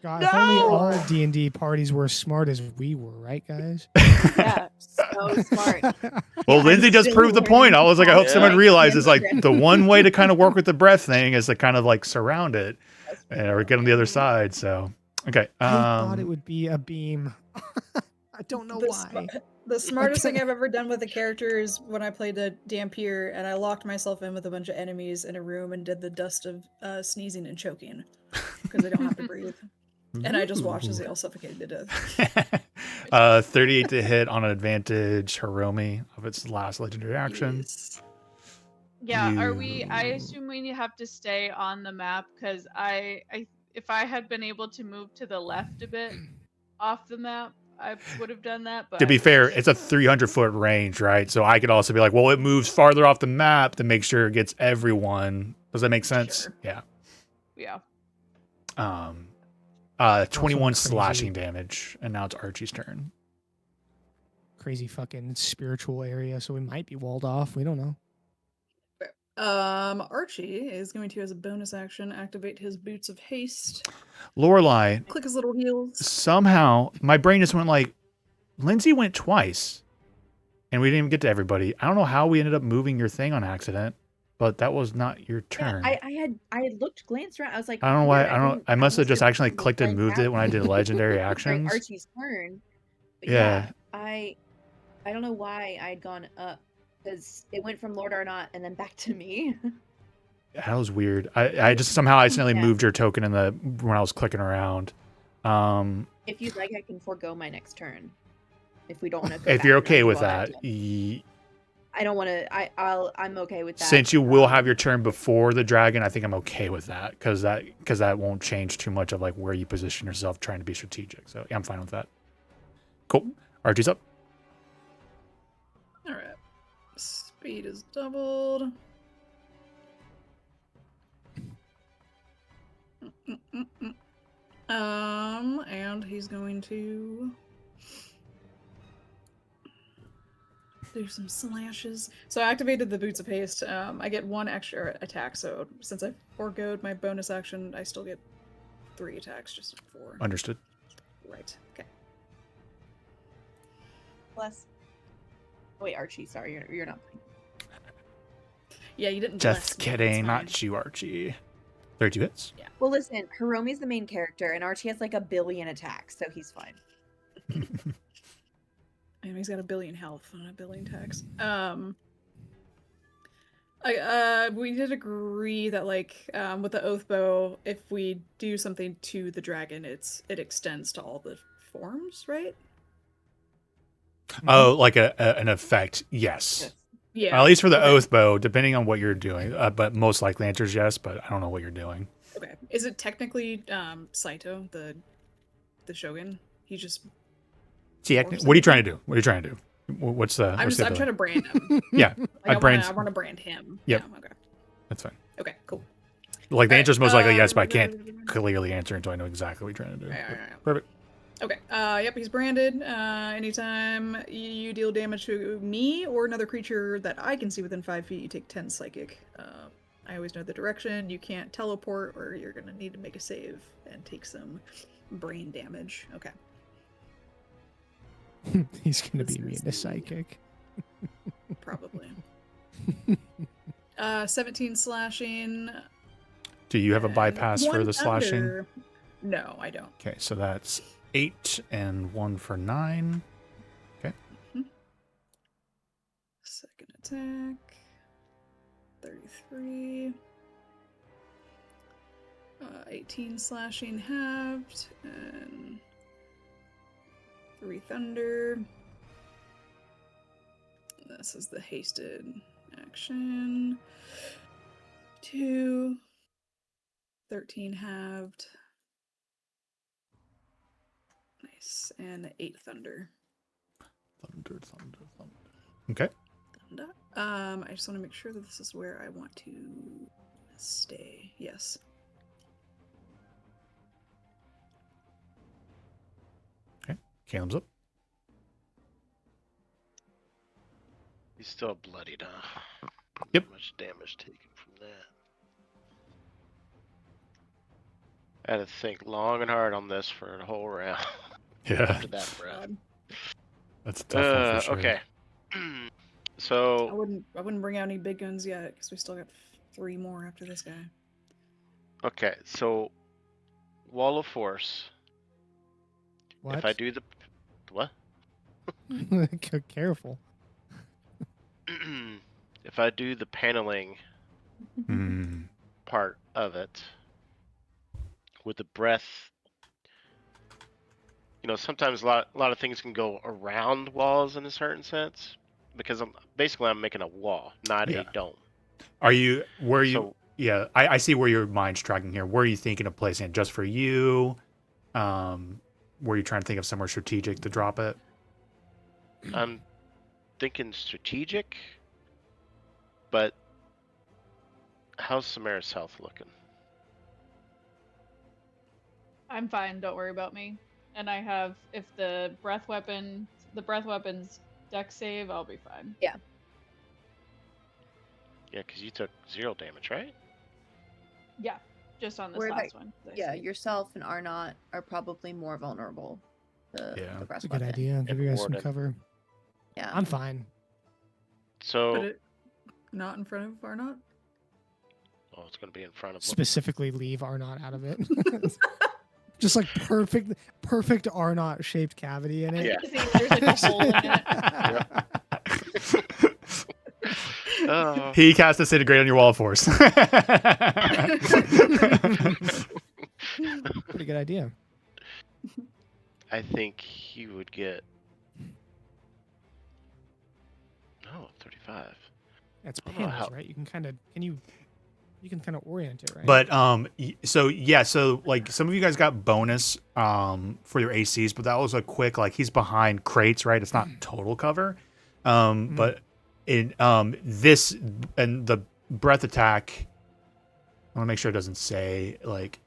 God, if only all D&D parties were as smart as we were, right, guys? Yeah, so smart. Well, Yeah, Lindsay I'm just still proved the learning point. I was like, I hope Yeah. someone realizes like Yeah. the one way to kind of work with the breath thing is to kind of like surround it or get on the other side. So, okay. I thought it would be a beam. I don't know The why. The smartest thing I've ever done with a character is when I played a Dampier and I locked myself in with a bunch of enemies in a room and did the dust of sneezing and choking because I don't have to breathe. And I just watched as they all suffocated to death. 38 to hit on an advantage, Hiromi of its last legendary action. Yes. Yeah, are we? I assume we have to stay on the map because if I had been able to move to the left a bit off the map, I would have done that. But To be fair, it's a 300-foot range, right? So I could also be like, well, it moves farther off the map to make sure it gets everyone. Does that make sense? Sure. Yeah. yeah, 21 crazy. slashing damage, and now it's Archie's turn. Crazy fucking spiritual area, so we might be walled off. We don't know. Archie is going to, as a bonus action, activate his Boots of Haste. Lorelai, Click his little heels. somehow my brain just went like, Lindsay went twice, and we didn't even get to everybody. I don't know how we ended up moving your thing on accident, but that was not your turn. Yeah, I had glanced around. I was like, I don't know why. weird, I must have just have actually clicked and moved it when I did legendary during actions. Archie's turn. But Yeah. I don't know why I had gone up because it went from Lord Arnott and then back to me. That was weird. I just somehow accidentally Yeah. moved your token in the when I was clicking around. If you'd like, I can forego my next turn. If we don't want to. If you're okay with while that, I don't want to. I'm okay with that. since you will have your turn before the dragon, I think I'm okay with that because that won't change too much of like where you position yourself trying to be strategic. So yeah, I'm fine with that. Cool. Archie's up. All right. Speed is doubled. And he's going to do some slashes. So I activated the Boots of Haste. I get 1 extra attack. So since I foregoed my bonus action, I still get 3 attacks, just 4. Understood. Right. Okay. Bless. Wait, Archie. Sorry, you're not playing. Yeah, you didn't. bless Just me, kidding, it's fine. not you, Archie. 32 hits. Well, listen, Hiromi's the main character, and Archie has like 1 billion attacks, so he's fine. And he's got 1 billion health and 1 billion attacks. We did agree that like with the oath bow, if we do something to the dragon, it extends to all the forms, right? Oh, like an effect? Yes. Yeah. At least for the okay. oath bow, depending on what you're doing. But most likely answers yes. But I don't know what you're doing. Okay. Is it technically Saito, the Shogun? He just. See, what are you trying to do? What are you trying to do? What's the? I'm trying to brand him. Yeah, I brand. want to brand him. Yep. Yeah, okay. That's fine. Okay. Cool. Like the answer is most likely yes, but I can't Alright. clearly answer until I know exactly what you're trying to do. Yeah. Perfect. Okay. Yep, he's branded. Anytime you deal damage to me or another creature that I can see within 5 feet, you take 10 psychic. I always know the direction. You can't teleport, or you're gonna need to make a save and take some brain damage. Okay. He's gonna This be immune is to the- psychic. Probably. 17 slashing. Do you have a and bypass for 1 the slashing? thunder. No, I don't. Okay, so that's 8 and 1 for 9. Second attack. 33. 18 slashing halved, and 3 thunder. This is the hasted action. 2. 13 halved. Nice. And 8 thunder. Thunder. Okay. Thunder. I just want to make sure that this is where I want to stay. Yes. Okay. Caleb's up. He's still bloodied, huh? Yep. Not much damage taken from that. I had to think long and hard on this for a whole round. Yeah. After that breath. That's a tough one for sure. Okay. I So wouldn't bring out any big guns yet because we still got 3 more after this guy. okay, so Wall of Force. What? If I do the what? Careful. If I do the paneling Mm. part of it with the breath, sometimes a lot of things can go around walls in a certain sense because I'm making a wall, not Yeah. a dome. Yeah, I see where your mind's tracking here. Were you thinking of placing it just for you? Were you trying to think of somewhere strategic to drop it? I'm thinking strategic, but how's Samara's health looking? I'm fine. Don't worry about me. And I have, if the breath weapon's dex save, I'll be fine. Yeah, because you took 0 damage, right? Yeah, just on this Where last one. 'cause I Yeah, saved. yourself and Arnott are probably more vulnerable to Yeah. the breast That's a good weapon. idea. Give And you guys some Warden. cover. Yeah. I'm fine. So, But it not in front of Arnott? it's going to be in front of Specifically leave Arnott out of it. Just like perfect Arnott shaped cavity in it. Yeah. See if there's like a hole in it. Oh. He cast Disintegrate on your Wall of Force. Pretty good idea. I think he would get 35. That's I don't know panels, how- right? You can kind of orient it, right? But so like some of you guys got bonus for your ACs, but that was a quick, like, he's behind crates, right? It's not total cover. But in this and the breath attack, I want to make sure it doesn't say like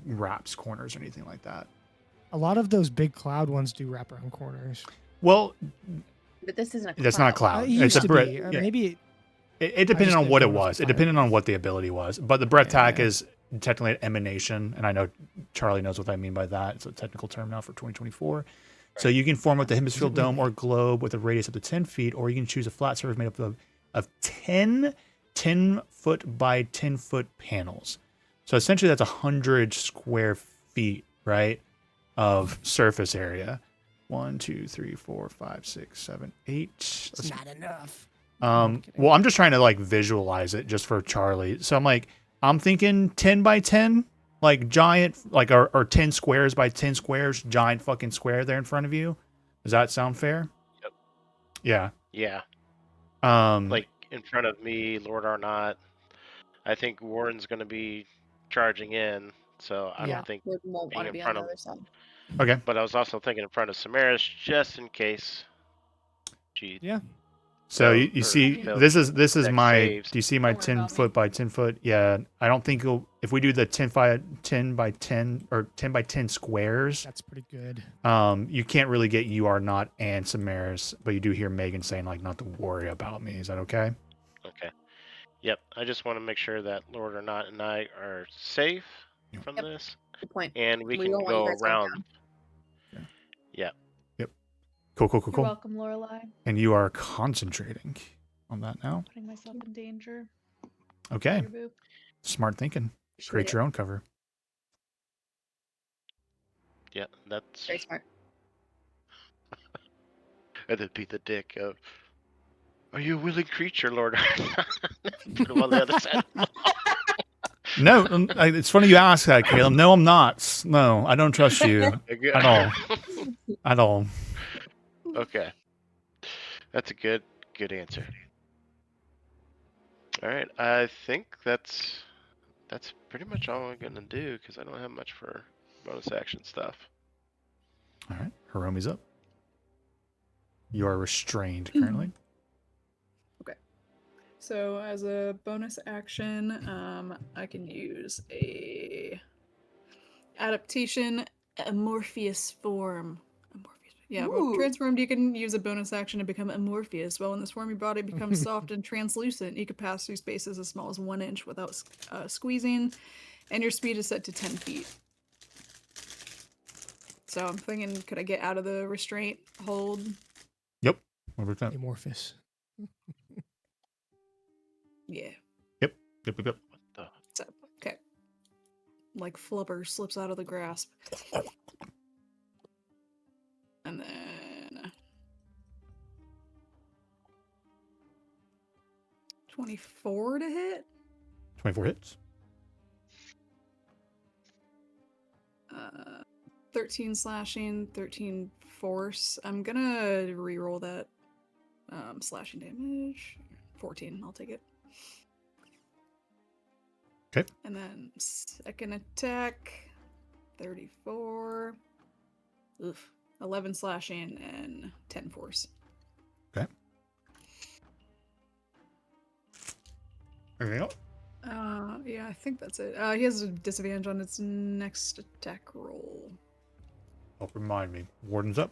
wraps corners or anything like that. a lot of those big cloud ones do wrap around corners. Well, But this isn't a cloud. that's not a cloud. It It's used a to breath. be. Yeah. Maybe It depended just on what it didn't know if was. it's It depended fire. on what the ability was. But the breath attack Yeah. is technically an emanation, and I know Charlie knows what I mean by that. It's a technical term now for 2024. So you can form with a hemisphere dome or globe with a radius up to 10 feet, or you can choose a flat surface made up of 10 10-foot by 10-foot panels. So essentially that's 100 square feet, right, of surface area. 1, 2, 3, 4, 5, 6, 7, 8. it's not enough. Well, I'm just trying to like visualize it just for Charlie. So I'm thinking 10 by 10, like giant, like or 10 squares by 10 squares, giant fucking square there in front of you. Does that sound fair? Yep. Yeah. Yeah. Um, Like in front of me, Lord Arnott. I think Warren's going to be charging in, so I Yeah. don't think. Warden won't being want to in be on front the of- other side. okay. But I was also thinking in front of Samaris just in case. She. Yeah. So So, you or see, failed this is dex my. saves. Do you see my Don't worry 10 about foot me. by 10 foot? Yeah, I don't think if we do the 10 by 10 or 10 by 10 squares, That's pretty good. you can't really get you are not and Samaris, but you do hear Megan saying like not to worry about me. Is that okay? Okay. Yep. I just want to make sure that Lord Arnott and I are safe Yep. from Yep. this, Good point. and we We can don't want you go guys going around. down. Cool. You're welcome, Lorelai. And you are concentrating on that now. Putting myself in danger. Okay. Your boo. Smart thinking. Create Appreciate your own cover. Yeah, that's. it. Very smart. That'd be the dick of. Are you a willing creature, Lord? Put him on the other side. No, it's funny you ask that, Caleb. No, I'm not. No, I don't trust you at all. at all. Okay. That's a good answer. All right. I think that's pretty much all I'm gonna do because I don't have much for bonus action stuff. All right, Hiromi's up. You are restrained currently. So as a bonus action, I can use a adaptation amorphous form. Yeah, well, Ooh. transformed, you can use a bonus action to become amorphous. While in this form, your body becomes soft and translucent. You can pass through spaces as small as 1 inch without squeezing, and your speed is set to 10 feet. So I'm thinking, could I get out of the restraint hold? Yep. 100%. Amorphous. Yeah. Yep. What the? So, okay. Like Flubber slips out of the grasp. And then 24 to hit. 24 hits. 13 slashing, 13 force. I'm gonna reroll that slashing damage. 14, I'll take it. Okay. And then second attack, 34. Oof. 11 slashing and 10 force. Okay. Anything else? Yeah, I think that's it. He has a disadvantage on its next attack roll. Help remind me. Warden's up.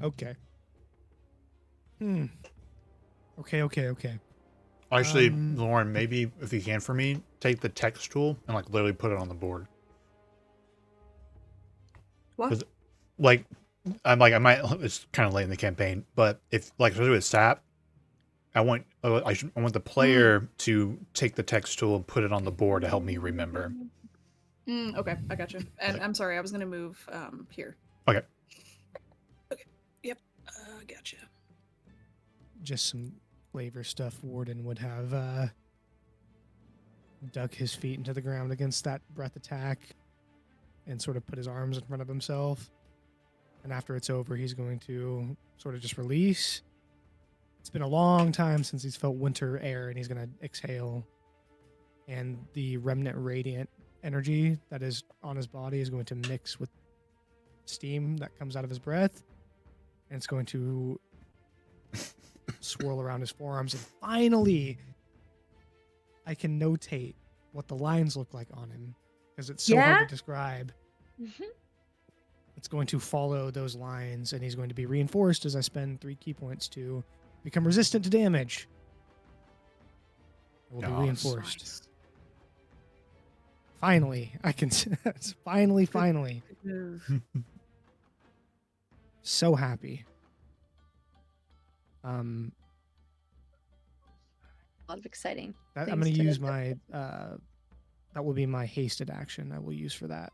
Okay. Okay. Actually, Lauren, maybe if you can for me, take the text tool and like literally put it on the board. What? Like, I might. It's kind of late in the campaign, but if like especially with SAP, I want the player to take the text tool and put it on the board to help me remember. Okay, I gotcha. And Like- I'm sorry, I was gonna move here. Okay. Okay. Yep. Gotcha. Just some flavor stuff. Warden would have dug his feet into the ground against that breath attack and sort of put his arms in front of himself. And after it's over, he's going to sort of just release. It's been a long time since he's felt winter air, and he's going to exhale. And the remnant radiant energy that is on his body is going to mix with steam that comes out of his breath. And it's going to swirl around his forearms. And finally, I can notate what the lines look like on him, because it's so hard to describe. It's going to follow those lines, and he's going to be reinforced as I spend 3 key points to become resistant to damage. It will be reinforced. Nice. Finally, I can. finally. Good move. So happy. A lot of exciting. I'm things going to to use get my. That will be my hasted action. I will use for that.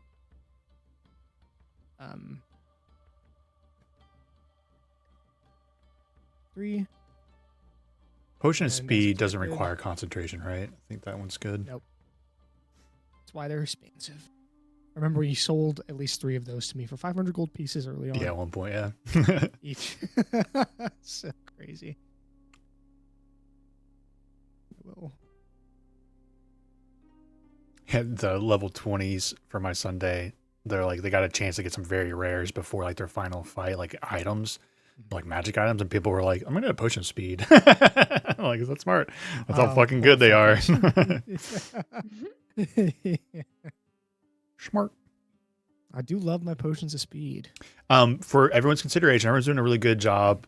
3. Potion of And as speed doesn't expected- require concentration, right? I think that one's good. Nope. That's why they're expensive. Remember, you sold at least 3 of those to me for 500 gold pieces early on. Yeah, at one point, yeah. Each. So crazy. Well, Had the level 20s for my Sunday. They're like, they got a chance to get some very rares before like their final fight, like items, like magic items. And people were like, I'm going to get a potion of speed. I'm like, is that smart? That's how fucking good they are. Smart. I do love my potions of speed. For everyone's consideration, everyone's doing a really good job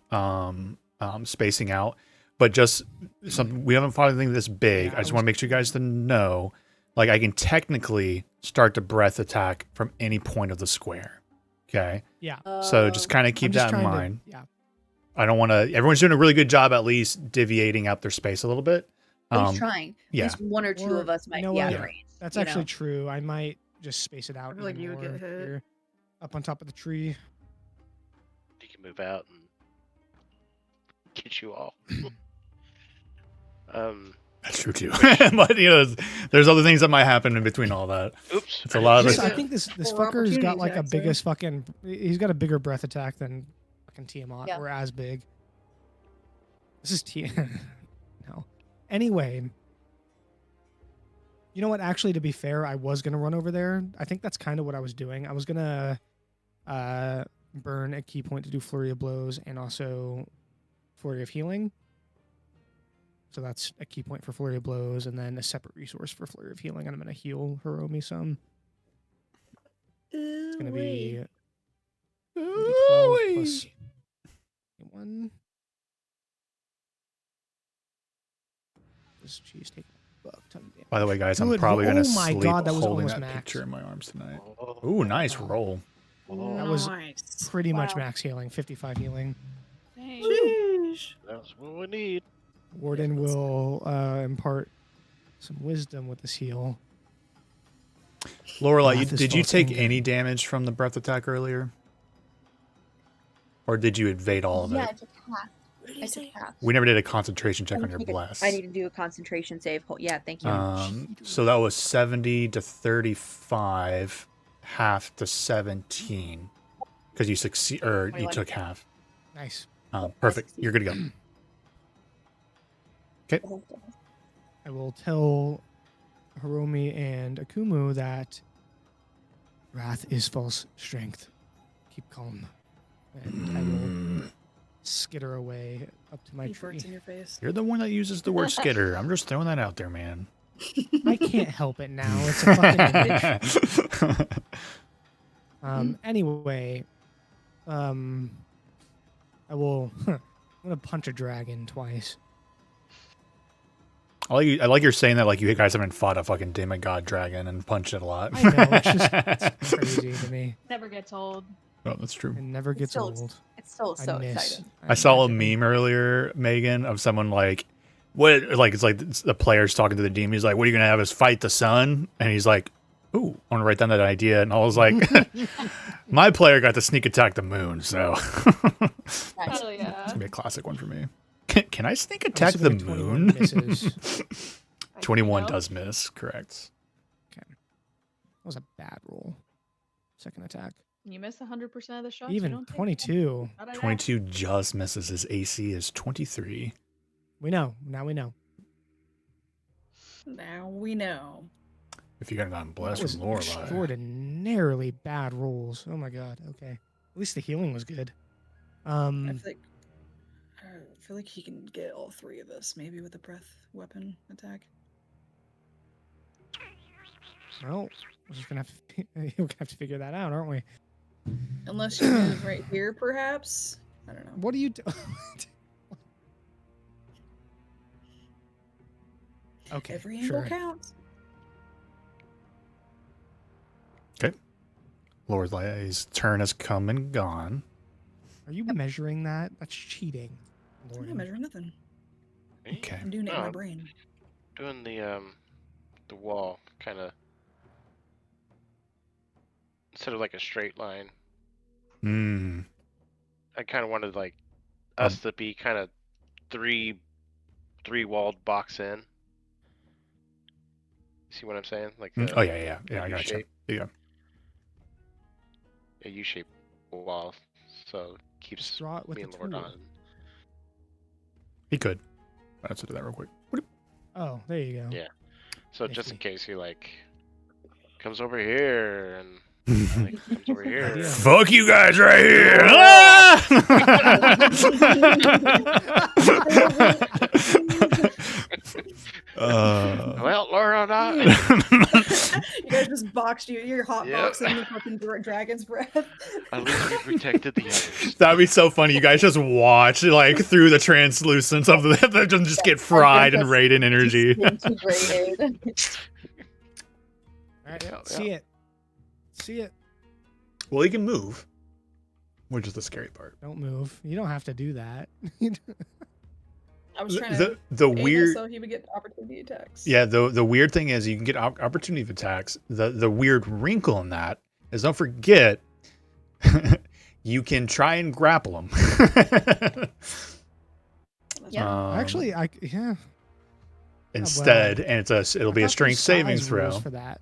spacing out. But just something, we haven't fought anything this big. Yeah, I just want to make sure you guys to know, like, I can technically start to breath attack from any point of the square. Okay. Yeah. So just kind of keep I'm just that in trying to- mind. yeah. I don't want to. Everyone's doing a really good job, at least deviating out their space a little bit. At least trying. yeah. At least 1 or 2 Or, of us might you know be out what? of Yeah. range. That's you actually know? true. I might just space it out. I feel like even you would get more hit. here, up on top of the tree. You can move out and get you off. That's true too. But there's other things that might happen in between all that. Oops. It's a lot of This- it. I think this Four fucker's got opportunity like a attacks, right? biggest fucking. He's got a bigger breath attack than fucking Tiamat, Yeah. or as big. This is No. Anyway, you know what? Actually, to be fair, I was gonna run over there. I think that's kind of what I was doing. I was gonna burn a key point to do flurry of blows and also flurry of healing. So that's a key point for flurry of blows, and then a separate resource for flurry of healing. And I'm gonna heal Hiromi some. It's gonna be 12 plus 1. This cheese take a buck ton of damage. By the way, guys, I'm Good probably ro- gonna oh my sleep God, that was holding almost that max. picture in my arms tonight. Oh, Ooh, nice Wow. roll. That was Nice. pretty much Wow. max healing, 55 healing. Dang. Sheesh. that's what we need. Warden will impart some wisdom with this heal. Lorelai, Wrath is did you false take anger. any damage from the breath attack earlier? Or did you evade all of Yeah, it? I took half. I took half. We never did a concentration check I on your need to- bless. I need to do a concentration save. Yeah, thank you. So that was 70 to 35, half to 17. Because you succeed, or you 21. took half. Nice. Perfect. You're good to go. Okay. I will tell Hiromi and Akumu that wrath is false strength. Keep calm. And I will skitter away up to my He tree. farts in your face. You're the one that uses the word skitter. I'm just throwing that out there, man. I can't help it now. It's a fucking image. Anyway, I will. I'm gonna punch a dragon twice. I like you're saying that like you guys haven't fought a fucking demigod dragon and punched it a lot. I know it's crazy to me. Never gets old. Oh, that's true. It never gets still old. It's still so I miss. exciting. I saw a actually- meme earlier, Megan, of someone like, what? Like it's like the player's talking to the demon. He's like, "What are you gonna have us fight the sun?" And he's like, "Ooh, I want to write down that idea." And I was like, "My player got to sneak attack the moon, so it's Nice. Hell yeah. gonna be a classic one for me." Can I sneak attack the assuming a 21 moon? misses. 21 No. does miss, correct? That was a bad roll. Second attack. You miss 100% of the shots. you Even don't take? 22. How'd I know? 22 just misses. His AC is 23. We know. Now we know. Now we know. If you got gotten That blessed was from Lorelai. extraordinarily bad rolls. Oh my god. Okay. At least the healing was good. I feel like he can get all three of us, maybe with a breath weapon attack. Well, we're just gonna have to figure that out, aren't we? Unless you move right here, perhaps. I don't know. What do you do? Okay, Every angle sure. counts. Lorelai's turn has come and gone. Are you measuring that? That's cheating. I'm Lord. not measuring nothing. Okay. I'm doing it in No, my I'm brain. doing the wall kind of instead of like a straight line. Hmm. I kind of wanted like us to be kind of three walled box in. See what I'm saying? Like Oh yeah. I U gotcha. shape. Yeah. A U-shaped wall, so it keeps Just draw it with me a and Lord tool. on. He could. Let's do that real quick. Oh, there you go. Yeah. So I just see. in case he like comes over here and like, comes over here. Yeah. Fuck you guys right here. Ah! Well, Lord on I. You guys just boxed you. You're hot Yep. boxing the fucking dragon's breath. At least we protected the others. That'd be so funny. You guys just watch like through the translucence of the just get fried and radiant energy. Integrated. All right, Yeah, see it. See it. Well, he can move, which is the scary part. Don't move. You don't have to do that. I was trying The aim it weird, so he would get opportunity attacks. yeah. The weird thing is you can get opportunity attacks. The weird wrinkle in that is don't forget you can try and grapple him. That's Yeah. right. Actually, yeah. instead, and it'll be a strength saving throw. for that.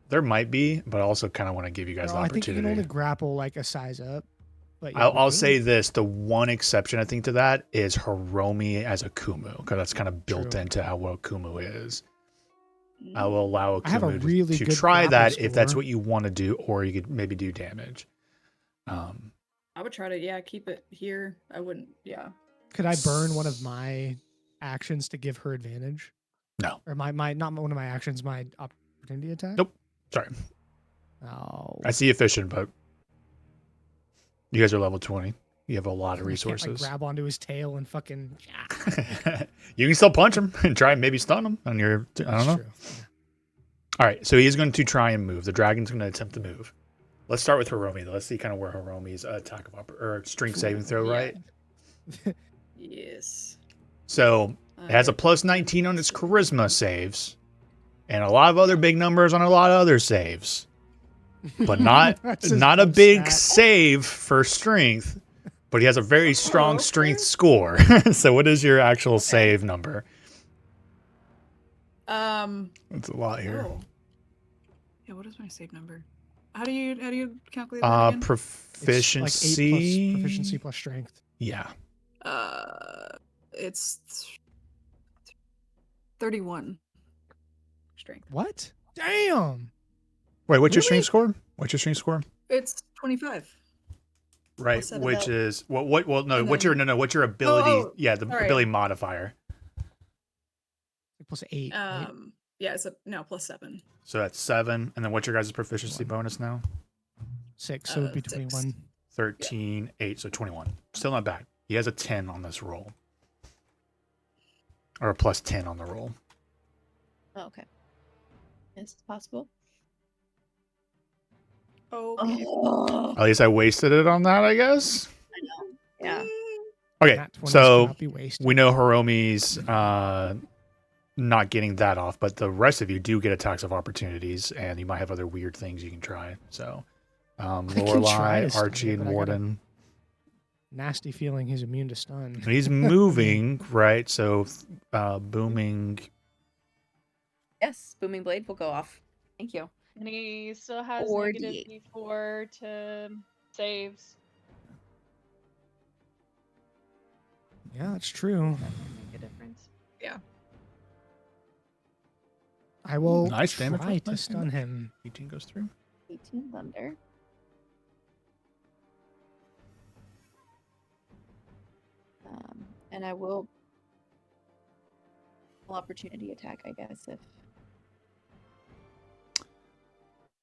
There might be, but I also kind of want to give you guys the I think you can opportunity. only grapple like a size up. But yeah, I'll say this: the one exception I think to that is Hiromi as a Kumu, because that's kind of built True. into how well Kumu is. I will allow I have a Kumu really to good try grapple that if that's score. what you want to do, or you could maybe do damage. I would try to keep it here. I wouldn't Could I burn one of my actions to give her advantage? No. Or my not one of my actions, my opportunity attack? Nope. Sorry. Oh. I see efficient, but you guys are level 20. You have a lot of Can't, like, resources. grab onto his tail and fucking. You can still punch him and try and maybe stun him on your. I don't know. True. Yeah. All right, so he's going to try and move. The dragon's going to attempt to move. Let's start with Hiromi, though. Let's see kind of where Hiromi's attack of or strength saving throw, right? Yes. So it has a plus 19 on its charisma saves, and a lot of other big numbers on a lot of other saves, but not That's his not a one big stat. save for strength. But he has a very strong okay. strength score. So what is your actual save number? That's a lot here. Oh. Yeah, what is my save number? How do you calculate that again? Proficiency. It's like 8 plus proficiency plus strength. Yeah. It's 31 strength. What? Damn. Wait, what's your Really? strength score? What's your strength score? It's 25. Right, Plus 7. which is what? Well, no. And What's then- your what's your ability? Oh, yeah, the sorry. ability modifier. Plus 8. right? Yeah, it's plus 7. So that's 7, and then what's your guys' proficiency bonus now? 6, so it would be 6. 21. 13, 8, so 21. Still not bad. He has a 10 on this roll, or a plus 10 on the roll. Oh, okay. It's possible. Okay. Oh, At least I wasted it on that, I guess. yeah. Okay, Nat 20s so cannot be wasted. we know Hiromi's not getting that off, but the rest of you do get attacks of opportunities, and you might have other weird things you can try. So, can try Lorelai, to stun Archie, it, and but I gotta- Warden. Nasty feeling he's immune to stun. And he's moving, right? So, booming. Yes, booming blade will go off. Thank you. And he still has Or negative D8. D4 to saves. Yeah, that's true. That might make a difference. I will Nice damage try roll, to nice stun damage. him. 18 goes through. 18 thunder. And I will opportunity attack, I guess,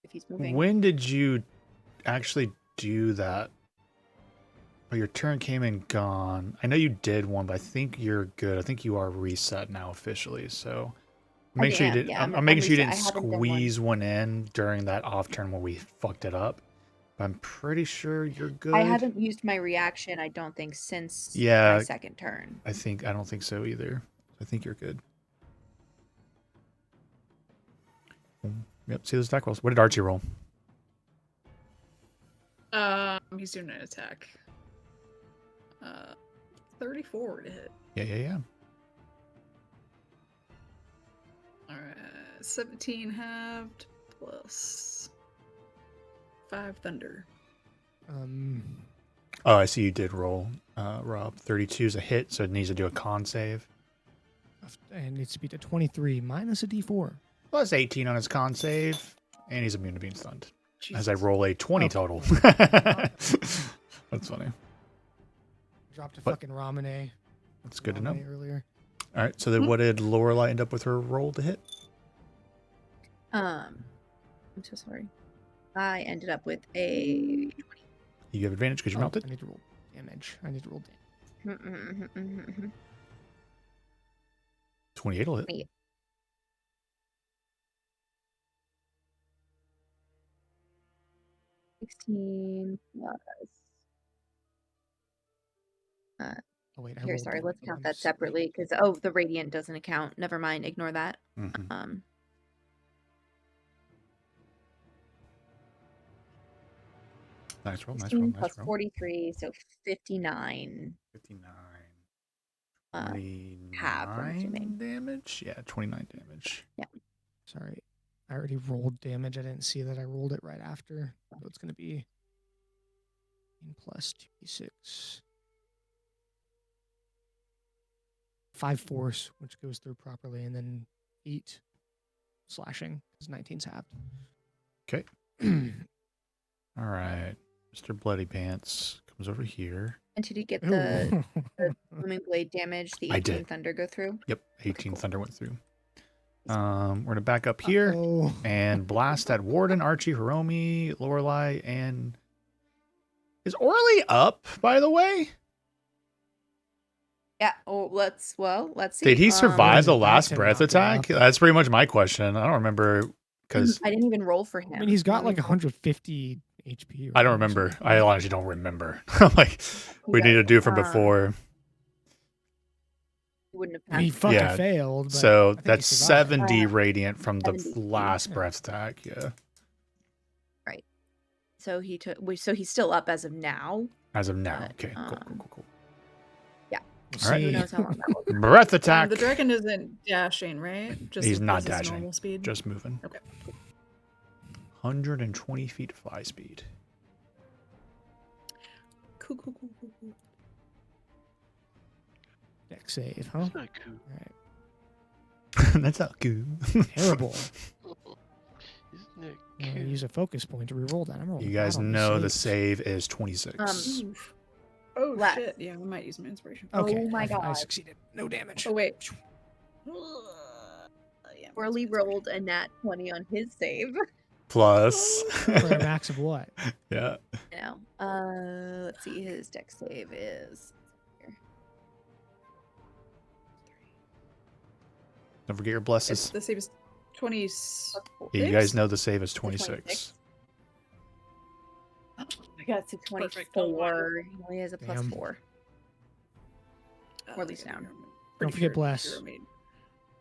if he's moving. When did you actually do that? Oh, your turn came and gone. I know you did one, but I think you're good. I think you are reset now officially. So make sure you did. I'm making sure you didn't squeeze one in during that off turn where we fucked it up. I'm pretty sure you're good. I haven't used my reaction, I don't think, since Yeah. my second turn. I don't think so either. I think you're good. Yep. See those attack rolls. What did Archie roll? He's doing an attack. 34 to hit. Yeah. Alright, 17 halved plus 5 thunder. Oh, I see you did roll, Rob. 32 is a hit, so it needs to do a con save. And it needs to be to 23 minus a d4. Plus 18 on his con save, and he's immune to being stunned. As I Jesus. roll a 20 Oh. total. That's funny. Dropped a What? fucking Ramune. That's good to know. Earlier. All right, so then what did Lorelai end up with her roll to hit? I'm so sorry. I ended up with a You have advantage because you're melted. I need to roll damage. 28 will hit. 28. Oh wait, I Here, rolled sorry, that, let's but count I'm that just- separately because the radiant doesn't account. Never mind, ignore that. Mhm. Nice roll, nice roll, 16 nice plus roll. 43, so 59. 59. have, I'm 29 assuming. damage? Yeah, 29 damage. Sorry. I already rolled damage. I didn't see that I rolled it right after. So it's going to be plus 2d6. 5 force, which goes through properly, and then 8 slashing, because 19's halved. Okay. All right. Mr. Bloody Pants comes over here. And did you get Ooh. the booming blade damage, the I 18 did. thunder go through? Yep, 18 cool. Thunder went through. We're going to back up here Uh-oh. and blast at Warden, Archie, Hiromi, Lorelei, and... Is Orly up, by the way? Yeah. Oh, let's see. Did he survive He's the about last to breath not be attack? up. That's pretty much my question. I don't remember, because... I didn't even roll for him. I mean, he's got Let me like roll. 150 HP. I don't or remember. something. I honestly don't remember. Like, we need to do from before. He wouldn't have I mean, he passed. fucking Yeah. failed. But So I think he that's survived. 70 radiant from the 70. last Yeah. breath attack. Yeah. So so he's still up as of now. As of now. But, Okay. Cool. We'll All right. see. Who knows how long that will take. Breath attack. The dragon isn't dashing, right? Just He's not as his dashing. normal speed. Just moving. Okay. 120 feet fly speed. Cool. Deck save, huh? That's not cool. All right. That's not good. Terrible. Isn't it I'm gonna cool? use a focus point to reroll that. I'm rolling You guys bad on know the saves. save is 26. Oof. Oh Less. shit! Yeah, I might use my inspiration. Okay. Oh my I God. succeeded. No damage. Oh wait. Orly rolled a nat 20 on his save. Plus. For a max of what? Yeah. You know. Let's see. His deck save is. Here. Don't forget your blesses. The save is 20. Yeah, you guys know the save is 26. 26? Oh, I got to Perfect. 24. He only has a plus Damn. 4. Or at least now. Don't forget bless.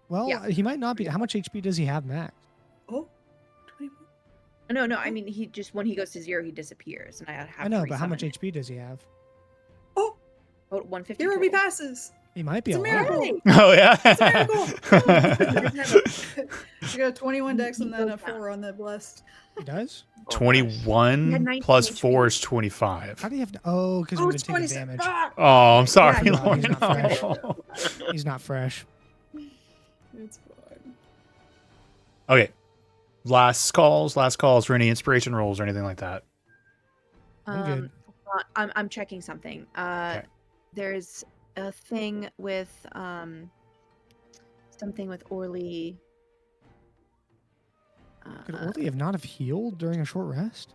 Well, Yeah. he might not be. How much HP does he have max? Oh, 21. No. I mean, he just when he goes to 0, he disappears, and I have. I know, to but how much resummon it. HP does he have? Oh, Oh, 150. here he total. passes. He might be It's a alive. miracle. Oh, yeah. It's a miracle. He You got 21 dex and then a goes down. 4 on the blessed. He does? Oh, gosh. 21 He had 19 plus HP. 4 is 25. How do you have to? Oh, because Oh, we've it's been taking 27. damage. Ah! Oh, I'm sorry, Yeah, no, Lauren. he's not fresh. Oh. He's not fresh. It's fine. Okay. Last calls for any inspiration rolls or anything like that. I'm good. hold on, I'm checking something. Okay. There's a thing with something with Orly. Could Orly have not have healed during a short rest?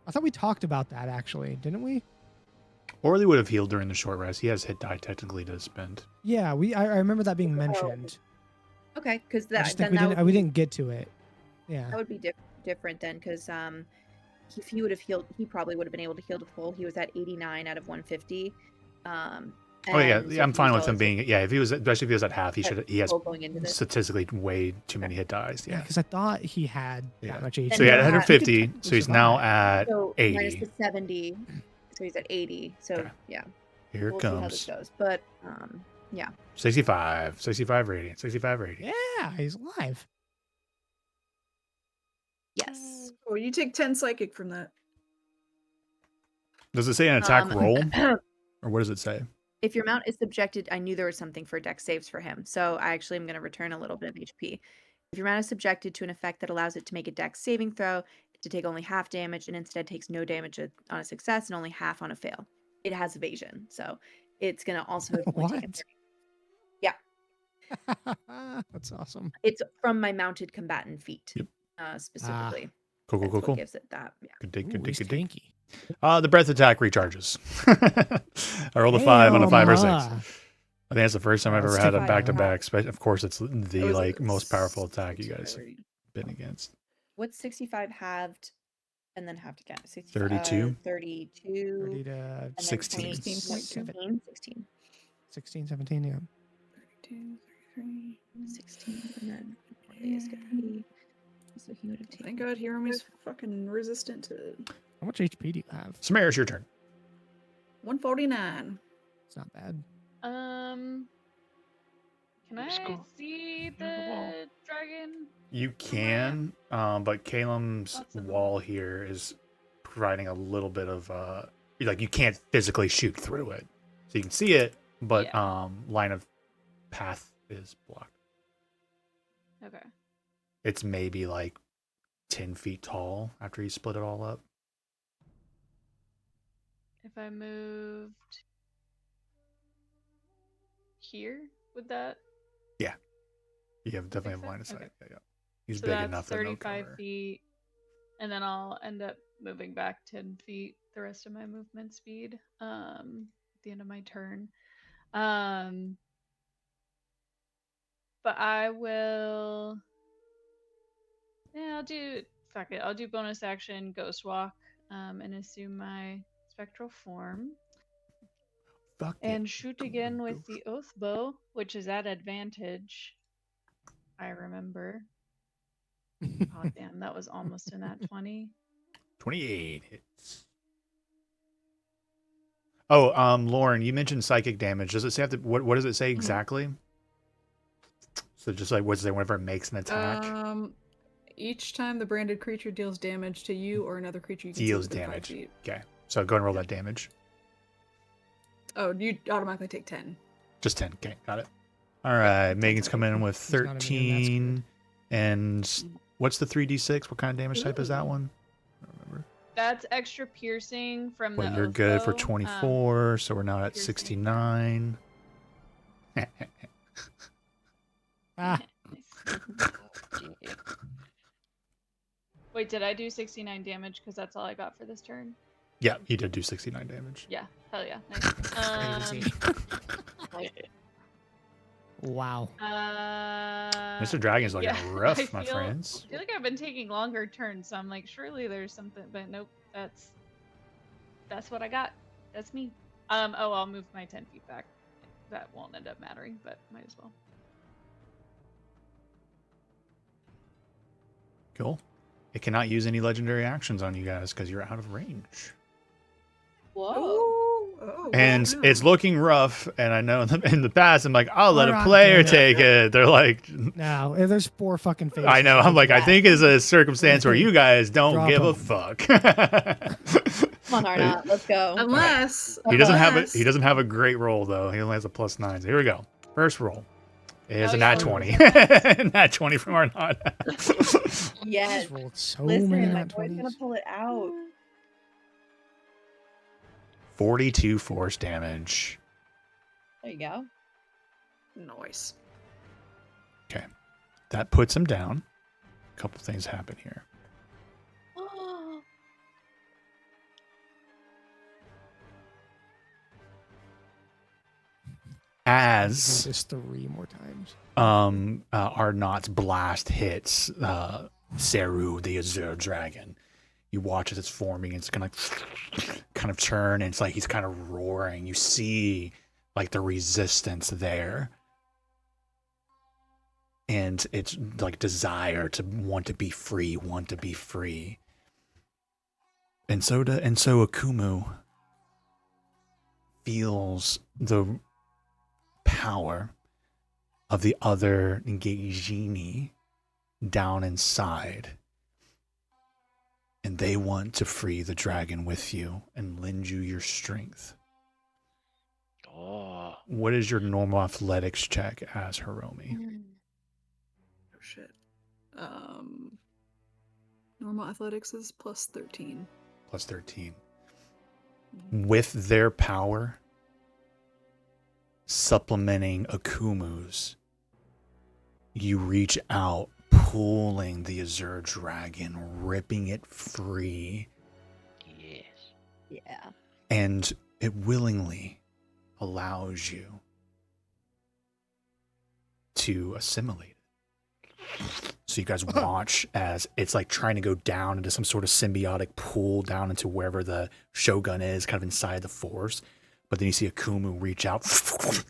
I thought we talked about that actually, didn't we? Orly would have healed during the short rest. He has hit die technically to spend. Yeah, I remember that being mentioned. Okay, because I that just then think that we would be, didn't get to it. Yeah. that would be different then, because if he would have healed, he probably would have been able to heal to full. He was at 89 out of 150. Oh yeah, and so I'm he fine was with him always being. Yeah, if he was, especially if he was at half, he has full going into this. statistically way too many hit dies. Yeah, Yeah. because I thought he had Yeah. that much HP. So he had Yeah. 150. He could So he's now survive. at So minus 80. the 70, so he's at 80. So Okay. yeah, Here it we'll see how this comes. goes. But 65 radiant. 65 radiant. Yeah, he's alive. yes. Oh, you take 10 psychic from that. Does it say an attack Um, roll, or what does it say? If your mount is subjected, I knew there was something for dex saves for him, so I actually am going to return a little bit of HP. If your mount is subjected to an effect that allows it to make a dex saving throw, to take only half damage, and instead takes no damage on a success and only half on a fail. It has evasion, so it's going to also have only taken What? 30. That's awesome. It's from my mounted combatant feat, Yep. specifically. Cool. That's what gives it that. Yeah. Good dig. Ooh, Good dig. he's Good dig. tanky. The breath attack recharges. I rolled a 5 on a 5 or a 6. Damn. I think that's the first time I've Let's ever had take a that back-to-back. Of course, it's the That was like a most powerful attack you 65 guys have rating. been against. What's 65 halved and then halved again? 32? 32. 30 to and then 16. 16, 16, 16, 17, yeah. 32, 33. 16, and then what is going to be? So he would have taken. Thank God Hiromi's fucking resistant to How much HP do you have? Samara, it's your turn. 149. It's not bad. Can Just I go see near the wall. the dragon? You can, but Calum's Lots of them. wall here is providing a little bit of like you can't physically shoot through it, so you can see it, but line of path is blocked. Okay. It's maybe like 10 feet tall after you split it all up. If I moved here, would that? You have definitely have Makes line of sense? sight. Okay. Yeah. He's So big that's enough that no 35 cover. feet, and then I'll end up moving back 10 feet the rest of my movement speed at the end of my turn. But I will. Yeah, I'll do. Fuck it. I'll do bonus action Ghost Walk, and assume my spectral form, Fuck it. and shoot again with the oath bow, which is at advantage. I remember. Oh damn, that was almost in that 20. 28 hits. Oh, Lauren, you mentioned psychic damage. Does it say what does it say exactly? So just like what's it say whenever it makes an attack? Each time the branded creature deals damage to you or another creature you can Deals see within 5 damage. feet. Okay. So go and roll that damage. Oh, you automatically take 10. Just 10. Okay, got it. All right. Megan's okay. coming in with He's not immune, that's 13. And what's the 3d6? What kind of damage type is that Ooh. one? I don't remember. That's extra piercing from Well, the you're oath good for bow. 24, so we're now at piercing. 69. Ah, Wait, did I do 69 damage? Because that's all I got for this turn. Yeah, you did do 69 damage. Yeah, hell yeah, nice. crazy. Wow. Mr. Dragon's looking yeah, rough, I my feel- friends. I feel like I've been taking longer turns, so I'm like, surely there's something, but nope, that's what I got. That's me. Oh, I'll move my 10 feet back. That won't end up mattering, but might as well. Cool. It cannot use any legendary actions on you guys because you're out of range. Whoa. Oh, And wow. it's looking rough, and I know in the past, I'm like, I'll let We're a not player doing it. take it. They're like, No, there's 4 fucking faces. I know. I'm like, I Yeah. think it's a circumstance where you guys don't Drop give a 'em. fuck. Come on, Arnott, let's go. Unless He doesn't have a great roll though. He only has a +9. So here we go. First roll is Oh, a yeah, nat roll 20. those Nat 20 from Arnott. Yes. He's rolled so Listen, many my nat boy's 20s. gonna pull it out. 42 force damage. There you go. Nice. Okay, that puts him down. A couple things happen here. As This 3 more times. Arnott's blast hits Seru, the Azure Dragon. You watch as it's forming. It's gonna kind of turn, and it's like he's kind of roaring. You see like the resistance there, and it's like desire to want to be free, And so Akumu feels the power of the other Gejini down inside. And they want to free the dragon with you and lend you your strength. Oh, What is your normal athletics check as Hiromi? Oh shit. Normal athletics is +13. +13. With their power supplementing Akumu's, you reach out, pulling the Azure Dragon, ripping it free, yes. Yeah. and it willingly allows you to assimilate it. So you guys watch as it's like trying to go down into some sort of symbiotic pool down into wherever the Shogun is, kind of inside the force. But then you see Akumu reach out,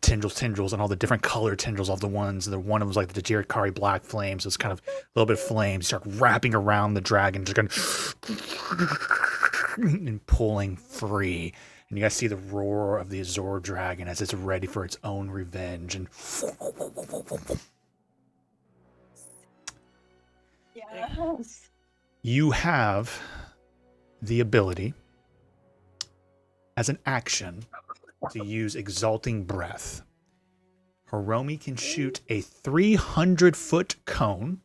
tendrils, and all the different color tendrils of the ones. The one was like the Jirikari black flames. So it's kind of a little bit of flames start wrapping around the dragon, just going and pulling free. And you guys see the roar of the Azor dragon as it's ready for its own revenge. And Yes. you have the ability as an action to use Exalting Breath. Hiromi can shoot a 300-foot cone,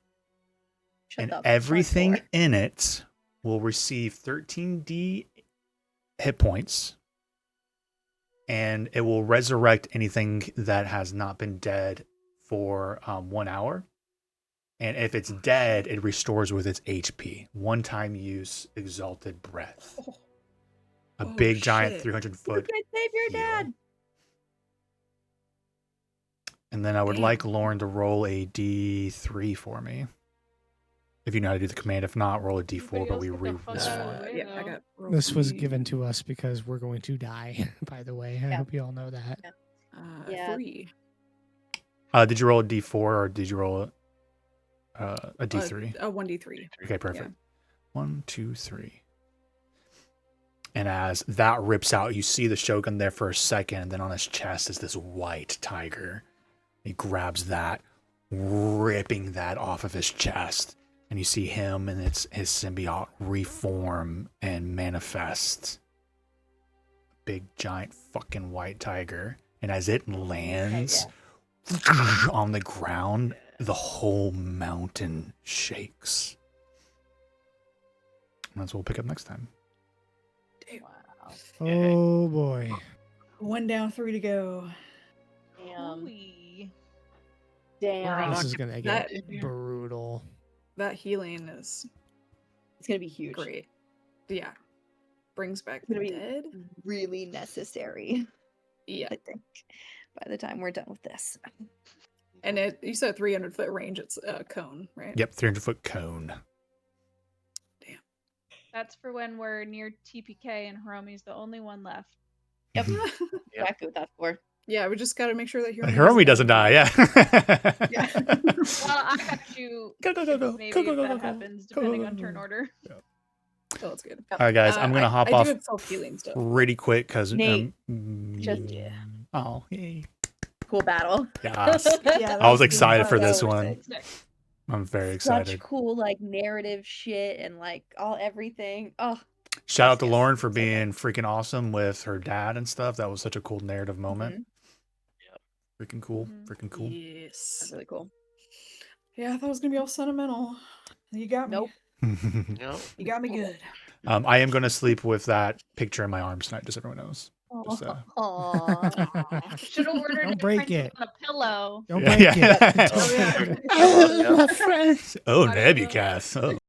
Shut and the fuck everything door. in it will receive 13d hit points, and it will resurrect anything that has not been dead for 1 hour. And if it's dead, it restores with its HP. One-time use Exalted Breath. A Oh, big, giant shit. 300-foot Okay, save your heal. dad. And then I would Damn. like Lauren to roll a d3 for me. If you know how to do the command. If not, roll a d4, Everybody but else we get the re fuck this out of one. the way, Yeah, I though. got. This was Rosie. given to us because we're going to die, by the way. I Yeah. hope you all know that. Yeah. 3. Did you roll a d4 or did you roll a d3? A 1d3. Okay, perfect. 1, 2, 3. And as that rips out, you see the Shogun there for a second, and then on his chest is this white tiger. He grabs that, ripping that off of his chest. And you see him and his symbiote reform and manifest. Big, giant, fucking white tiger. And as it lands on the ground, the whole mountain shakes. And that's what we'll pick up next time. Wow. Oh boy. 1 down, 3 to go. Damn. Hooey. Damn. This is gonna get That- brutal. That healing is It's gonna be huge. great. Yeah. Brings back It's the gonna be dead. really necessary. Yeah. I think by the time we're done with this. And you said 300-foot range, it's a cone, right? Yep, 300-foot cone. That's for when we're near TPK and Hiromi's the only one left. Yep. Yep. Exactly what that's for. Yeah, we just got to make sure that Hiromi doesn't die, yeah. Yeah. Well, I got you. Go, go, go, go. Maybe Go, go, if go, that go, go. happens, Go, go, depending go, on go, turn go. order. Oh, that's good. All right, guys, I'm going to hop I off do have self-healing stuff. pretty quick because... Nate, just- Oh, yay. Cool battle. Yes. Yeah, I was that excited for that this was one. Sick. I'm very Such excited. cool like narrative shit and like all everything. Oh, Shout out to yes, Lauren for so good. being freaking awesome with her dad and stuff. That was such a cool narrative moment. Mhm. Freaking cool. Mhm. Freaking cool. Yes. That's really cool. Yeah, I thought it was gonna be all sentimental. You got me. Nope. Yep. You got me good. I am going to sleep with that picture in my arms tonight, just so everyone knows. Just, Aw. Should have ordered Don't it break printed it. on a pillow. Don't Yeah, break yeah. it. Oh, yeah. yeah. Oh, my friends. Oh, Audio. Nebucast. Oh.